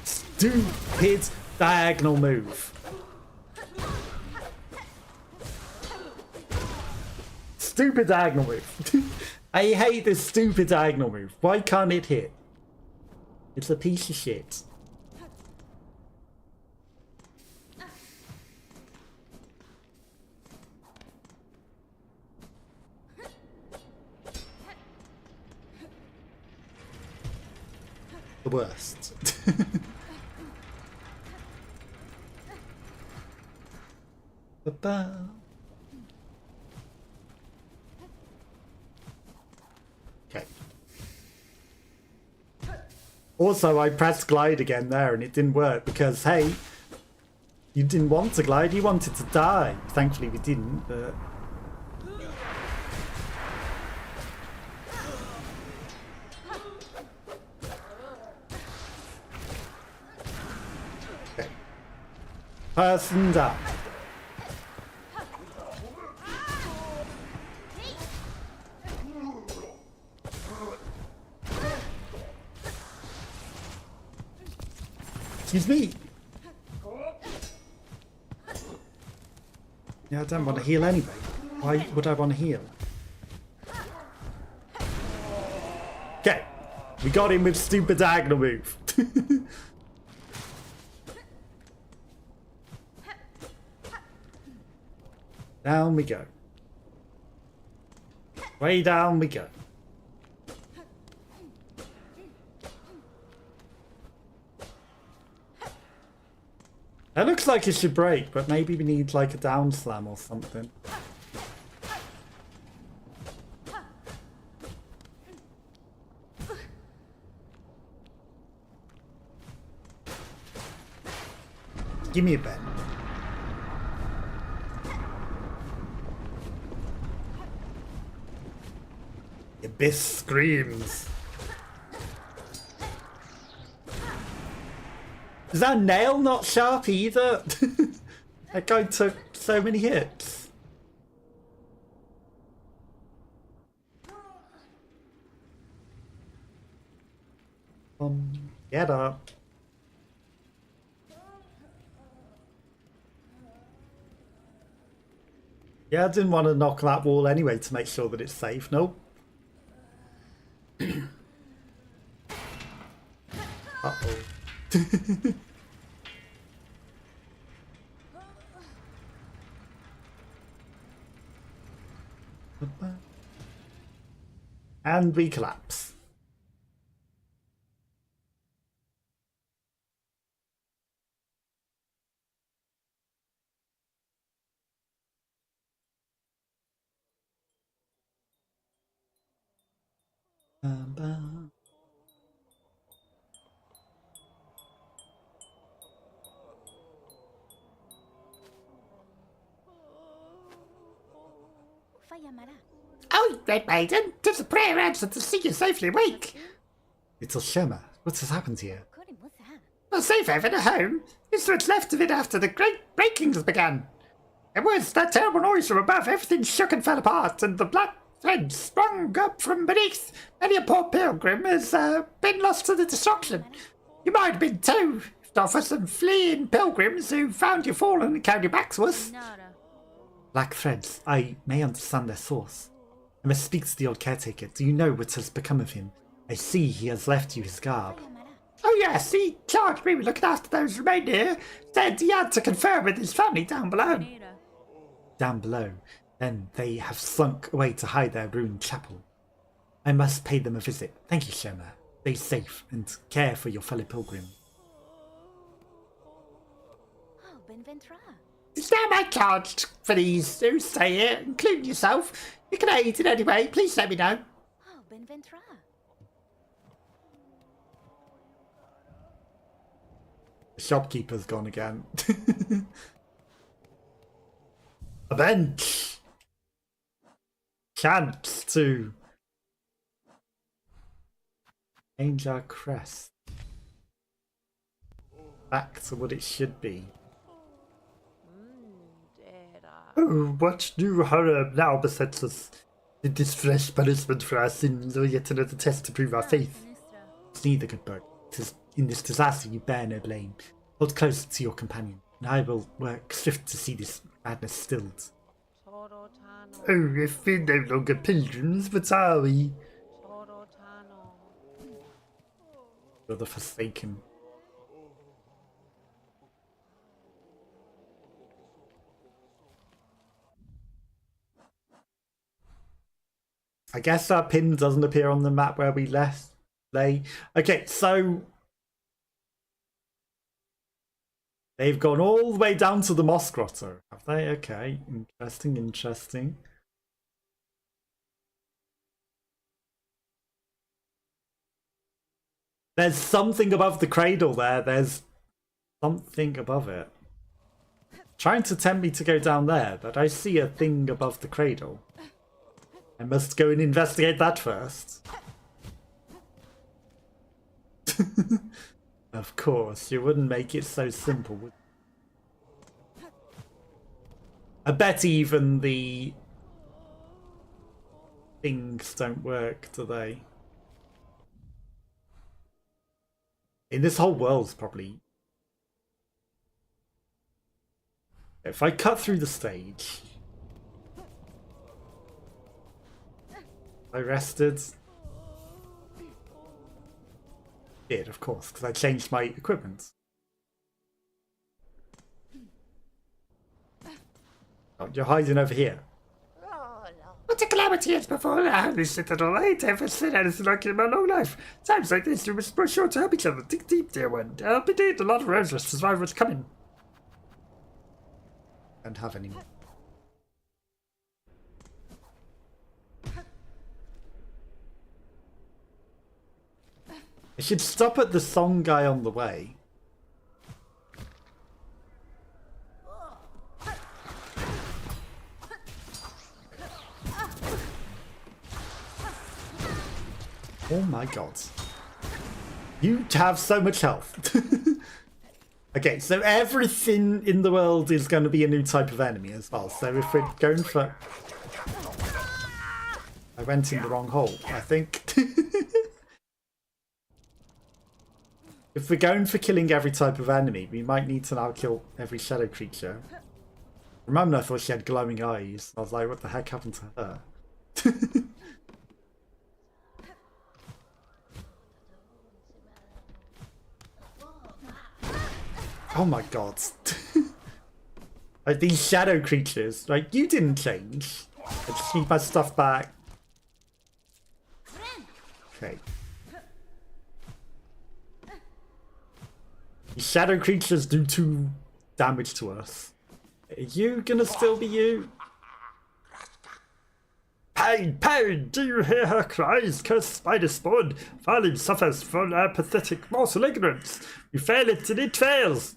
Stupid diagonal move. Stupid diagonal move. I hate this stupid diagonal move. Why can't it hit? It's a piece of shit. The worst. Ba-ba. Okay. Also, I pressed glide again there and it didn't work because, hey, you didn't want to glide, you wanted to die. Thankfully we didn't, but... Okay. Person down. Excuse me. Yeah, I don't want to heal anyway. Why would I want to heal? Okay. We got him with stupid diagonal move. Down we go. Way down we go. That looks like it should break, but maybe we need like a down slam or something. Give me a bet. The abyss screams. Is that nail not sharp either? That guy took so many hits. Get up. Yeah, I didn't want to knock that wall anyway to make sure that it's safe. Nope. Uh-oh. And we collapse. Bum, bum. Oh, Red Maiden, 'tis a prayer answered to see you safely awake. Little Shema, what has happened here? A safe haven at home is what's left of it after the great breakings began. It was that terrible noise from above, everything shook and fell apart, and the black thread sprung up from beneath. Many a poor pilgrim has been lost to the destruction. You might have been too, if not for some fleeing pilgrims who found you fallen and carried you back to us. Black threads, I may understand their source. I must speak to the old caretaker. Do you know what has become of him? I see he has left you his garb. Oh yes, he charged me with looking after those remained here. Said he had to confer with his family down below. Down below, then they have slunk away to hide their ruined chapel. I must pay them a visit. Thank you, Shema. Stay safe and care for your fellow pilgrim. It's now my charge for these who stay here, including yourself. You can aid in any way, please let me know. The shopkeeper's gone again. A bench! Chance to change our crest back to what it should be. Oh, what new horror now besets us? Did this fresh punishment for our sins, or yet another test to prove our faith? It's neither, good bird. In this disaster you bear no blame. Hold closer to your companion, and I will work swift to see this madness stilled. Oh, if we're no longer pilgrims, what are we? You're the Forsaken. I guess our pin doesn't appear on the map where we lay. Okay, so they've gone all the way down to the Moss Grotto, have they? Okay, interesting, interesting. There's something above the cradle there. There's something above it. Trying to tempt me to go down there, but I see a thing above the cradle. I must go and investigate that first. Of course, you wouldn't make it so simple, would you? I bet even the things don't work, do they? In this whole world's probably... If I cut through the stage... I rested. Did, of course, because I changed my equipment. Oh, you're hiding over here. What a calamity has befallen our holy Citadel. I ain't ever seen anything like it in my long life. Times like this, we must be sure to help each other. Dig deep, dear one. Help indeed, a lot of roses to survive what's coming. Don't have any more. I should stop at the song guy on the way. Oh my god. You have so much health. Okay, so everything in the world is going to be a new type of enemy as well. So if we're going for... I went in the wrong hole, I think. If we're going for killing every type of enemy, we might need to now kill every shadow creature. Remember, I thought she had glowing eyes. I was like, what the heck happened to her? Oh my god. Like, these shadow creatures, like, you didn't change. I just need my stuff back. Okay. These shadow creatures do 2 damage to us. Are you gonna still be you? Pain, pain! Do you hear her cries? Cursed by the spawn, Pharloom suffers from her pathetic mortal ignorance. We fail it and it fails.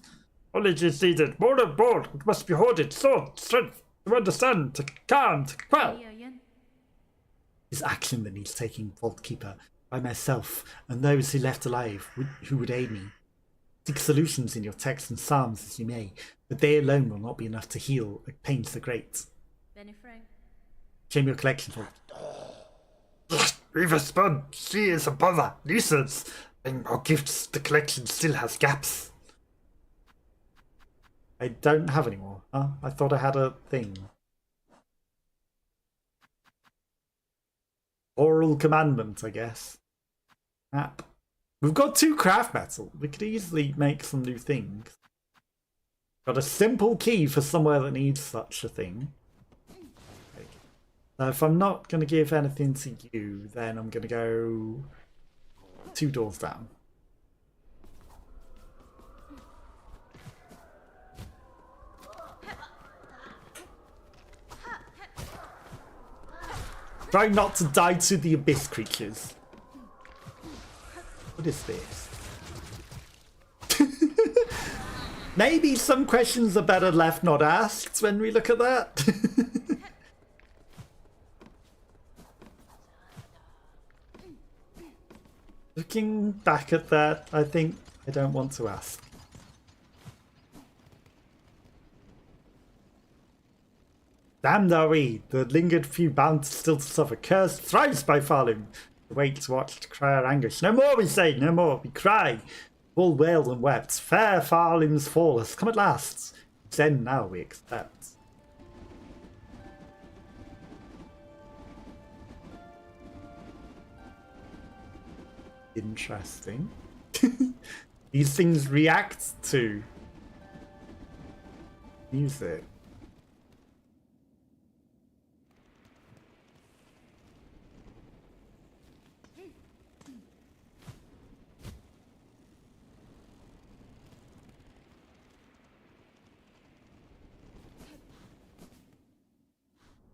Knowledge is needed, more and more. It must be hoarded, sword, strength, to understand, to calm, to quell. This action that needs taking, Vault Keeper, by myself and those who left alive who would aid me. Seek solutions in your texts and psalms as you may, but they alone will not be enough to heal pains so great. Claim your collection, Vault. We've respond. She is a bother, nuisance. And more gifts, the collection still has gaps. I don't have any more. Huh? I thought I had a thing. Oral commandment, I guess. App. We've got 2 craft metal. We could easily make some new things. Got a simple key for somewhere that needs such a thing. Okay. Now, if I'm not going to give anything to you, then I'm going to go 2 doors down. Try not to die to the abyss creatures. What is this? Maybe some questions are better left not asked when we look at that. Looking back at that, I think I don't want to ask. Damned are we, the lingered few bound still to suffer. Cursed thrice by Pharloom. The wait watched, cry our anguish. No more, we say, no more, we cry. All wailed and wept. Fair Pharloom's fall has come at last. Its end now we expect. Interesting. These things react to music.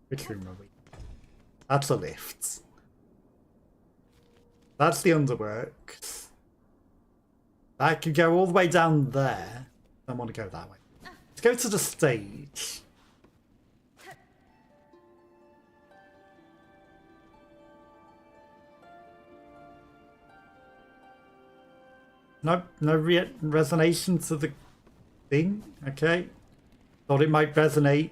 Which room are we? That's a lift. That's the underworks. I could go all the way down there. I don't want to go that way. Let's go to the stage. No resonation to the thing. Okay. Thought it might resonate.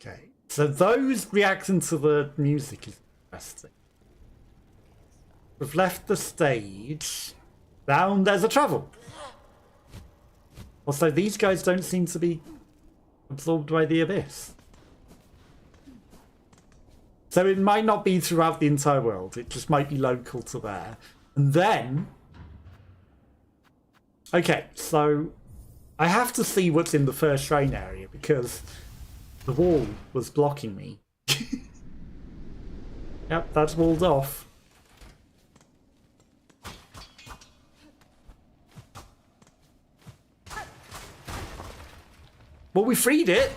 Okay. So those reacting to the music is interesting. We've left the stage. Down there's a travel. Also, these guys don't seem to be absorbed by the abyss. So it might not be throughout the entire world. It just might be local to there. And then... Okay, so I have to see what's in the first shrine area because the wall was blocking me. Yep, that's walled off. Well, we freed it.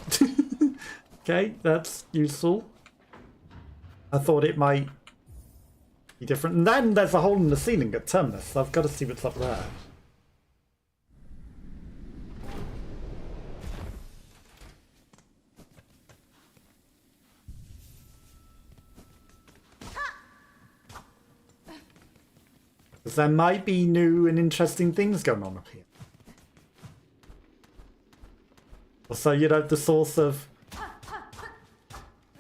Okay, that's useful. I thought it might be different. And then there's a hole in the ceiling at Terminus, so I've got to see what's up there. Because there might be new and interesting things going on up here. Also, you know, the source of...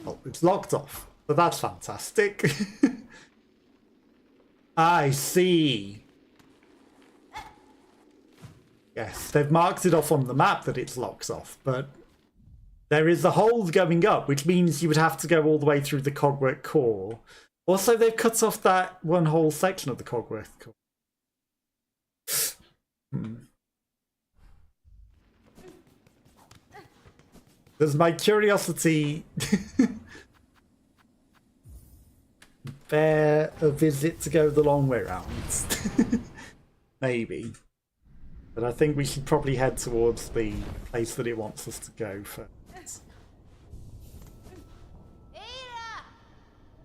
Oh, it's locked off. So that's fantastic. I see. Yes, they've marked it off on the map that it's locked off, but there is a hole going up, which means you would have to go all the way through the Cogwork core. Also, they've cut off that one whole section of the Cogwork core. Does my curiosity spare a visit to go the long way round? Maybe. But I think we should probably head towards the place that it wants us to go first.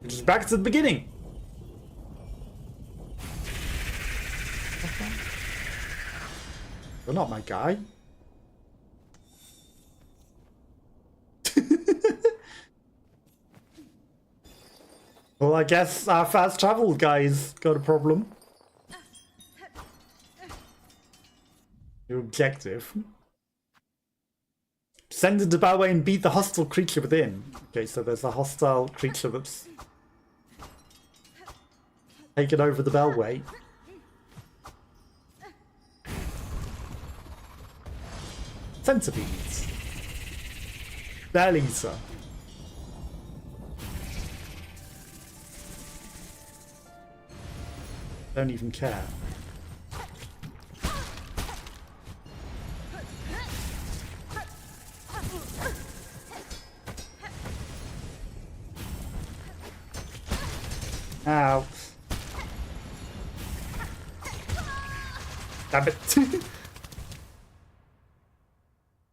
Which is back to the beginning. You're not my guy. Well, I guess our fast travel guy's got a problem. Your objective. Send into Bellway and beat the hostile creature within. Okay, so there's a hostile creature that's taken over the Bellway. Centipedes. Bell-eater. Don't even care. Ow. Damn it.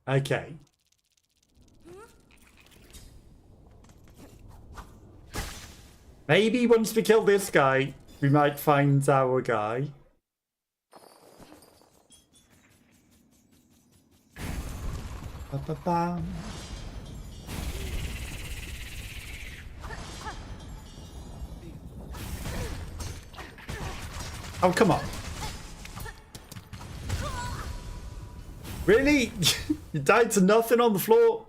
Okay. Maybe once we kill this guy, we might find our guy. Ba-ba-bam. Oh, come on. Really? You died to nothing on the floor?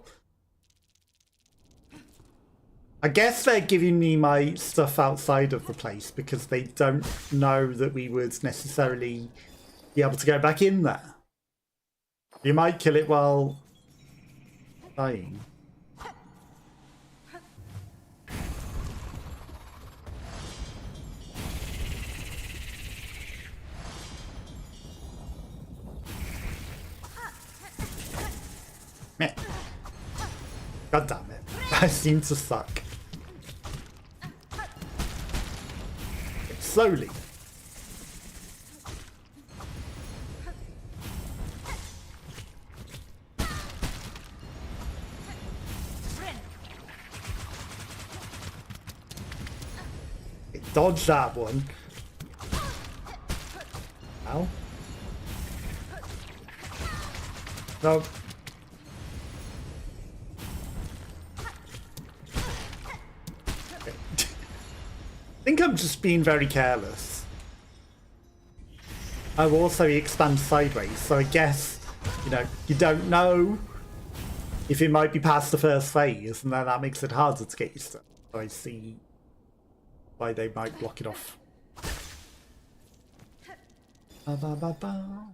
I guess they're giving me my stuff outside of the place because they don't know that we would necessarily be able to go back in there. You might kill it while dying. Meh. God damn it. I seem to suck. Slowly. Dodge that one. Ow. No. I think I'm just being very careless. Oh, also he expands sideways, so I guess, you know, you don't know if it might be past the first phase, and then that makes it harder to get used to. So I see why they might block it off. Ba, ba, ba, ba.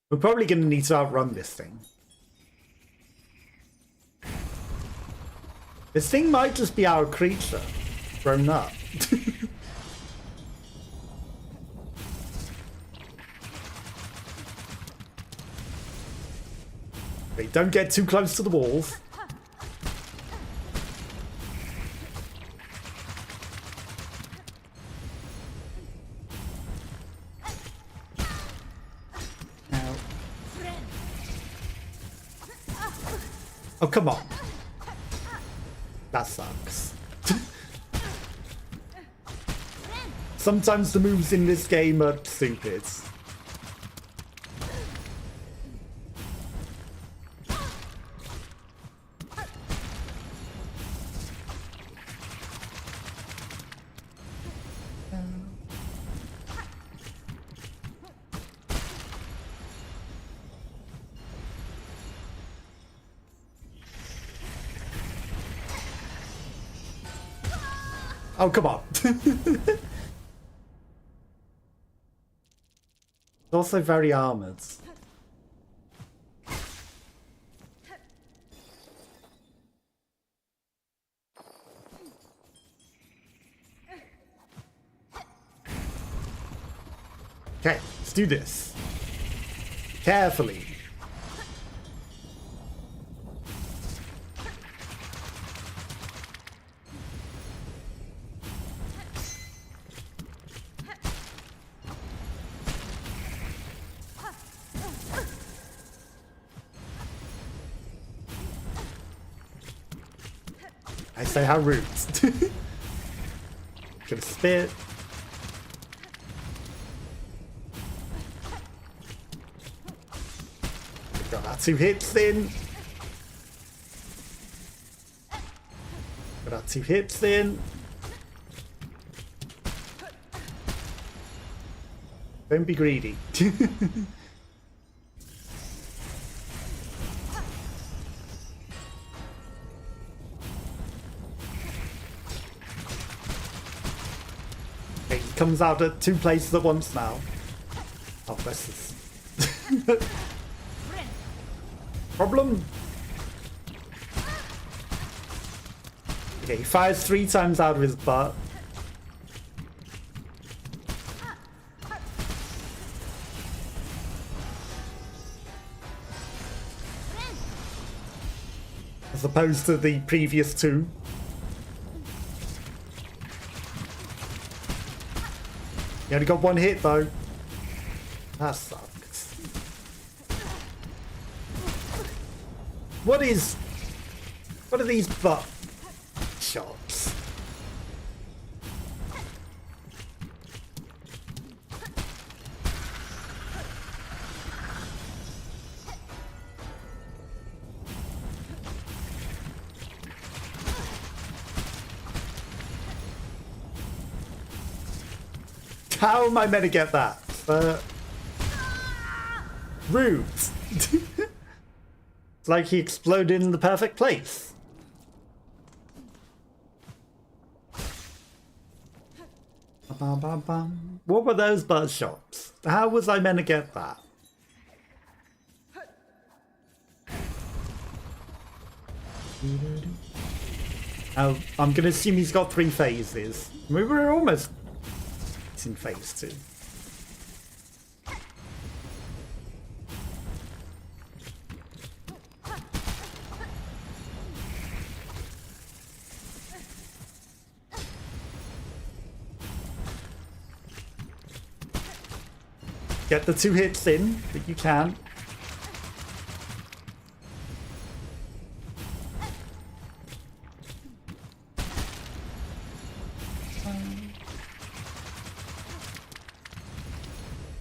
We're probably going to need to outrun this thing. This thing might just be our creature grown up. Wait, don't get too close to the walls. Ow. Oh, come on. That sucks. Sometimes the moves in this game are stupid. Oh, come on. It's also very armoured. Okay, let's do this. Carefully. I say how rude. Gonna spit. Got our 2 hits in. Got our 2 hits in. Don't be greedy. Okay, he comes out at 2 places at once now. Oh, bless this. Problem? Okay, he fires 3 times out of his butt. As opposed to the previous 2. He only got 1 hit though. That sucks. What are these butt shots? How am I meant to get that? Rude. It's like he exploded in the perfect place. What were those butt shots? How was I meant to get that? Oh, I'm gonna assume he's got 3 phases. We were almost in phase 2. Get the 2 hits in that you can.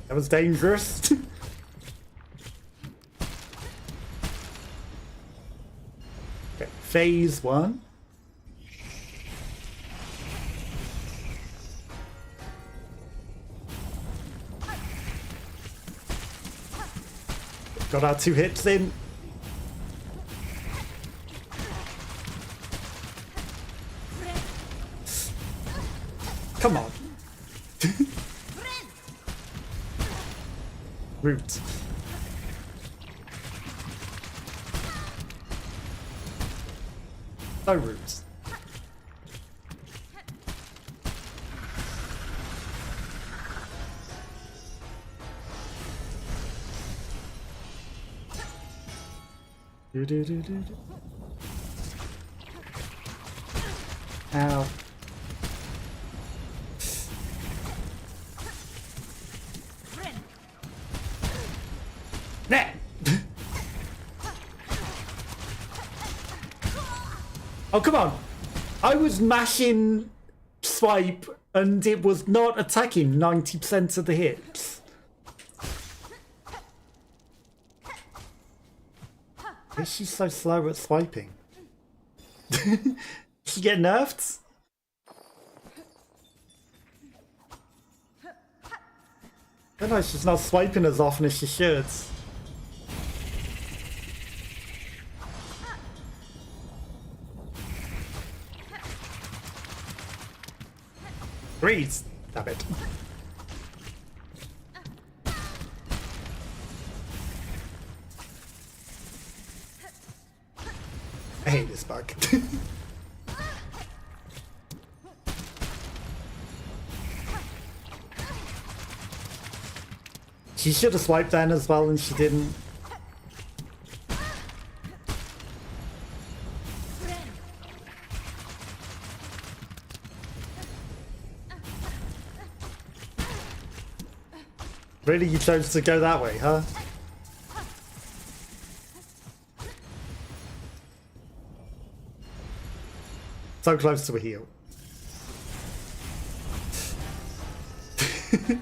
That was dangerous. Okay, phase 1. Got our 2 hits in. Come on. Rude. So rude. Ow. Nah. Oh, come on. I was mashing swipe and it was not attacking 90% of the hits. Why is she so slow at swiping? Did she get nerfed? I don't know, she's not swiping as often as she should. Breathe! Damn it. I hate this bug. She should have swiped then as well and she didn't. Really, you chose to go that way, huh? so close to a heal.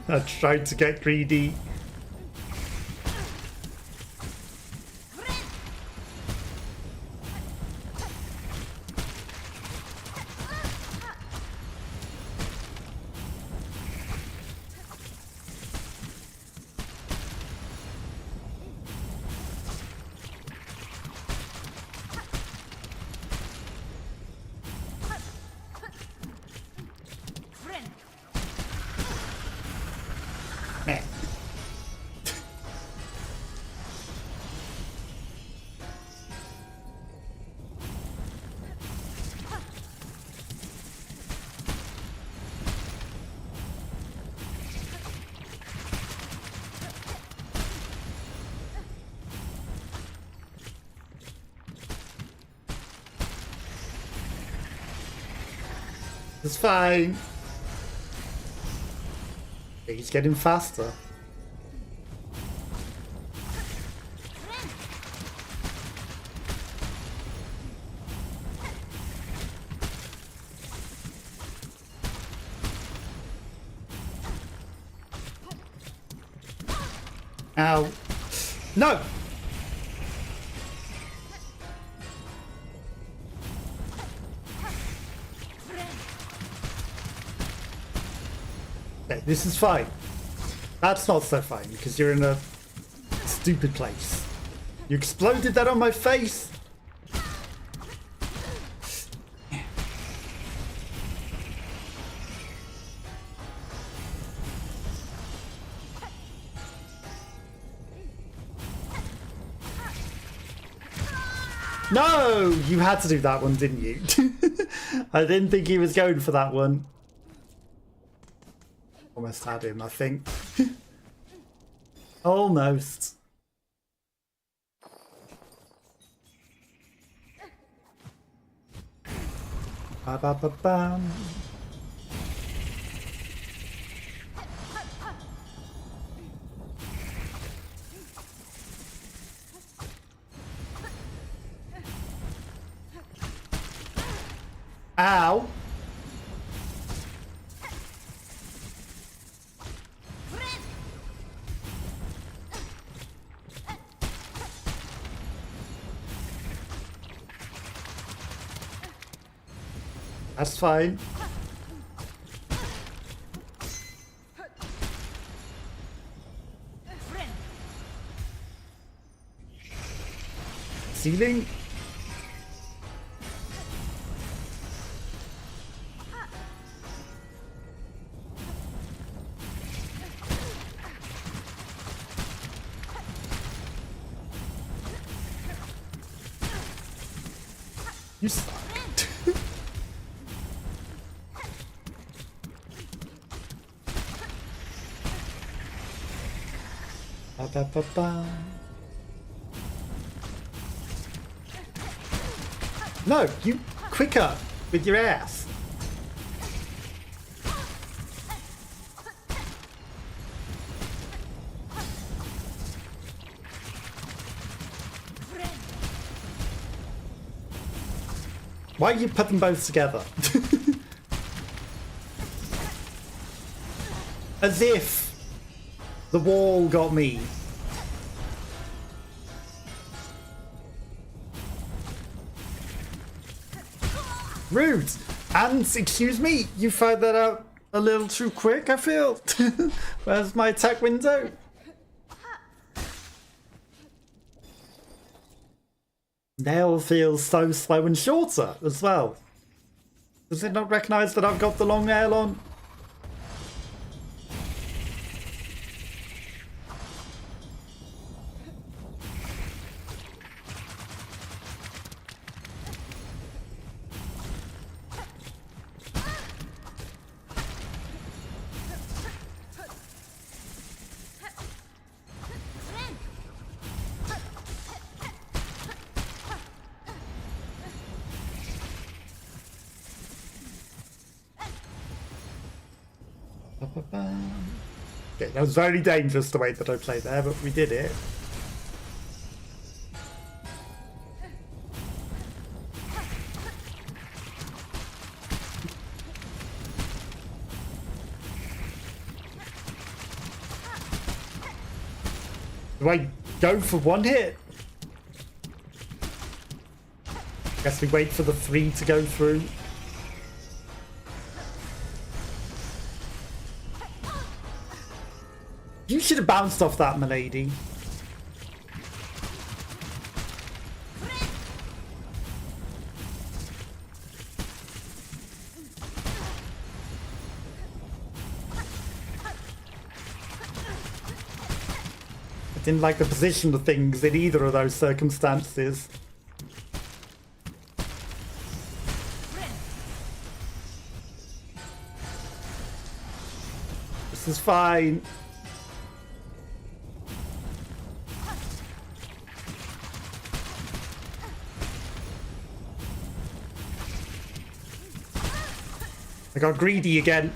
I tried to get greedy. Meh. It's fine. He's getting faster. Ow. No! Okay, this is fine. That's not so fine because you're in a stupid place. You exploded that on my face. No, you had to do that one, didn't you? I didn't think he was going for that one. Almost had him, I think. Almost. Ba ba ba bam. Ow. That's fine. Ceiling? You suck. Ba, ba, ba, ba. No, you quicker with your ass. Why you put them both together? As if the wall got me. Rude! And, excuse me, you fired that out a little too quick, I feel. Where's my attack window? Nail feels so slow and shorter as well. Does it not recognise that I've got the long nail on? Okay, that was very dangerous the way that I played there, but we did it. Do I go for one hit? Guess we wait for the 3 to go through. You should have bounced off that, milady. I didn't like the position of things in either of those circumstances. This is fine. I got greedy again.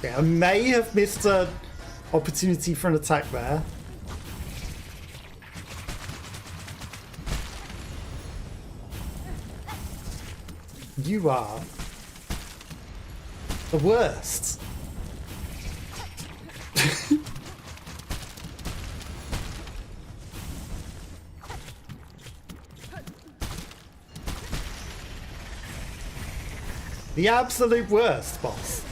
Yeah, I may have missed an opportunity for an attack there. You are the worst. The absolute worst, boss.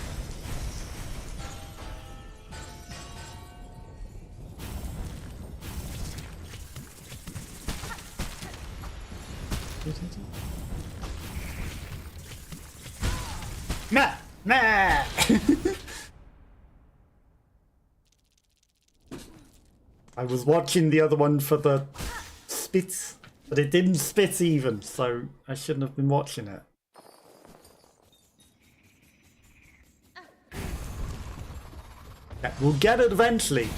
Nah, nah. I was watching the other one for the spit, but it didn't spit even, so I shouldn't have been watching it. Yeah, we'll get it eventually.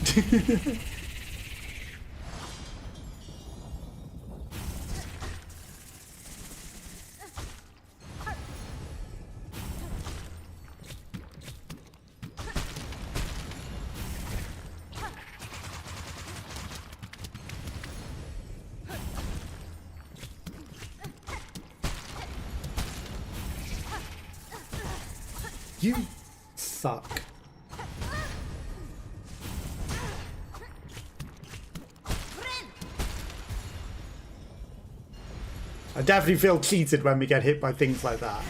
You suck. I definitely feel cheated when we get hit by things like that.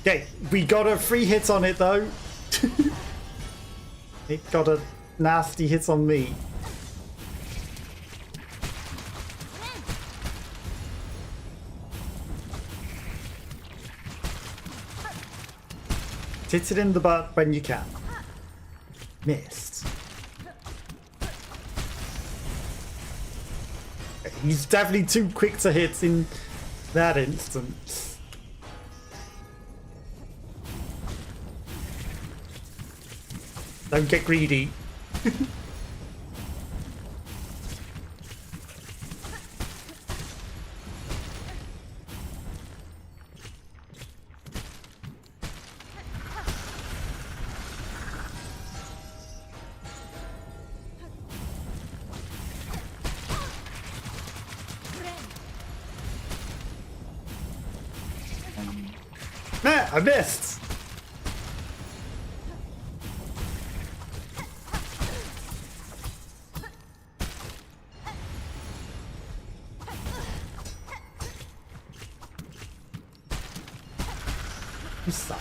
Okay, we got a free hit on it though. It got a nasty hit on me. Hit it in the butt when you can. Missed. He's definitely too quick to hit in that instance. Don't get greedy. Man, I missed. You suck.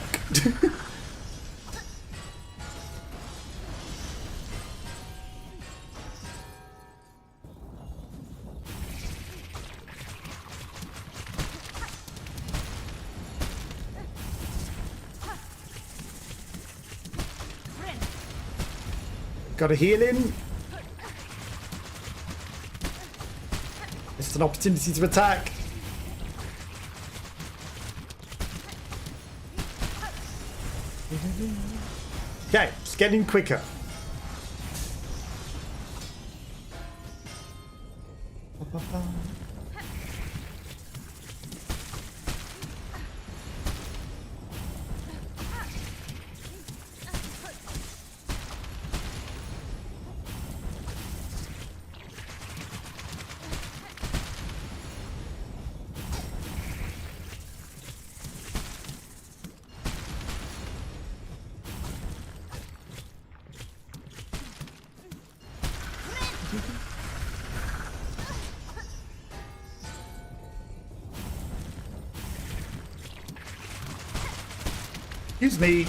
Got a heal in. It's an opportunity to attack. Okay, it's getting quicker. Excuse me.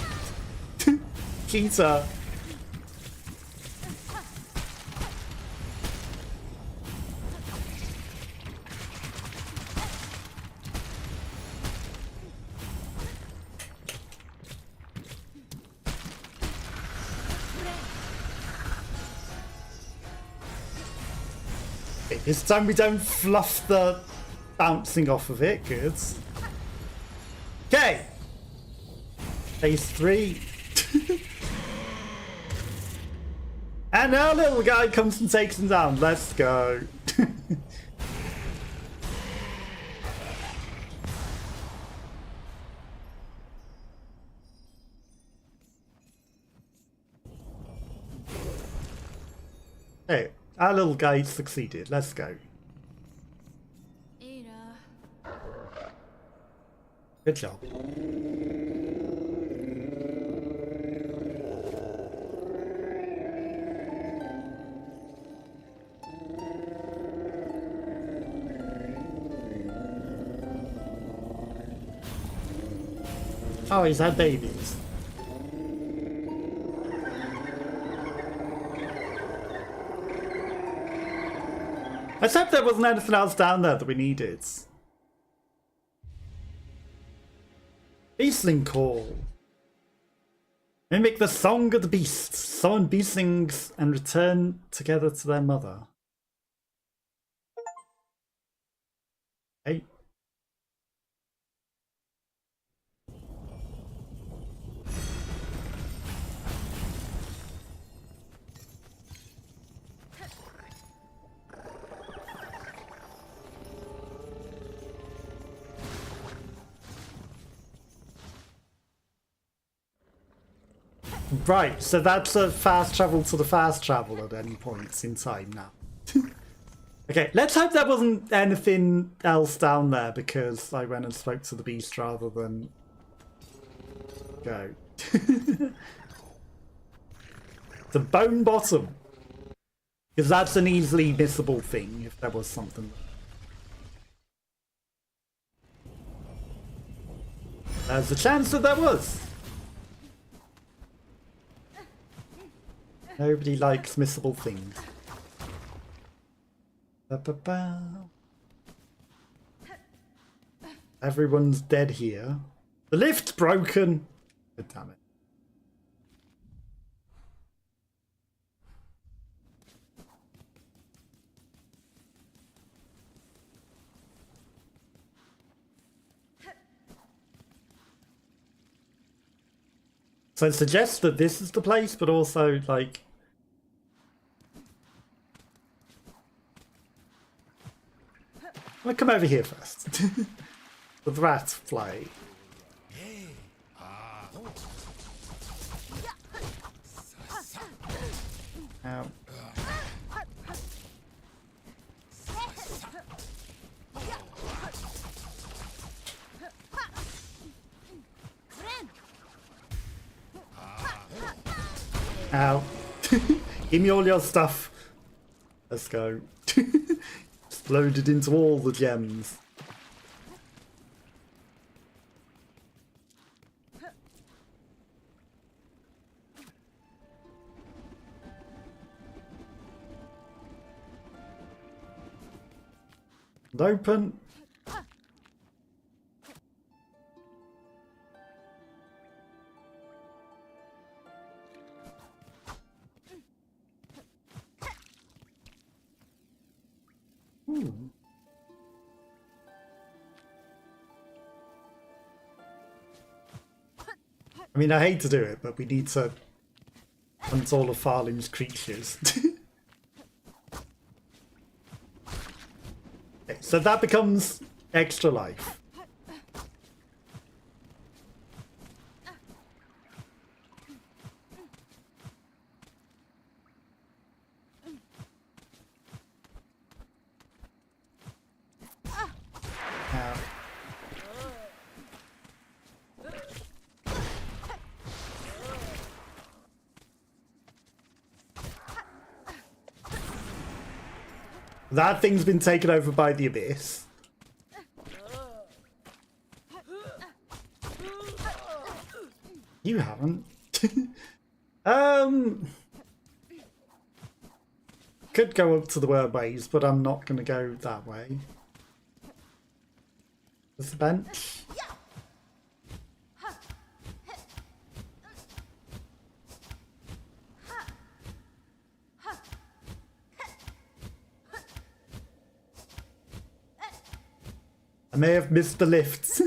Cheater. Okay, this time we don't fluff the bouncing off of it. Good. Okay. Phase 3. And our little guy comes and takes him down. Let's go. Hey, our little guy succeeded. Let's go. Good job. Oh, he's had babies. Let's hope there wasn't anything else down there that we needed. Beastling call. Mimic the song of the beasts. Summon beastlings and return together to their mother. Hey. Right, so that's a fast travel to the fast travel at any point in time now. Okay, let's hope there wasn't anything else down there because I went and spoke to the beast rather than go. The bone bottom. Because that's an easily missable thing if there was something. There's a chance that there was. Nobody likes missable things. Ba-ba-ba. Everyone's dead here. The lift's broken. God damn it. So it suggests that this is the place, but also like I'll come over here first. The rat fly. Ow. Ow. Give me all your stuff. Let's go. Loaded into all the gems. And open. I mean, I hate to do it, but we need to hunt all of Pharloom's creatures. Okay, so that becomes extra life. That thing's been taken over by the abyss. You haven't. um, could go up to the wormways, but I'm not going to go that way. There's the bench. I may have missed the lifts.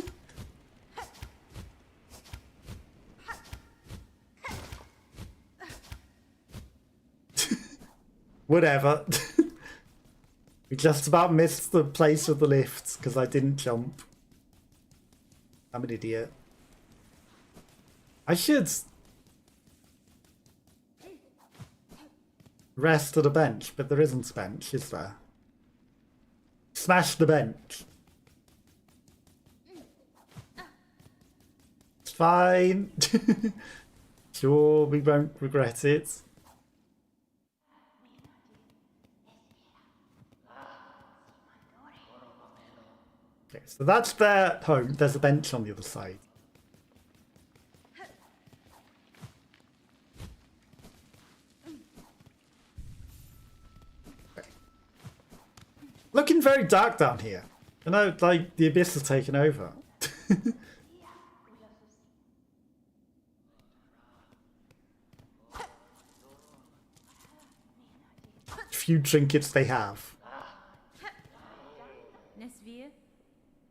Whatever. We just about missed the place with the lifts because I didn't jump. I'm an idiot. I should rest at a bench, but there isn't a bench, is there? Smash the bench. It's fine. Sure, we won't regret it. Okay, so that's their home. There's a bench on the other side. Okay. Looking very dark down here. You know, like the abyss has taken over. Few trinkets they have.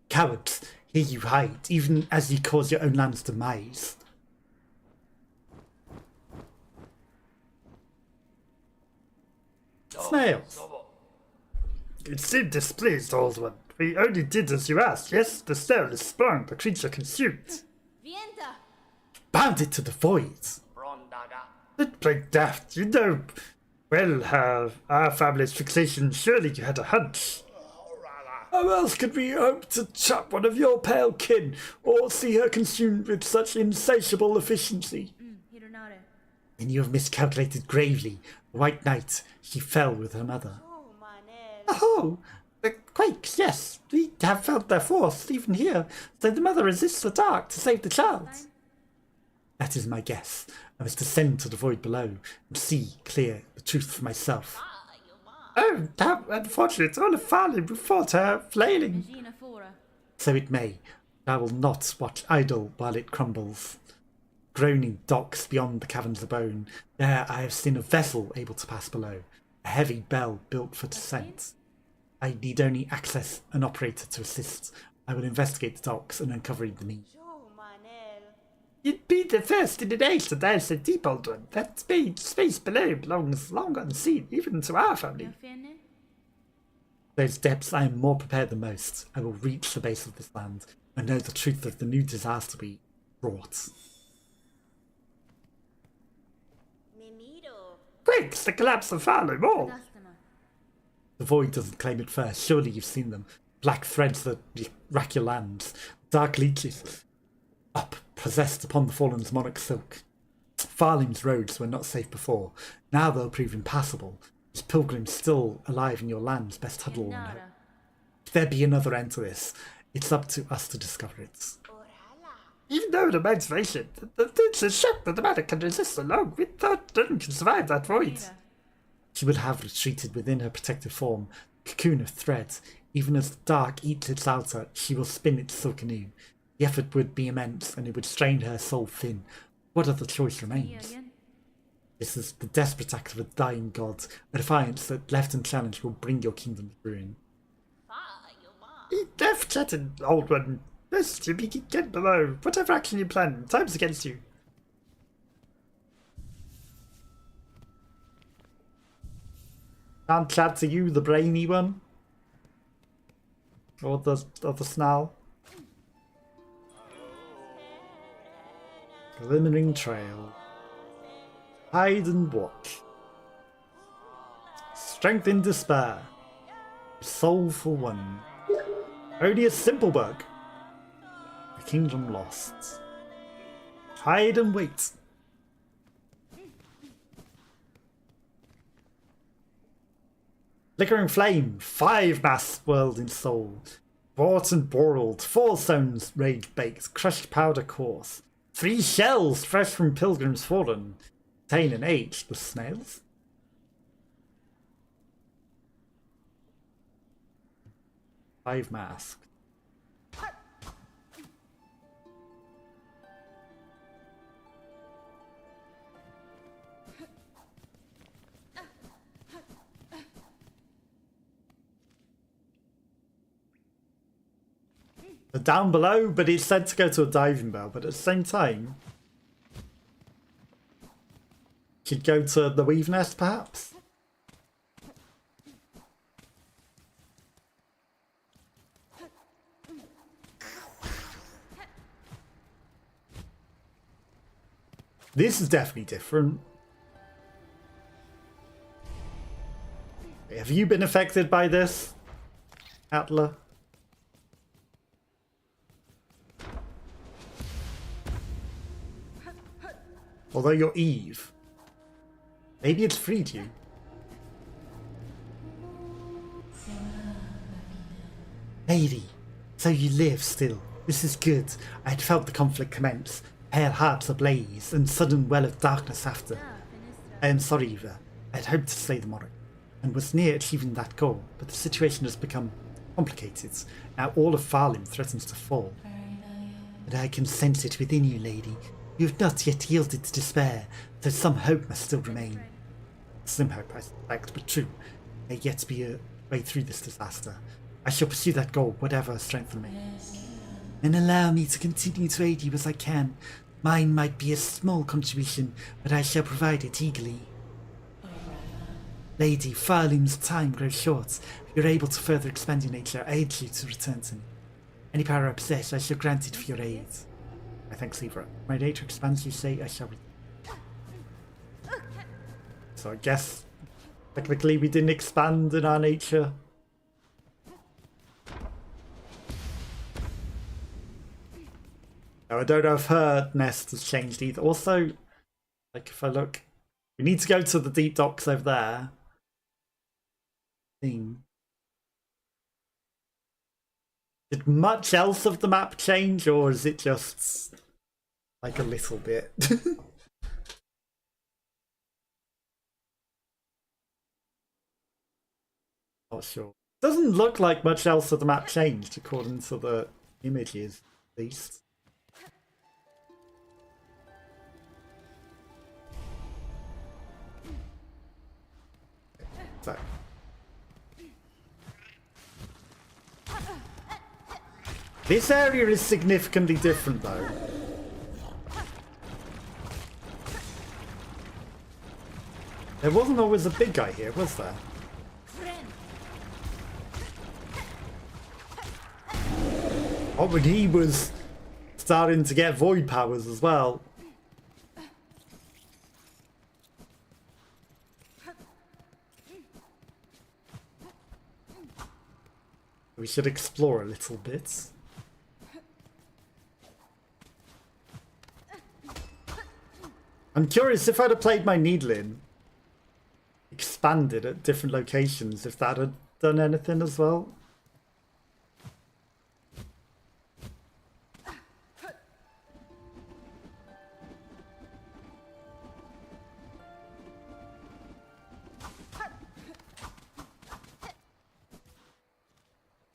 Cowards, here you hide, even as you cause your own land's demise. Snails. It seemed displeased, old one. We only did as you asked, yes? The snail is sprung, the creature consumed. Bound it to the void. It played daft, you know. Well, our family's fixation, surely you had a hunch. How else could we hope to chop one of your pale kin, or see her consumed with such insatiable efficiency? Then you have miscalculated gravely. The White Knight, she fell with her mother. Oh, the quakes, yes. We have felt their force, even here. So the mother resists the dark to save the child. That is my guess. I must descend to the void below and see clear the truth for myself. Oh, how unfortunate. All of Pharloom who fought her flailing. So it may. I will not watch idle while it crumbles. Groaning docks beyond the caverns of bone. There I have seen a vessel able to pass below. A heavy bell built for descent. I need only access an operator to assist. I will investigate the docks and uncover the need. You'd be the first in an age to dance a deep, old one. That space below belongs long unseen, even to our family. Those depths I am more prepared than most. I will reach the base of this land and know the truth of the new disaster we brought. Quick, it's the collapse of Pharloom all. The void doesn't claim it first. Surely you've seen them. Black threads that rack your lands. Dark leeches. Up, possessed upon the fallen's monarch silk. Pharloom's roads were not safe before. Now they'll prove impassable. As pilgrims still alive in your lands best huddle and hope. If there be another end to this, it's up to us to discover it. Even though the motivation, it's a shock that the matter can resist so long. We thought none can survive that void. She would have retreated within her protective form, cocoon of threads. Even as the dark eats its outer, she will spin its silk anew. The effort would be immense, and it would strain her soul thin. What other choice remains? This is the desperate act of a dying god, a defiance that, left unchallenged, will bring your kingdom to ruin. Death chatted, old one. Yes, you get below. Whatever action you plan, time's against you. Can't chat to you, the brainy one? Or the snarl? Glimmering trail. Hide and watch. Strength in despair. Soul for one. Only a simple bug. The kingdom lost. Hide and wait. Flickering flame. 5 mass whirled in soul. Bought and boiled. 4 stones rage baked. Crushed powder coarse. 3 shells fresh from Pilgrim's Fallen. Contain an H. The snails. 5 masks. They're down below, but it's said to go to a diving bell. But at the same time, should go to the weave nest, perhaps. This is definitely different. Have you been affected by this, Atla? Although you're Eve. Maybe it's freed you. Lady, so you live still. This is good. I had felt the conflict commence, pale hearts ablaze, and sudden well of darkness after. I am sorry, Eva. I had hoped to slay the monarch, and was near achieving that goal, but the situation has become complicated. Now all of Pharloom threatens to fall. But I can sense it within you, lady. You have not yet yielded to despair, though some hope must still remain. Slim hope, I suspect, but true. There may yet be a way through this disaster. I shall pursue that goal, whatever strength may. And allow me to continue to aid you as I can. Mine might be a small contribution, but I shall provide it eagerly. Lady, Pharloom's time grows short. If you're able to further expand your nature, I aid you to return to me. Any power I possess, I shall grant it for your aid. I thank Seared. My nature expands, you say, I shall. So I guess technically we didn't expand in our nature. Now, I don't know if her nest has changed either. Also, like if I look, we need to go to the deep docks over there. Did much else of the map change, or is it just like a little bit? Not sure. Doesn't look like much else of the map changed according to the images, at least. So. This area is significantly different though. There wasn't always a big guy here, was there? Oh, but he was starting to get void powers as well. We should explore a little bit. I'm curious if I'd have played my needling, expanded at different locations, if that had done anything as well.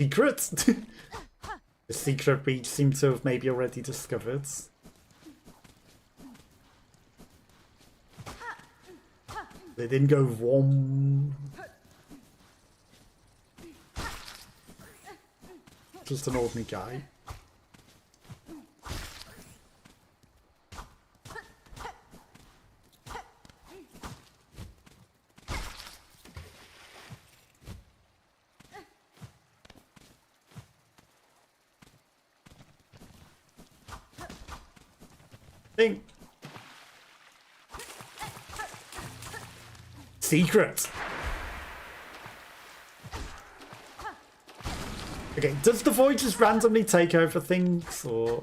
Secret? The secret we seem to have maybe already discovered. They didn't go wom. Just an ordinary guy. Think. Secret. Okay, does the void just randomly take over things, or?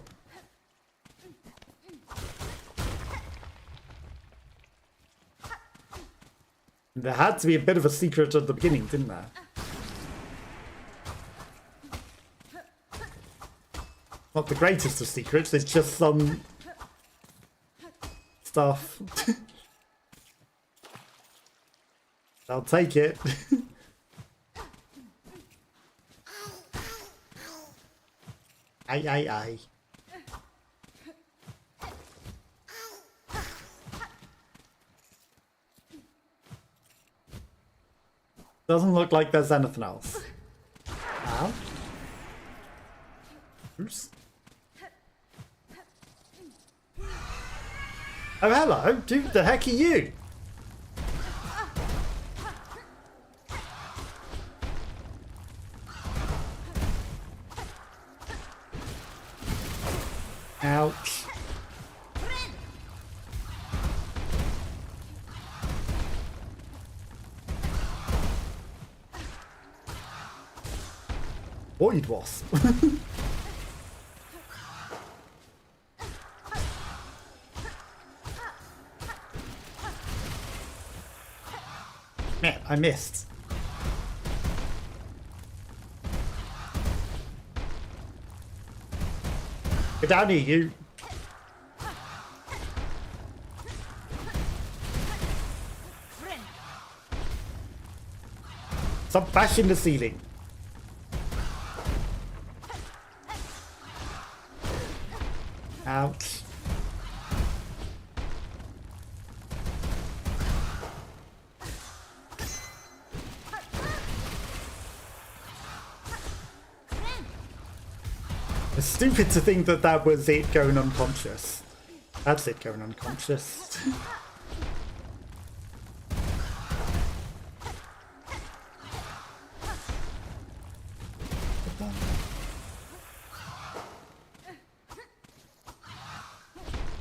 There had to be a bit of a secret at the beginning, didn't there? Not the greatest of secrets, it's just some stuff. I'll take it. Aye, aye, aye. Doesn't look like there's anything else. Ow. Oops. Oh, hello. Dude, the heck are you? Ouch. Void wasp. Man, I missed. Get down here, you. Stop bashing the ceiling. Ouch. It's stupid to think that that was it going unconscious. That's it going unconscious.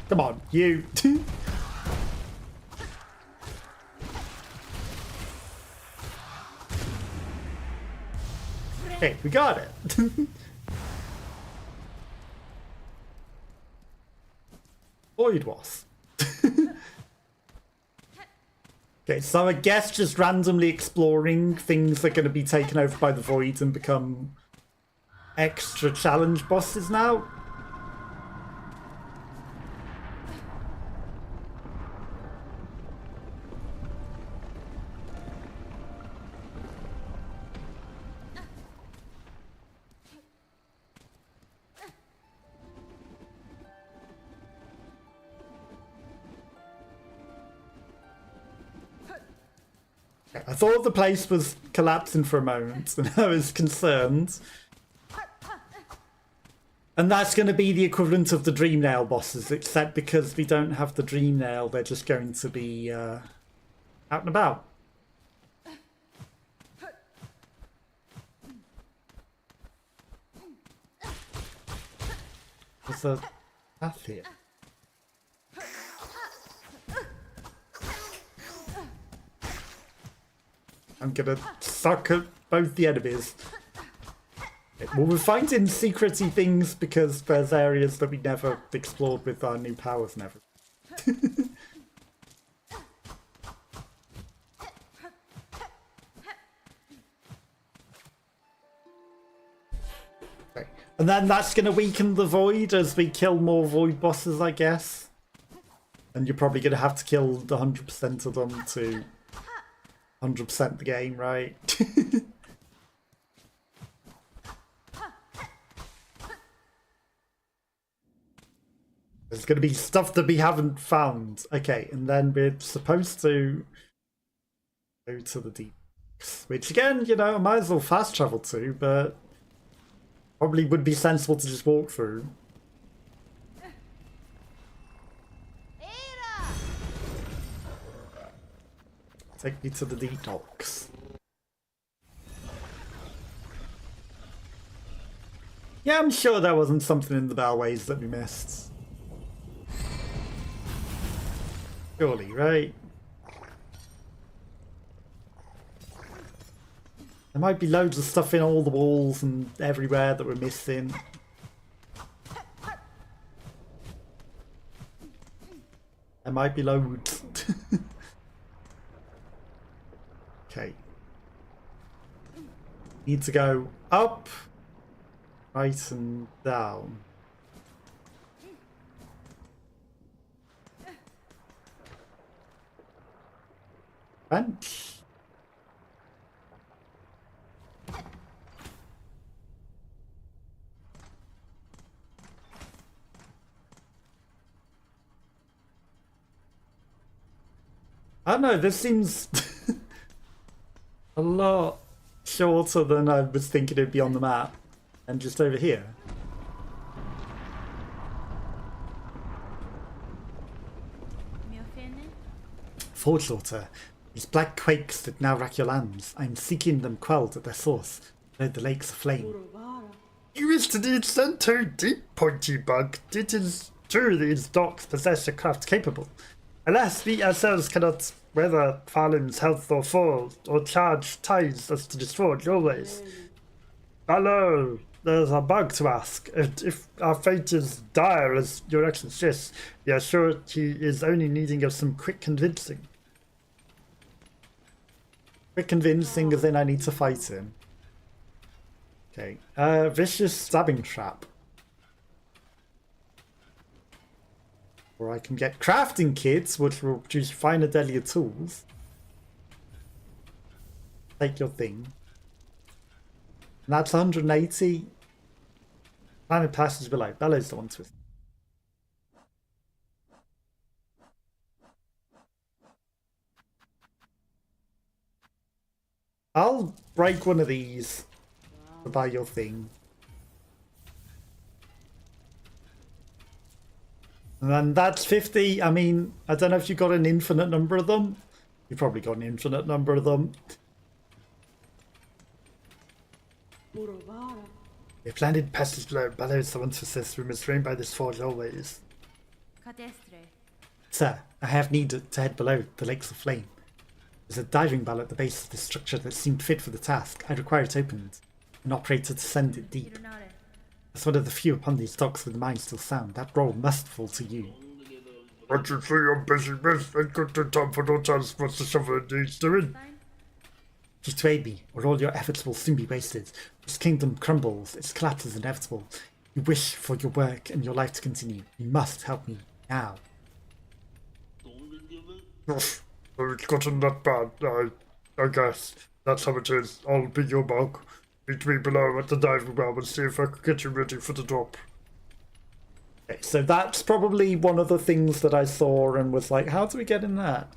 Come on, you. Okay, we got it. Void wasp. Okay, so I guess just randomly exploring things are going to be taken over by the void and become extra challenge bosses now. I thought the place was collapsing for a moment and I was concerned. And that's going to be the equivalent of the Dream Nail bosses, except because we don't have the Dream Nail, they're just going to be out and about. There's a path here. I'm gonna suck at both the enemies. Well, we're finding secrety things because there's areas that we never explored with our new powers and everything. Okay. And then that's gonna weaken the void as we kill more void bosses, I guess. And you're probably gonna have to kill the 100% of them to 100% the game, right? There's going to be stuff that we haven't found. Okay, and then we're supposed to go to the deep. Which again, you know, I might as well fast travel to, but probably would be sensible to just walk through. Take me to the detox. Yeah, I'm sure there wasn't something in the bellways that we missed. Surely, right? There might be loads of stuff in all the walls and everywhere that we're missing. There might be loads. Okay. Need to go up, right and down. Bench. I don't know, this seems a lot shorter than I was thinking it'd be on the map. And just over here. Fall shorter. These black quakes that now rack your lands. I am seeking them quelled at their source. Though the lakes aflame. You is to the extent too deep, pointy bug. It is true these docks possess a craft capable. Alas, we ourselves cannot weather Pharloom's health or fall, or charge tides us to destroy your ways. Hello, there's a bug to ask. If our fate is dire as your actions suggest, we are sure he is only needing of some quick convincing. Quick convincing as in I need to fight him. Okay. Vicious stabbing trap. Or I can get crafting kits, which will produce finer, deadlier tools. Take your thing. And that's 180. Planet passage below. Bellows the one twist. I'll break one of these to buy your thing. And then that's 50. I mean, I don't know if you got an infinite number of them. You probably got an infinite number of them. A planted passage below bellows the one to assist we must restrained by this forge always. Sir, I have need to head below the lakes of flame. There's a diving bell at the base of this structure that seemed fit for the task. I require it opened. An operator to send it deep. As one of the few upon these docks with the mind still sound, that role must fall to you. What you see, I'm busy, miss. Ain't got the time for no transport to someone needs doing. Persuade me, or all your efforts will soon be wasted. This kingdom crumbles, its collapse is inevitable. You wish for your work and your life to continue. You must help me now. Oof, it's gotten that bad, I guess. That's how it is. I'll be your mug. Meet me below at the diving bell and see if I can get you ready for the drop. Okay, so that's probably one of the things that I saw and was like, how do we get in that?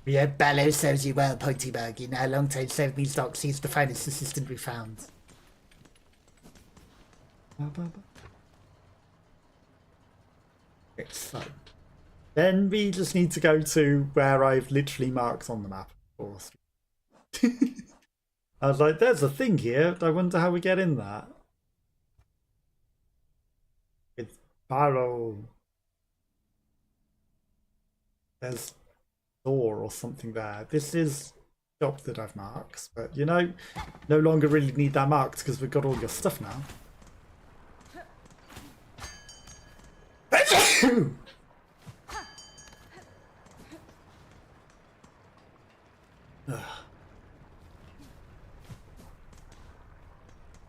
Yeah, Bellow serves you well, Pointy Bug. In our long time serving these docks, he's the finest assistant we found. Okay, so then we just need to go to where I've literally marked on the map, of course. I was like, there's a thing here. I wonder how we get in that. With barrel. There's door or something there. This is shop that I've marked, but you know, no longer really need that marked because we've got all your stuff now.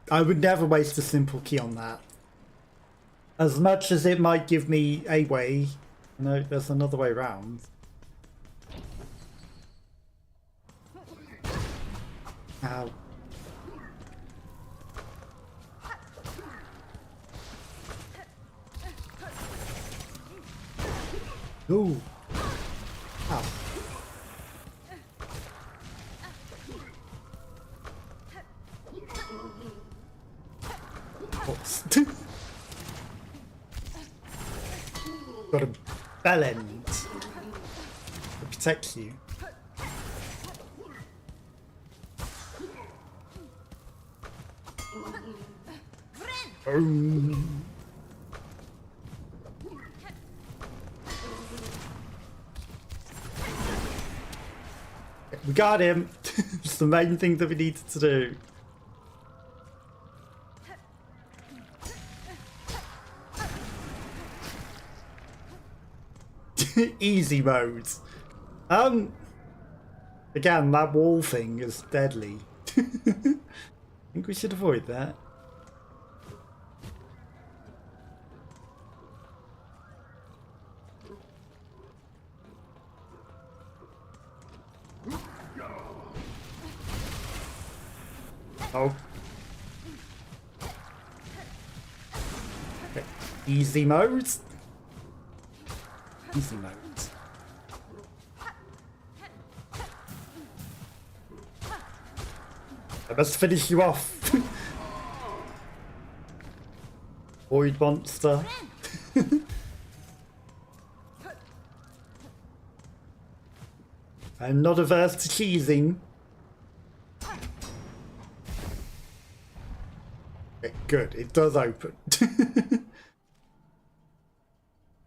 I would never waste a simple key on that. As much as it might give me a way, no, there's another way around. Ow. Ooh. Ow. Got a bell end to protect you. We got him. It's the main thing that we needed to do. Easy mode. Again, that wall thing is deadly. I think we should avoid that. Easy mode. Easy mode. I must finish you off. Void monster. I'm not averse to cheesing. Okay, good, it does open.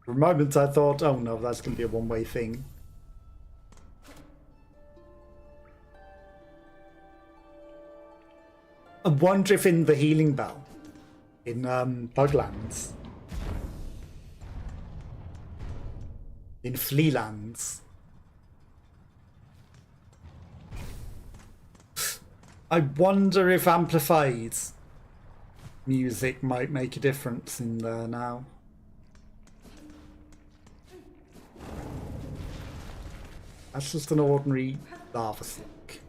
For a moment I thought, oh no, that's going to be a one-way thing. I wonder if in the healing bell, in Buglands, in Flealands, I wonder if amplified music might make a difference in there now. That's just an ordinary lava stick.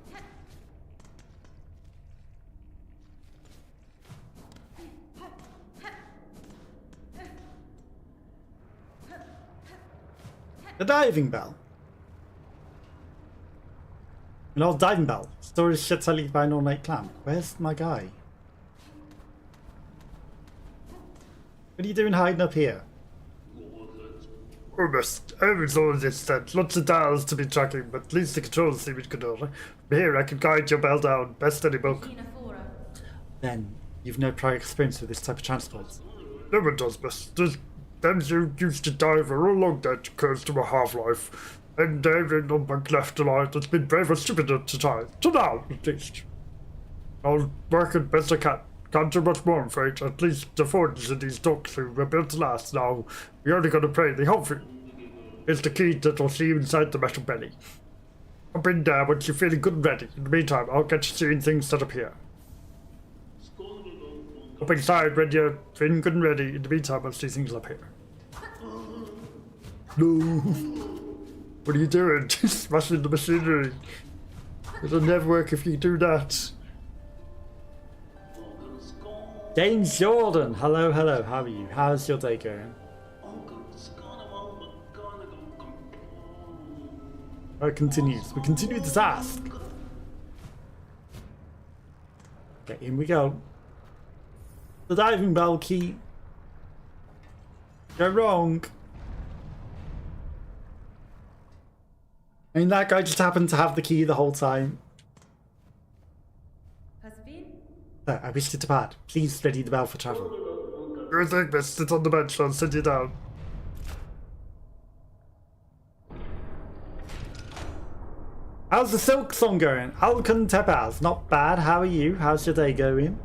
The diving bell. An old diving bell. Storage shit I leave by an all-night clamp. Where's my guy? What are you doing hiding up here? Almost. Everything's all distant. Lots of dials to be tracking, but at least the controls seem in control. From here, I can guide your bell down. Best any book. Then, you've no prior experience with this type of transport. No one does, but there's them who used to dive are all along that curves to a half-life. And there ain't no one left alive that's been brave or stupid enough to try. To now, at least. I'll work it best I can. Can't do much more, I'm afraid. At least the forges in these docks who were built to last now. We only gotta pray they hope for it's the key that will see you inside the metal belly. Hop in there once you're feeling good and ready. In the meantime, I'll get you seeing things set up here. Hop inside when you're feeling good and ready. In the meantime, I'll see things up here. No. What are you doing? Smashing the machinery. It'll never work if you do that. James Jordan, hello, hello, how are you? How's your day going? It continues. We continue the task. Okay, in we go. The diving bell key. Go wrong. I mean, that guy just happened to have the key the whole time. I wish to depart. Please ready the bell for travel. You're a thing, miss. Sit on the bench. I'll send you down. How's the Silksong going? Alcon Tepaz. Not bad. How are you? How's your day going?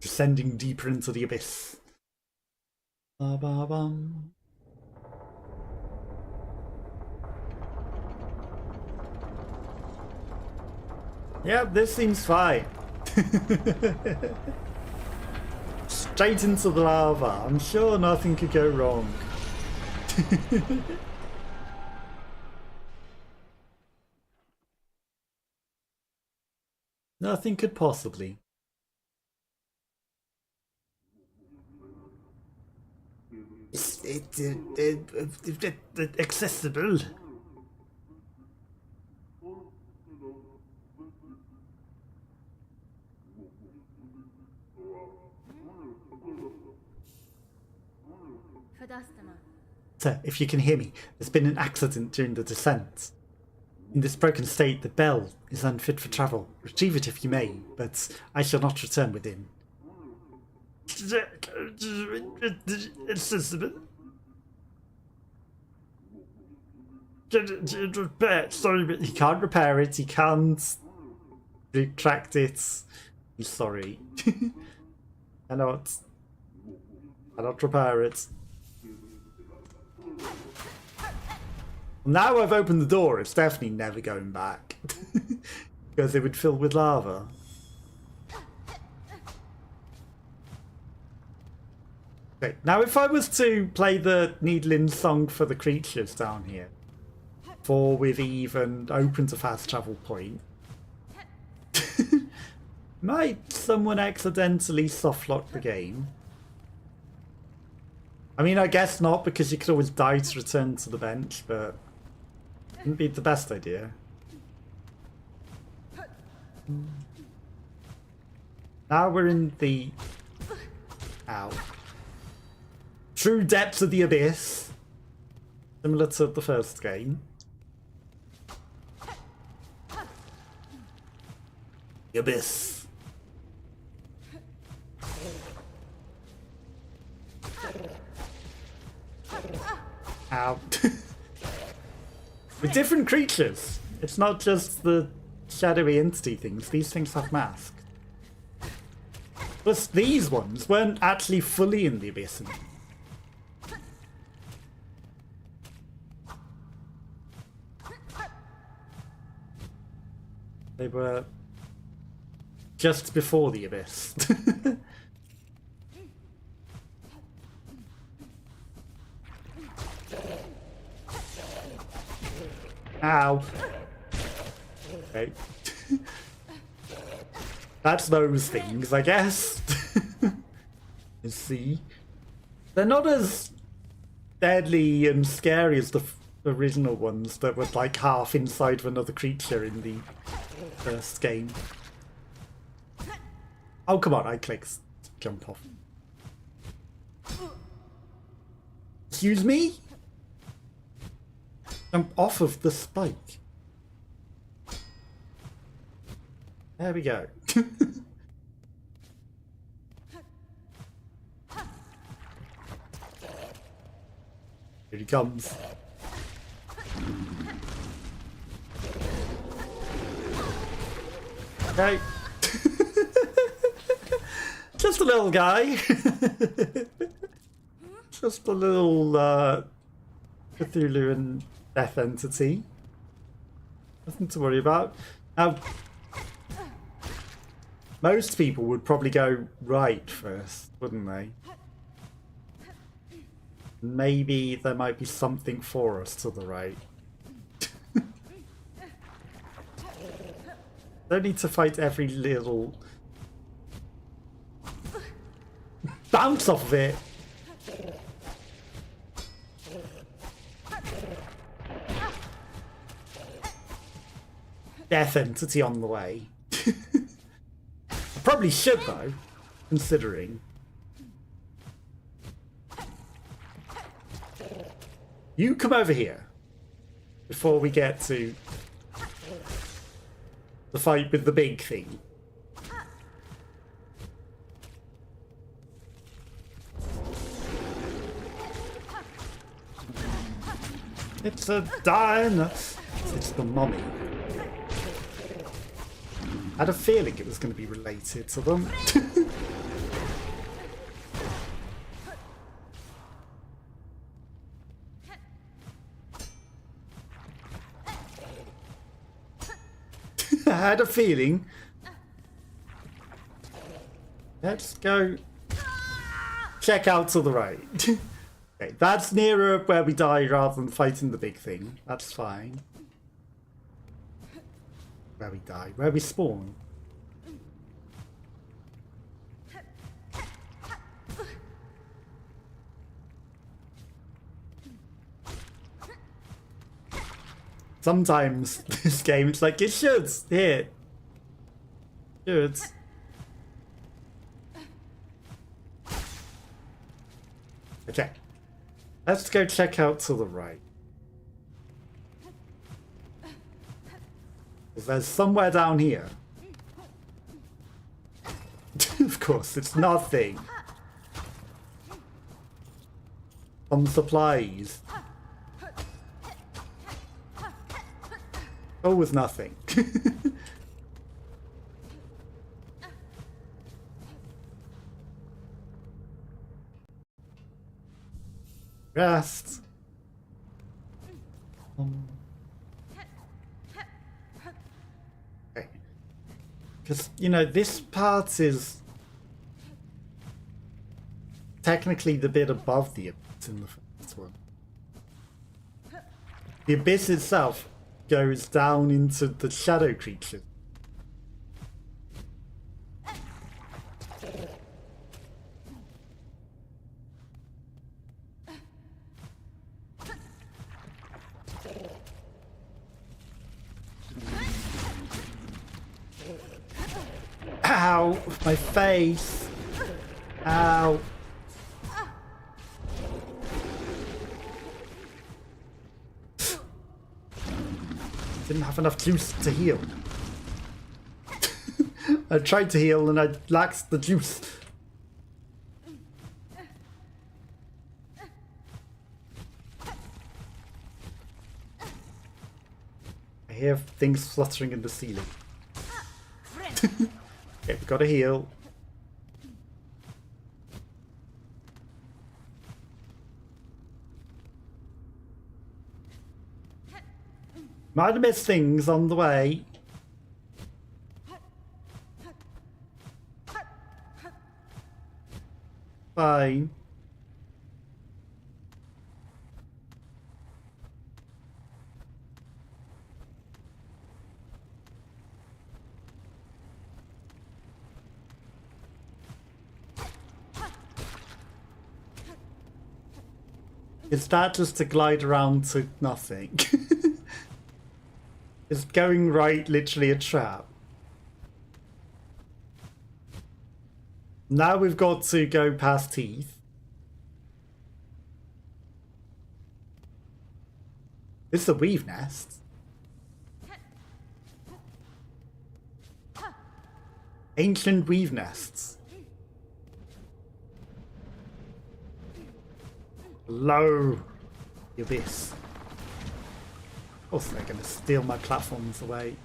Descending deeper into the abyss. Ba-ba-bum. Yeah, this seems fine. Straight into the lava. I'm sure nothing could go wrong. Nothing could possibly. It's accessible. Sir, if you can hear me, there's been an accident during the descent. In this broken state, the bell is unfit for travel. Retrieve it if you may, but I shall not return within. Accessible. Sorry, but He can't repair it, he can't retract it. I'm sorry. cannot repair it. Now I've opened the door, it's definitely never going back. Because it would fill with lava. Okay, now if I was to play the needling song for the creatures down here, for with even open to fast travel point, Might someone accidentally softlock the game? I mean, I guess not, because you could always die to return to the bench, but wouldn't be the best idea. Now we're in the... Ow. True depths of the abyss. Similar to the first game. The abyss. Ow. With different creatures. It's not just the shadowy entity things. These things have masks. Plus, these ones weren't actually fully in the abyss. They were just before the abyss. Ow. Okay. That's those things, I guess. You see? They're not as deadly and scary as the original ones that were like half inside of another creature in the first game. Oh, come on, I clicked. Jump off. Excuse me? Jump off of the spike. There we go. Here he comes. Okay. Just a little guy. Just a little Cthulhuan death entity. Nothing to worry about. Now, most people would probably go right first, wouldn't they? Maybe there might be something for us to the right. Don't need to fight every little... Bounce off of it! Death entity on the way. I probably should though, considering. You come over here before we get to the fight with the big thing. It's a dino. It's the mummy. I had a feeling it was going to be related to them. I had a feeling. Let's go check out to the right. Okay, that's nearer where we die rather than fighting the big thing. That's fine. Where we die, where we spawn. Sometimes this game, it's like, it should hit. Should. Okay. Let's go check out to the right. There's somewhere down here. Of course, it's nothing. Some supplies. Always nothing. Rest. Okay. Because, you know, this part is technically the bit above the abyss in the first one. The abyss itself goes down into the shadow creature. Ow! My face! Ow! Didn't have enough juice to heal. I tried to heal and I lacked the juice. I hear things fluttering in the ceiling. Okay, we gotta heal. Might have missed things on the way. Fine. Is that just to glide around to nothing? Is going right literally a trap? Now we've got to go past teeth. This is a weave nest. Ancient weave nests. Low. The abyss. Of course they're going to steal my platforms away.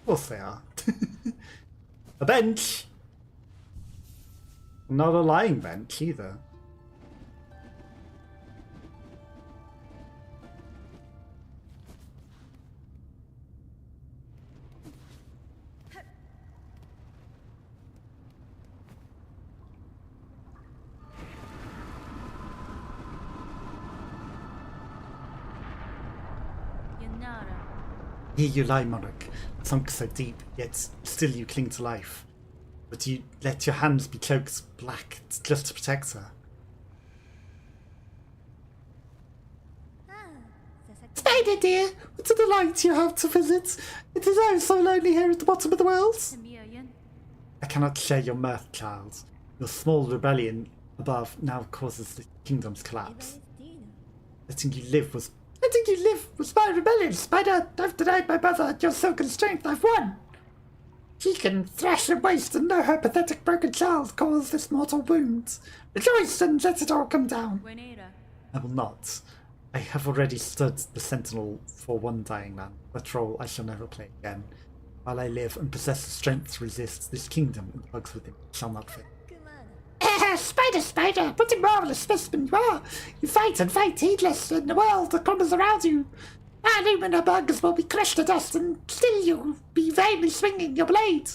Of course they are. A bench! Not a lying bench either. Here you lie, monarch, sunk so deep, yet still you cling to life. But you let your hands be choked black just to protect her. Spider dear, what a delight you have to visit. It is oh so lonely here at the bottom of the world. I cannot share your mirth, child. Your small rebellion above now causes the kingdom's collapse. Letting you live was my rebellion, Spider. I've denied my mother your silken strength. I've won. She can thrash and waste, and know her pathetic broken child caused this mortal wound. Rejoice and let it all come down. I will not. I have already stood the sentinel for one dying land, a role I shall never play again. While I live and possess the strength to resist, this kingdom and bugs within shall not fail. Spider, what a marvelous specimen you are! You fight and fight, heedless in the world that crumbles around you. Our luminous bugs will be crushed to dust, and still you'll be vainly swinging your blade.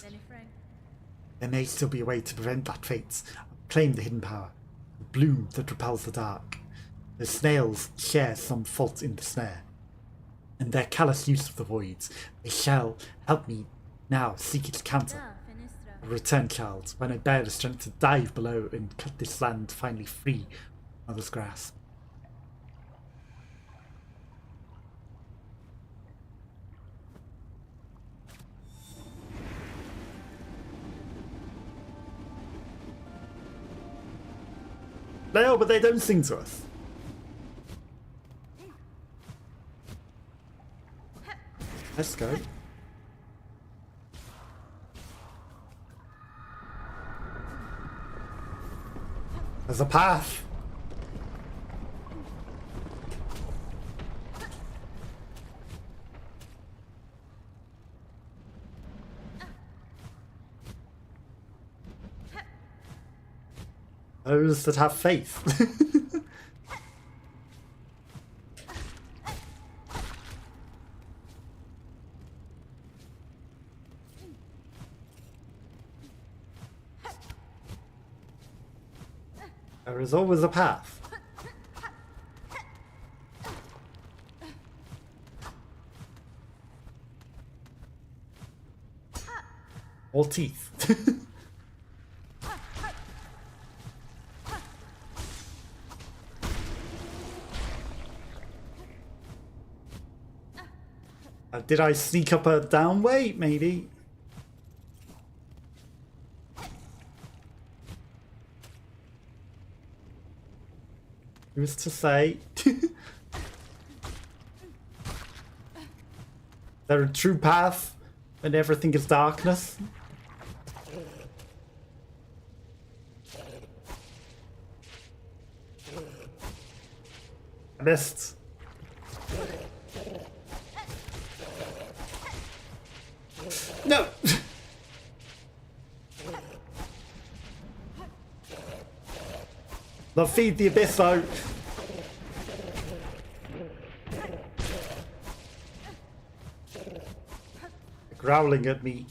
There may still be a way to prevent that fate. Claim the hidden power, the bloom that repels the dark. The snails share some fault in the snare, and their callous use of the voids. They shall help me now seek its counter. A return, child, when I bear the strength to dive below and cut this land finally free from mother's grasp. No, but they don't sing to us. Let's go. There's a path. Those that have faith. There is always a path. Or teeth. Did I sneak up a down way? Maybe. Who's to say? There a true path when everything is darkness? I missed. No! They'll feed the abyss though. Growling at me.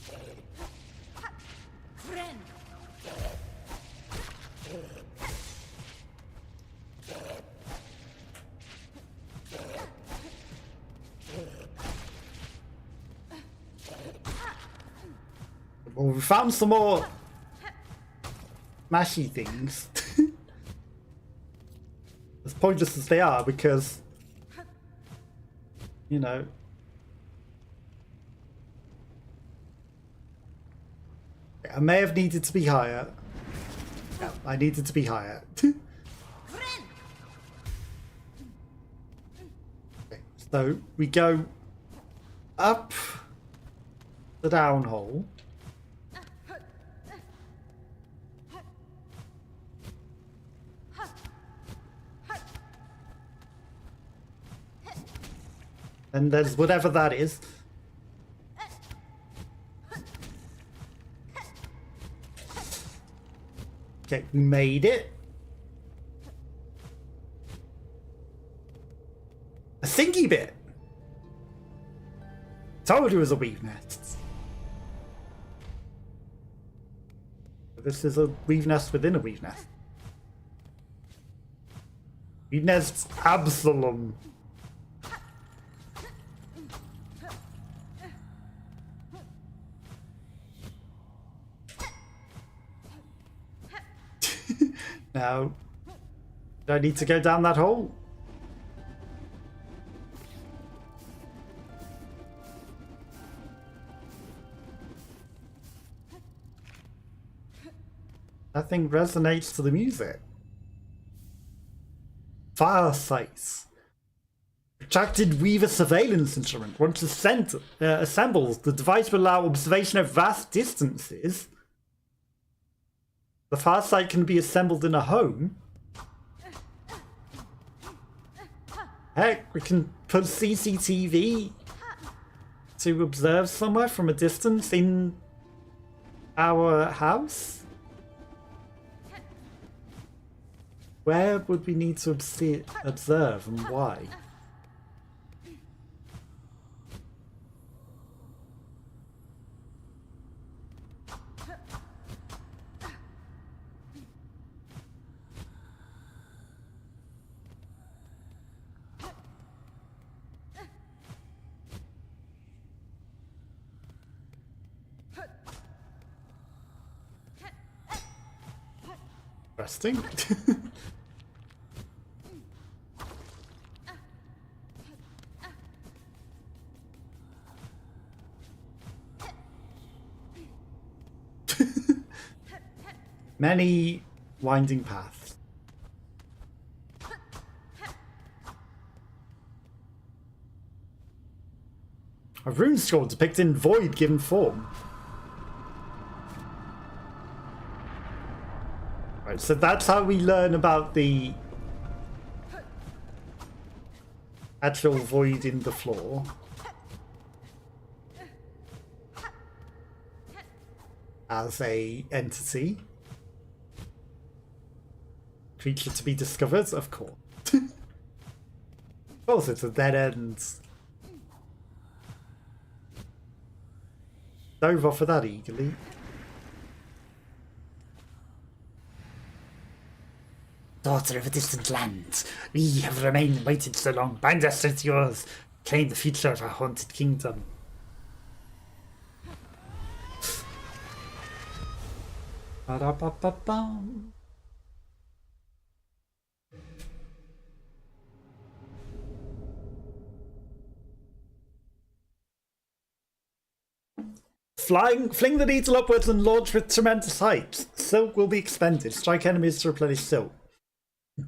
Well, we found some more mashy things. As pointless as they are, because, you know, I may have needed to be higher. Yeah, I needed to be higher. Okay, so we go up the down hole. And there's whatever that is. Okay, we made it. A thingy bit. Told you it was a weave nest. This is a weave nest within a weave nest. Weave nest Absalom. Now, do I need to go down that hole? Nothing resonates to the music. Fire sights. Retracted Weaver surveillance instrument. Once assembles, the device will allow observation of vast distances. The fire sight can be assembled in a home. Heck, we can put CCTV to observe somewhere from a distance in our house. Where would we need to observe and why? Interesting. Many winding paths. A rune scroll depicting void given form. Right, so that's how we learn about the actual void in the floor. As a entity. Creature to be discovered, of course. Of course, it's a dead end. Dove off of that eagerly. Daughter of a distant land, we have remained waited so long. Bind us to yours. Claim the future of our haunted kingdom. Ba-da-ba-ba-bum. Fling the needle upwards and launch with tremendous height. Silk will be expended. Strike enemies to replenish silk.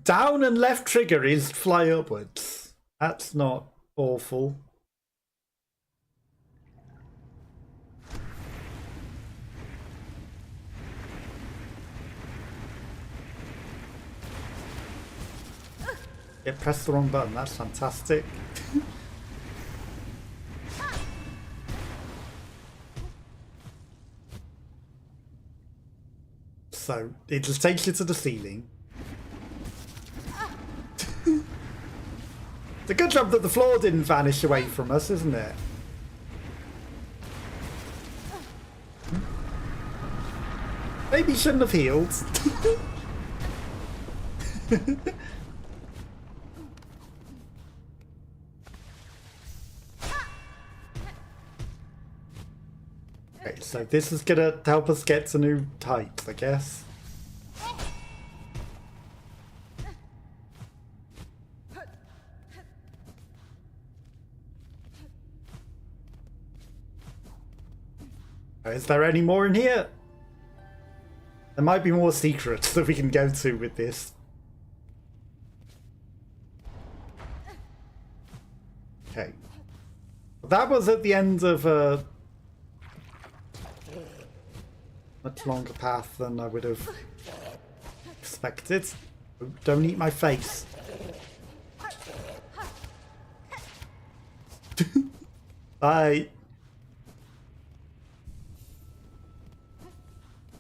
Down and left trigger is fly upwards. That's not awful. Yeah, press the wrong button. That's fantastic. So, it just takes you to the ceiling. It's a good job that the floor didn't vanish away from us, isn't it? Maybe shouldn't have healed. Okay, so this is gonna help us get to new heights, I guess. Is there any more in here? There might be more secrets that we can go to with this. Okay. That was at the end of a much longer path than I would have expected. Don't eat my face. Bye.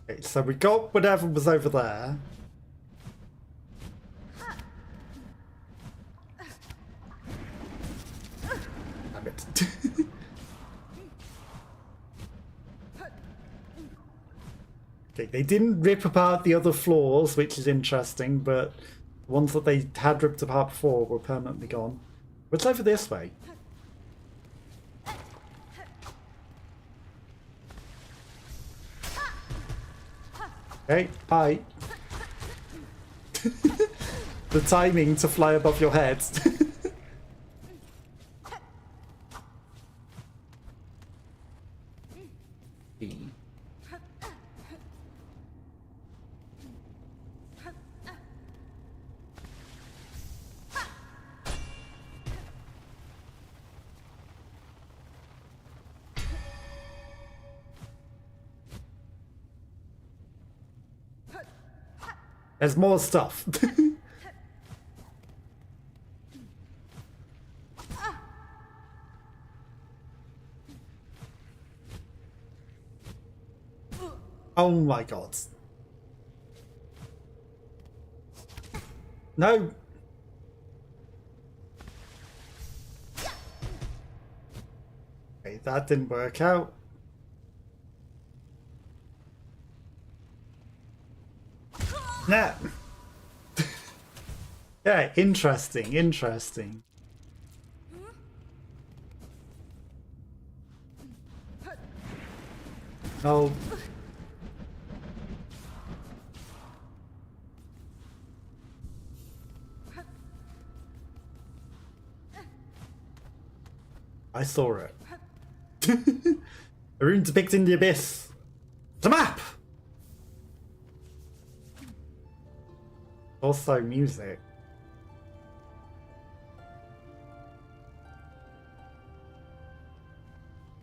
Okay, so we got whatever was over there. Damn it. Okay, they didn't rip apart the other floors, which is interesting, but the ones that they had ripped apart before were permanently gone. What's over this way? Okay, bye. The timing to fly above your head. There's more stuff. Oh my god. No. Okay, that didn't work out. Nah. Yeah, interesting, interesting. Oh. I saw it. A room depicting the abyss. The map! Also music.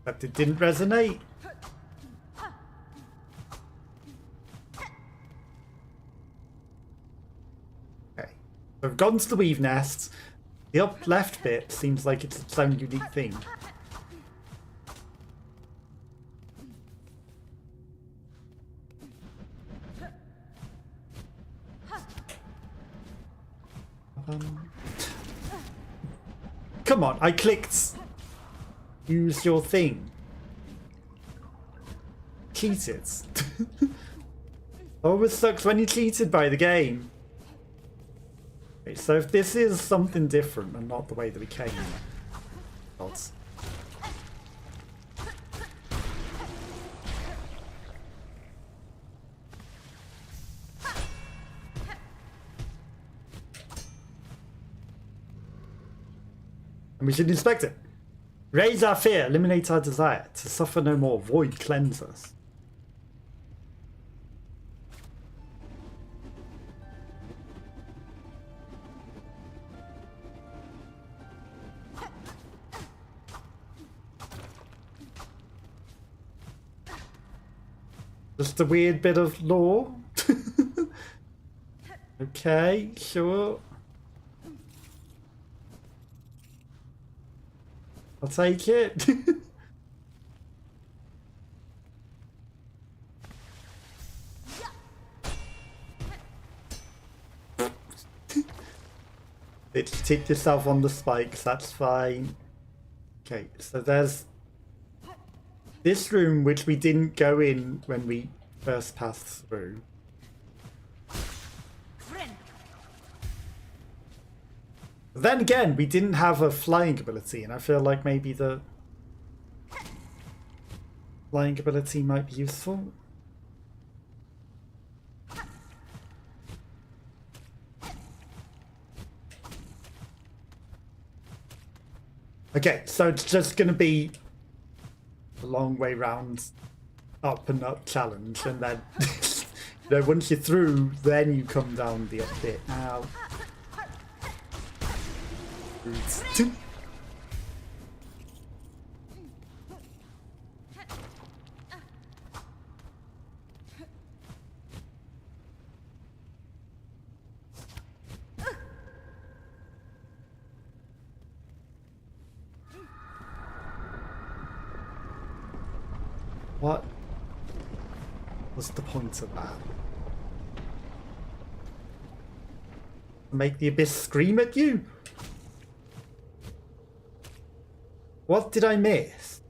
But it didn't resonate. Okay. So I've gone to the weave nest. The up left bit seems like it's its own unique thing. Come on, I clicked. Use your thing. Cheated. Always sucks when you're cheated by the game. Okay, so if this is something different and not the way that we came, gods. And we should inspect it. Raise our fear, eliminate our desire. To suffer no more, void cleanse us. Just a weird bit of lore. Okay, sure. I'll take it. It's tick yourself on the spikes, that's fine. Okay, so there's this room which we didn't go in when we first passed through. Then again, we didn't have a flying ability, and I feel like maybe the flying ability might be useful. Okay, so it's just going to be a long way round, up and up challenge, and then you know, once you're through, then you come down the up bit. Ow. What was the point of that? Make the abyss scream at you? What did I miss?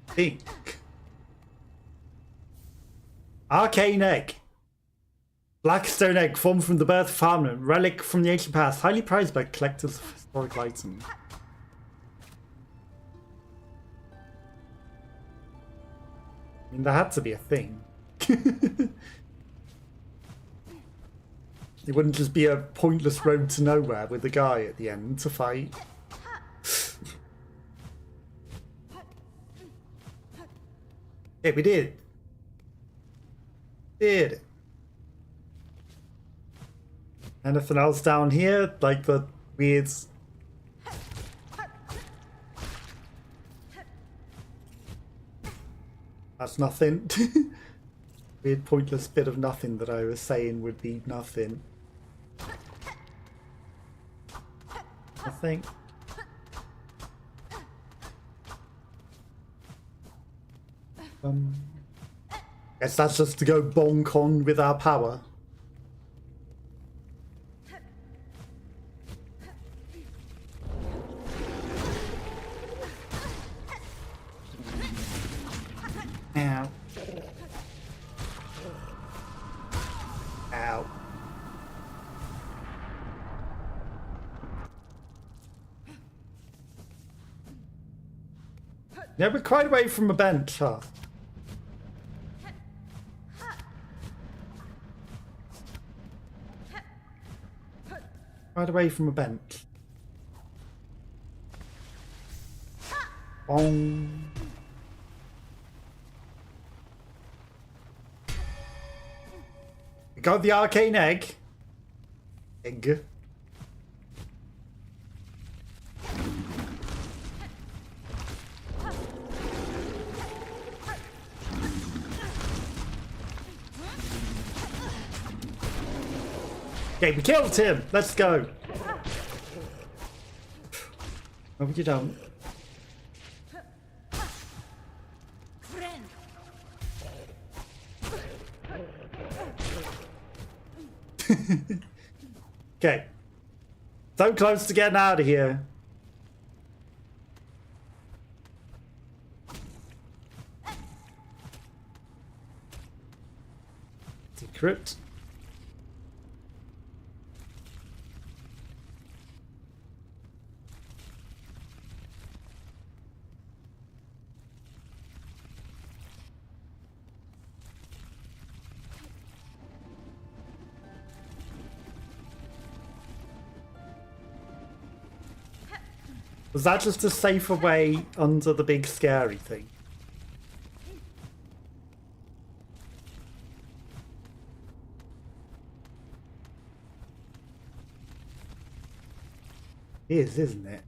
Think. Arcane egg. Blackstone egg formed from the birth of Pharloom, relic from the ancient past, highly prized by collectors of historical items. I mean, there had to be a thing. It wouldn't just be a pointless road to nowhere with a guy at the end to fight. Yeah, we did. Did. Anything else down here? Like the weird... That's nothing. Weird pointless bit of nothing that I was saying would be nothing. Nothing. Guess that's just to go bonk on with our power. Ow. Ow. Yeah, we're quite away from a bench, huh? Quite away from a bench. Bong. We got the arcane egg. Egg. Okay, we killed him. Let's go. Oh, you don't. Okay. So close to getting out of here. Secret. Was that just a safer way under the big scary thing? It is, isn't it?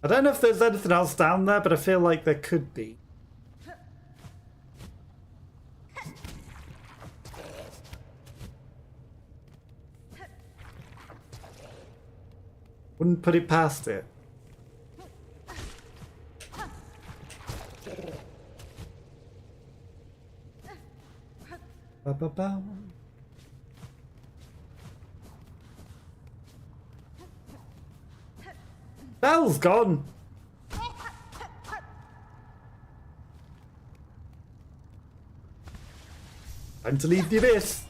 I don't know if there's anything else down there, but I feel like there could be. Wouldn't put it past it. Ba ba ba. Bell's gone. Time to leave the abyss.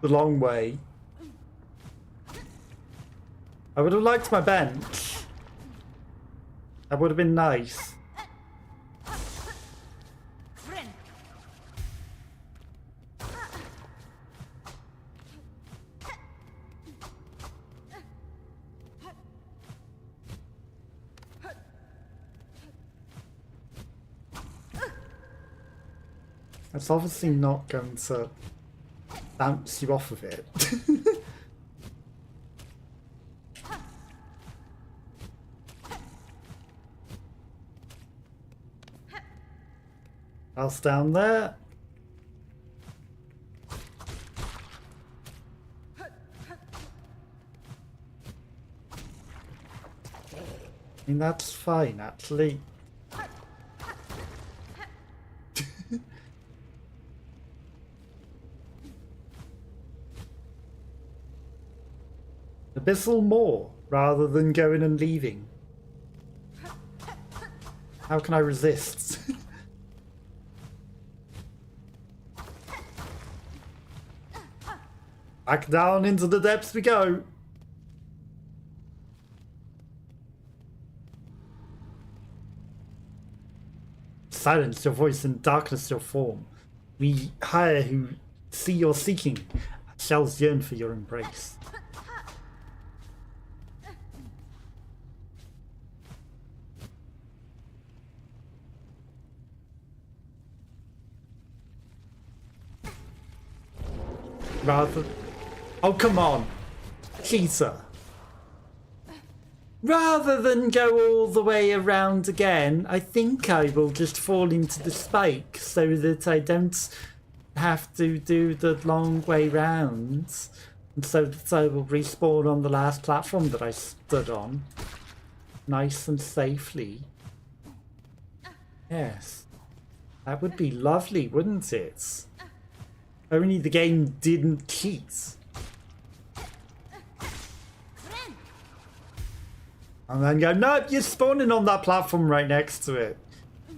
The long way. I would have liked my bench. That would have been nice. That's obviously not going to bounce you off of it. Else down there. I mean, that's fine, actually. Abyssal more, rather than going and leaving. How can I resist? Back down into the depths we go. Silence your voice and darkness your form. We hire who see your seeking. Shells yearn for your embrace. Rather... Oh, come on! Cheater! Rather than go all the way around again, I think I will just fall into the spike so that I don't have to do the long way round. And so that I will respawn on the last platform that I stood on. Nice and safely. Yes. That would be lovely, wouldn't it? Only the game didn't cheat. And then go, nope, you're spawning on that platform right next to it.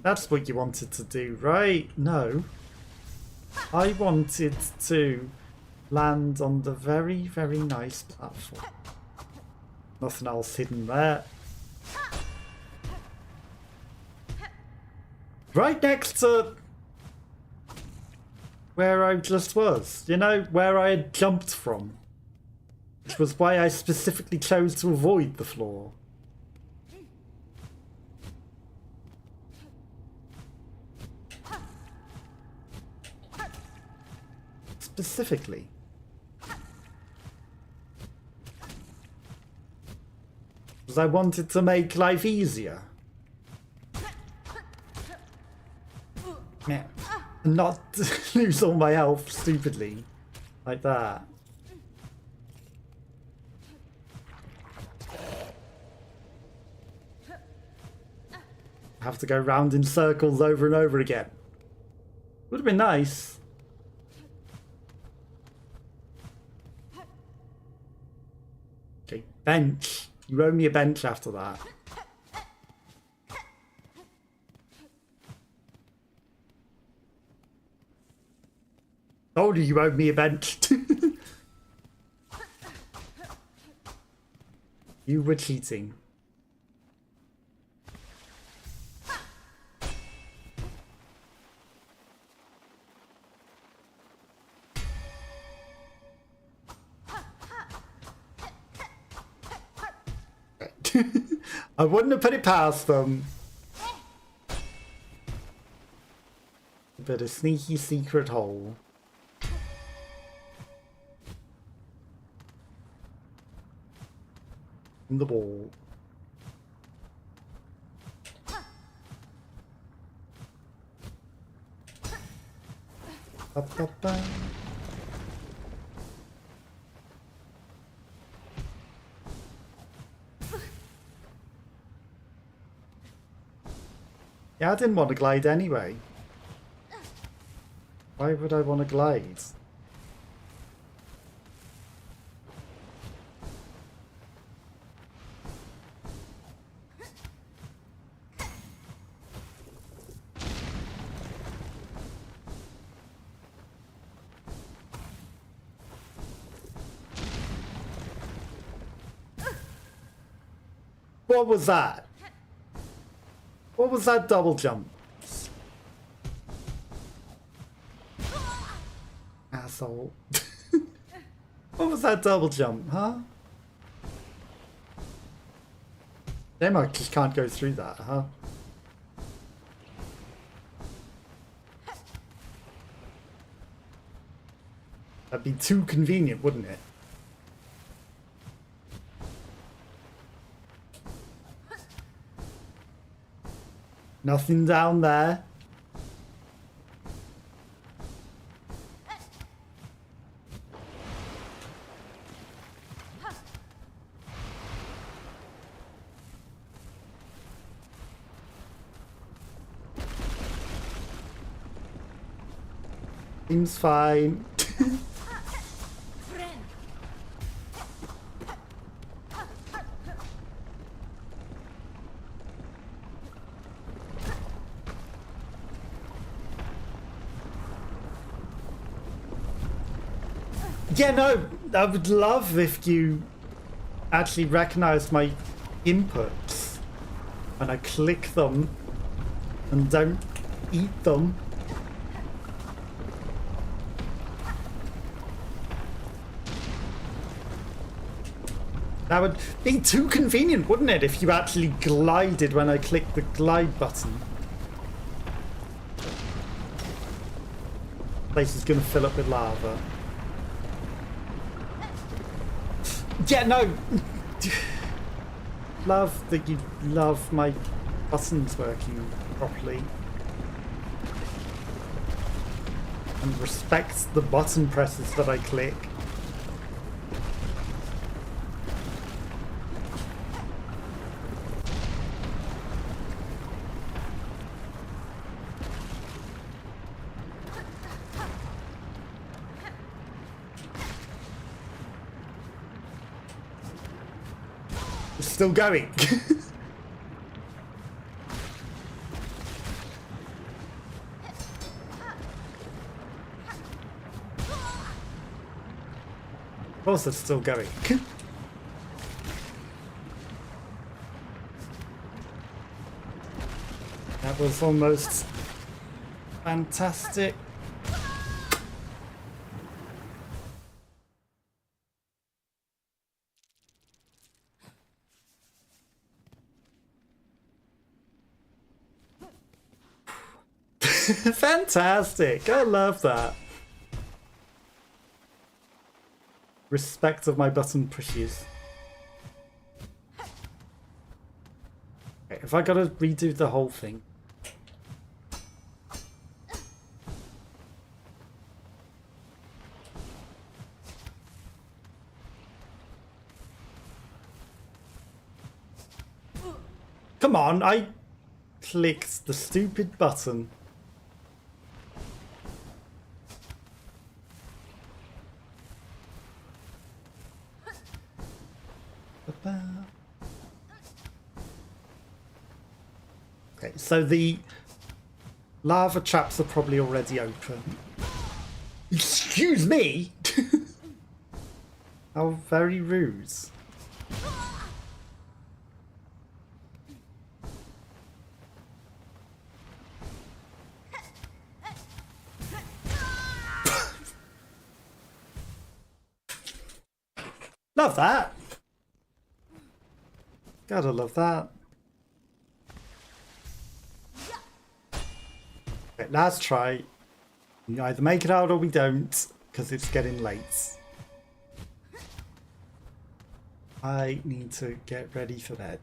That's what you wanted to do, right? No. I wanted to land on the very, very nice platform. Nothing else hidden there. Right next to where I just was. You know, where I had jumped from. Which was why I specifically chose to avoid the floor. Specifically. Because I wanted to make life easier. Yeah. And not lose all my health stupidly. Like that. Have to go round in circles over and over again. Would have been nice. Okay, bench. You owe me a bench after that. Told you owed me a bench. You were cheating. I wouldn't have put it past them. But a sneaky secret hole. In the wall. Ba, ba, ba. Yeah, I didn't want to glide anyway. Why would I want to glide? What was that? What was that double jump? Asshole. What was that double jump, huh? Damn, I just can't go through that, huh? That'd be too convenient, wouldn't it? Nothing down there. Seems fine. Yeah, no, I would love if you actually recognize my inputs when I click them and don't eat them. That would be too convenient, wouldn't it, if you actually glided when I clicked the glide button. Place is gonna fill up with lava. Yeah, no. Love that you love my buttons working properly. And respect the button presses that I click. Still going. Of course it's still going. That was almost fantastic. Fantastic! I love that. Respect of my button pushes. Okay, have I got to redo the whole thing? Come on, I clicked the stupid button. Okay, so the lava traps are probably already open. Excuse me! How very rude. Love that. Gotta love that. Okay, last try. We either make it out or we don't, because it's getting late. I need to get ready for bed.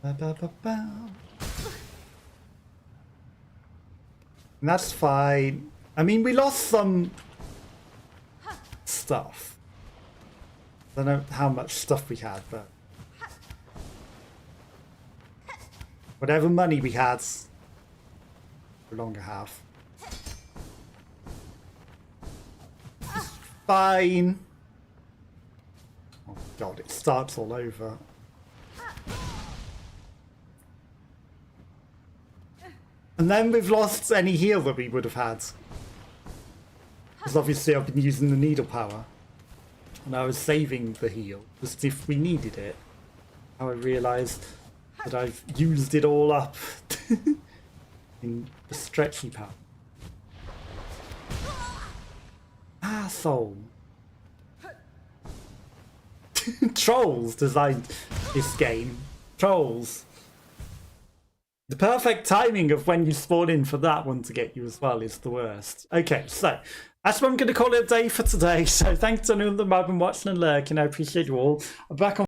Ba, ba, ba, ba. And that's fine. I mean, we lost some stuff. I don't know how much stuff we had, but whatever money we had, no longer have. Fine. Oh god, it starts all over. And then we've lost any heal that we would have had. Because obviously I've been using the needle power. And I was saving the heal, just if we needed it. Now I realised that I've used it all up in the stretchy power. Asshole. Trolls designed this game. Trolls. The perfect timing of when you spawn in for that one to get you as well is the worst. Okay, so that's what I'm going to call it a day for today. So thanks to anyone that might have been watching and lurking. I appreciate you all. I'm back on